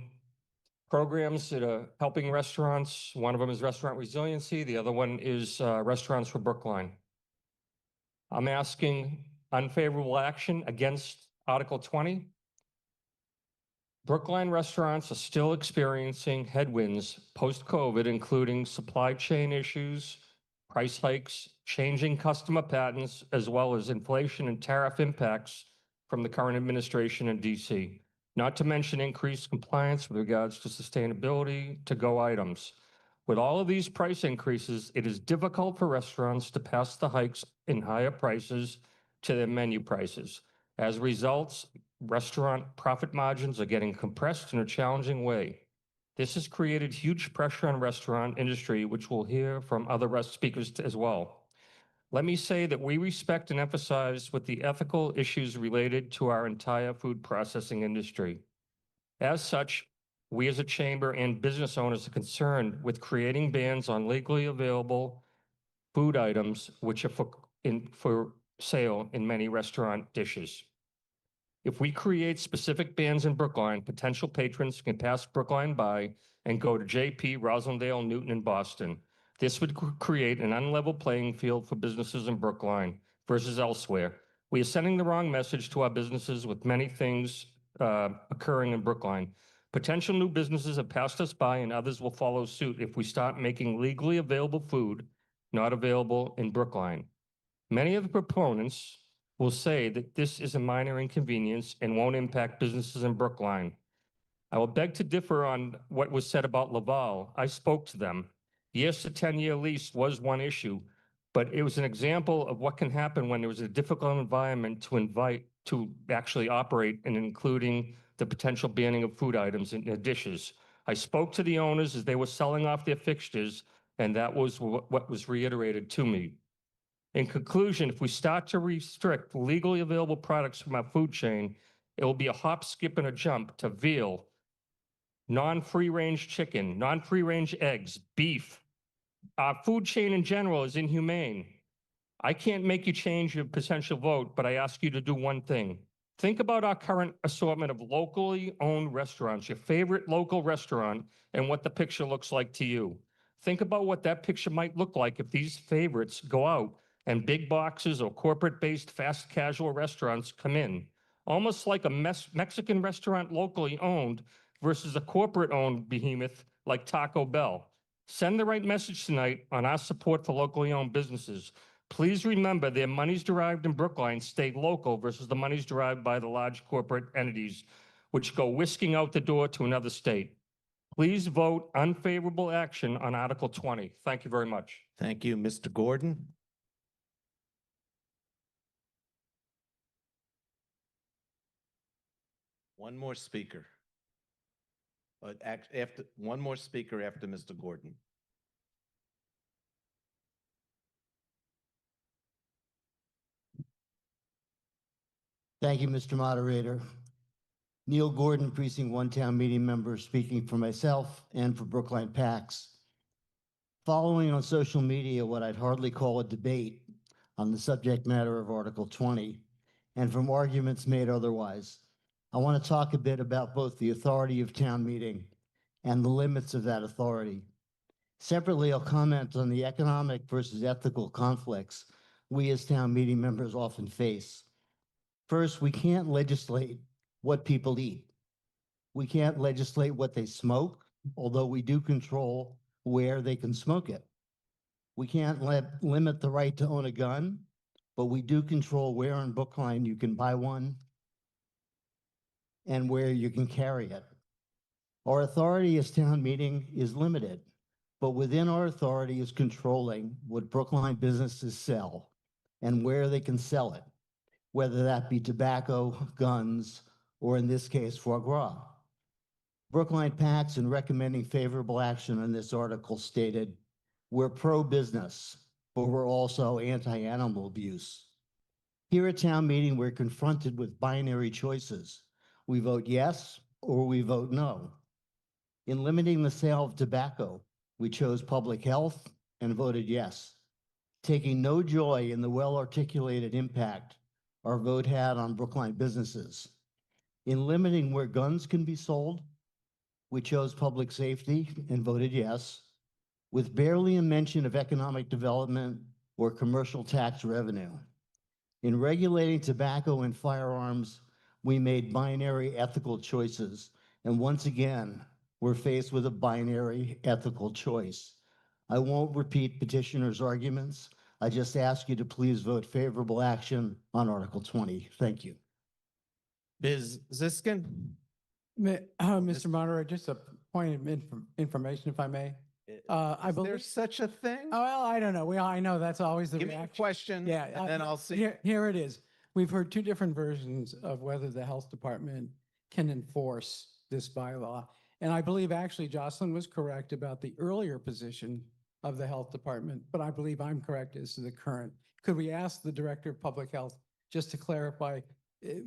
programs that are helping restaurants. One of them is Restaurant Resiliency. The other one is Restaurants for Brookline. I'm asking unfavorable action against Article 20. Brookline restaurants are still experiencing headwinds post-COVID, including supply chain issues, price hikes, changing customer patterns, as well as inflation and tariff impacts from the current administration in DC. Not to mention increased compliance with regards to sustainability to-go items. With all of these price increases, it is difficult for restaurants to pass the hikes in higher prices to their menu prices. As a result, restaurant profit margins are getting compressed in a challenging way. This has created huge pressure on restaurant industry, which we'll hear from other speakers as well. Let me say that we respect and emphasize with the ethical issues related to our entire food processing industry. As such, we as a chamber and business owners are concerned with creating bans on legally available food items, which are for sale in many restaurant dishes. If we create specific bans in Brookline, potential patrons can pass Brookline by and go to JP, Roslindale, Newton, and Boston. This would create an unlevel playing field for businesses in Brookline versus elsewhere. We are sending the wrong message to our businesses with many things occurring in Brookline. Potential new businesses have passed us by and others will follow suit if we start making legally available food not available in Brookline. Many of the proponents will say that this is a minor inconvenience and won't impact businesses in Brookline. I will beg to differ on what was said about Laval. I spoke to them. Yes, the 10-year lease was one issue, but it was an example of what can happen when there was a difficult environment to actually operate, and including the potential banning of food items in their dishes. I spoke to the owners as they were selling off their fixtures, and that was what was reiterated to me. In conclusion, if we start to restrict legally available products from our food chain, it will be a hop, skip, and a jump to veal, non-free range chicken, non-free range eggs, beef. Our food chain in general is inhumane. I can't make you change your potential vote, but I ask you to do one thing. Think about our current assortment of locally owned restaurants, your favorite local restaurant, and what the picture looks like to you. Think about what that picture might look like if these favorites go out and big boxes or corporate-based fast casual restaurants come in. Almost like a Mexican restaurant locally owned versus a corporate-owned behemoth like Taco Bell. Send the right message tonight on our support for locally owned businesses. Please remember their monies derived in Brookline stay local versus the monies derived by the large corporate entities, which go whisking out the door to another state. Please vote unfavorable action on Article 20. Thank you very much. Thank you, Mr. Gordon. One more speaker. After one more speaker after Mr. Gordon. Thank you, Mr. Moderator. Neil Gordon, Precinct 1 Town Meeting member, speaking for myself and for Brookline PACS. Following on social media what I'd hardly call a debate on the subject matter of Article 20, and from arguments made otherwise, I want to talk a bit about both the authority of town meeting and the limits of that authority. Separately, I'll comment on the economic versus ethical conflicts we as town meeting members often face. First, we can't legislate what people eat. We can't legislate what they smoke, although we do control where they can smoke it. We can't limit the right to own a gun, but we do control where in Brookline you can buy one and where you can carry it. Our authority as town meeting is limited, but within our authority is controlling what Brookline businesses sell and where they can sell it, whether that be tobacco, guns, or in this case, foie gras. Brookline PACS, in recommending favorable action on this article, stated, we're pro-business, but we're also anti-animal abuse. Here at town meeting, we're confronted with binary choices. We vote yes or we vote no. In limiting the sale of tobacco, we chose public health and voted yes, taking no joy in the well-articulated impact our vote had on Brookline businesses. In limiting where guns can be sold, we chose public safety and voted yes, with barely a mention of economic development or commercial tax revenue. In regulating tobacco and firearms, we made binary ethical choices, and once again, we're faced with a binary ethical choice. I won't repeat petitioners' arguments. I just ask you to please vote favorable action on Article 20. Thank you. Ms. Ziskin? Mr. Moderator, just a point of information, if I may. I believe there's such a thing? Oh, well, I don't know. I know that's always the Give me a reaction. question, Yeah, and then I'll see. Here it is. We've heard two different versions of whether the health department can enforce this bylaw. And I believe actually Jocelyn was correct about the earlier position of the health department, but I believe I'm correct as to the current. Could we ask the Director of Public Health just to clarify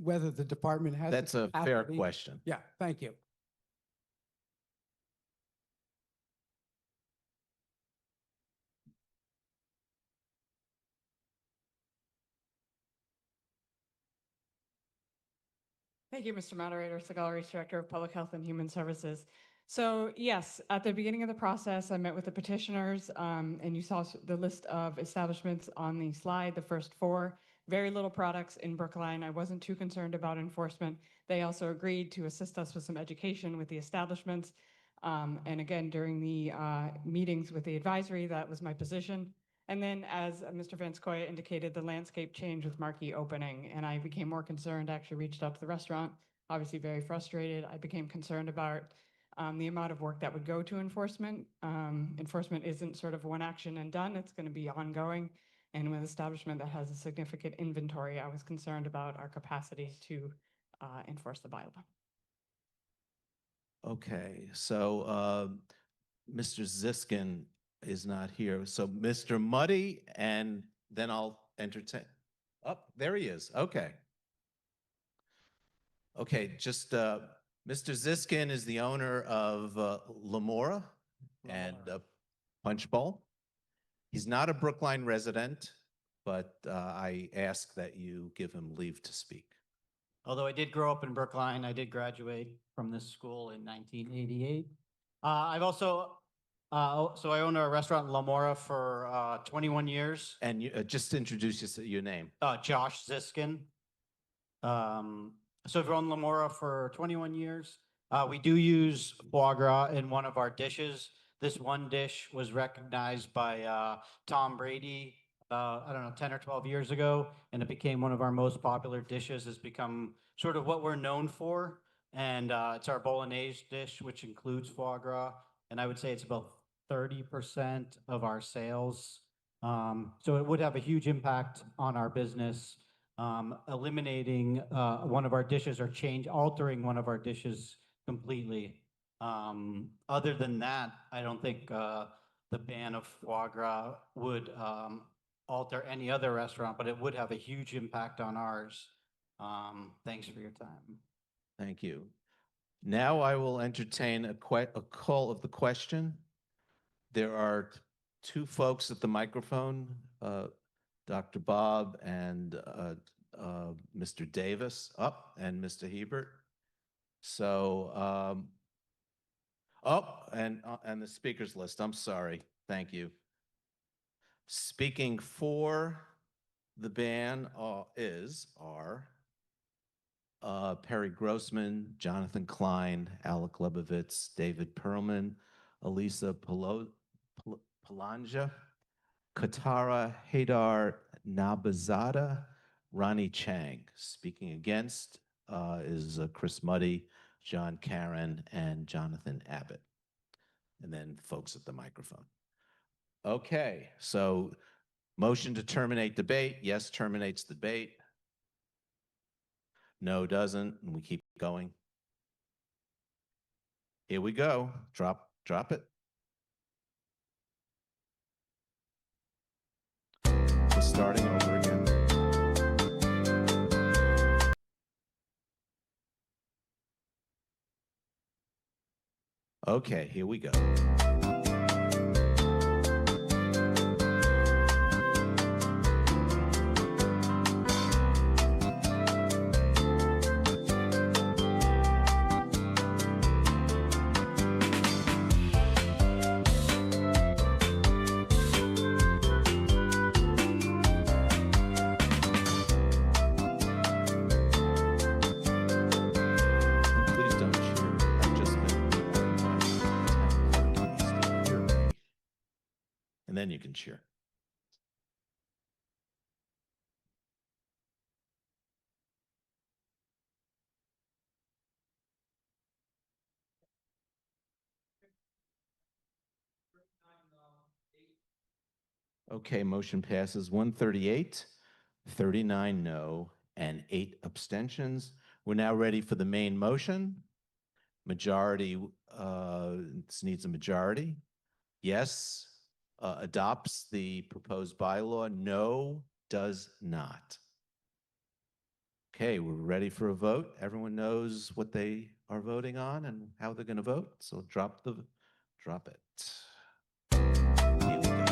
whether the department has— That's a fair question. Yeah, thank you. Thank you, Mr. Moderator, Segal Reese, Director of Public Health and Human Services. So yes, at the beginning of the process, I met with the petitioners, and you saw the list of establishments on the slide, the first four, very little products in Brookline. I wasn't too concerned about enforcement. They also agreed to assist us with some education with the establishments. And again, during the meetings with the advisory, that was my position. And then as Mr. Vanskoya indicated, the landscape changed with Marquee opening, and I became more concerned, actually reached out to the restaurant, obviously very frustrated. I became concerned about the amount of work that would go to enforcement. Enforcement isn't sort of one action and done, it's going to be ongoing. And with an establishment that has a significant inventory, I was concerned about our capacity to enforce the bylaw. Okay, so Mr. Ziskin is not here. So Mr. Muddy, and then I'll entertain. Oh, there he is. Okay. Okay, just Mr. Ziskin is the owner of Lamora and Punch Bowl. He's not a Brookline resident, but I ask that you give him leave to speak. Although I did grow up in Brookline, I did graduate from this school in 1988. I've also so I own a restaurant in Lamora for 21 years. And you just introduce your name. Josh Ziskin. So I've owned Lamora for 21 years. We do use foie gras in one of our dishes. This one dish was recognized by Tom Brady, I don't know, 10 or 12 years ago, and it became one of our most popular dishes. It's become sort of what we're known for. And it's our bolognese dish, which includes foie gras. And I would say it's about 30% of our sales. So it would have a huge impact on our business. Eliminating one of our dishes or altering one of our dishes completely. Other than that, I don't think the ban of foie gras would alter any other restaurant, but it would have a huge impact on ours. Thanks for your time. Thank you. Now I will entertain a call of the question. There are two folks at the microphone, Dr. Bob and Mr. Davis and Mr. Hebert. So, and the speakers list, I'm sorry. Thank you. Speaking for the ban are Perry Grossman, Jonathan Klein, Alec Lebovitz, David Perlman, Elisa Palanja, Katara Haydar Nabazada, Ronnie Chang. Speaking against is Chris Muddy, John Karen, and Jonathan Abbott. And then folks at the microphone. Okay, so motion to terminate debate. Yes, terminates debate. No, doesn't, and we keep going. Here we go. Drop it. We're starting over again. Okay, here we go. Please don't cheer. I've just been warned by the town clerk he needs to hear me. And then you can cheer. Okay, motion passes 138, 39 no, and 8 abstentions. We're now ready for the main motion. Majority, this needs a majority. Yes, adopts the proposed bylaw. No, does not. Okay, we're ready for a vote. Everyone knows what they are voting on and how they're going to vote. So drop it. Here we go.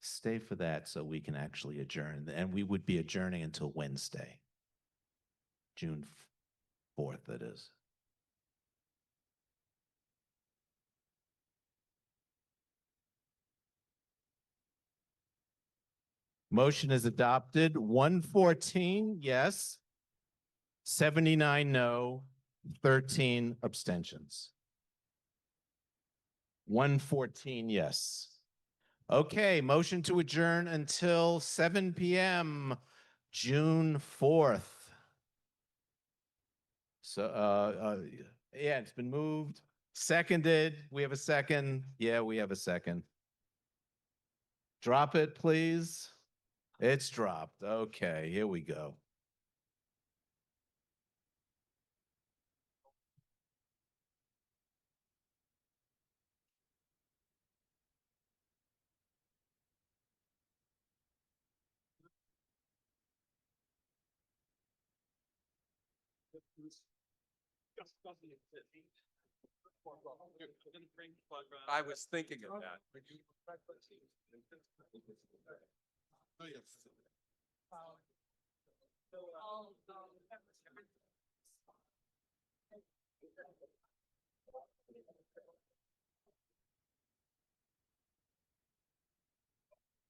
Stay for that so we can actually adjourn. And we would be adjourning until Wednesday, June 4th, that is. Motion is adopted. 114, yes. 79 no, 13 abstentions. 114, yes. Okay, motion to adjourn until 7 p.m., June 4th. So, yeah, it's been moved. Seconded. We have a second. Yeah, we have a second. Drop it, please. It's dropped. Okay, here we go. I was thinking of that. Oh, yes.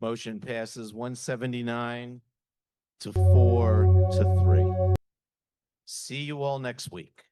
Motion passes 179 to 4 to 3. See you all next week.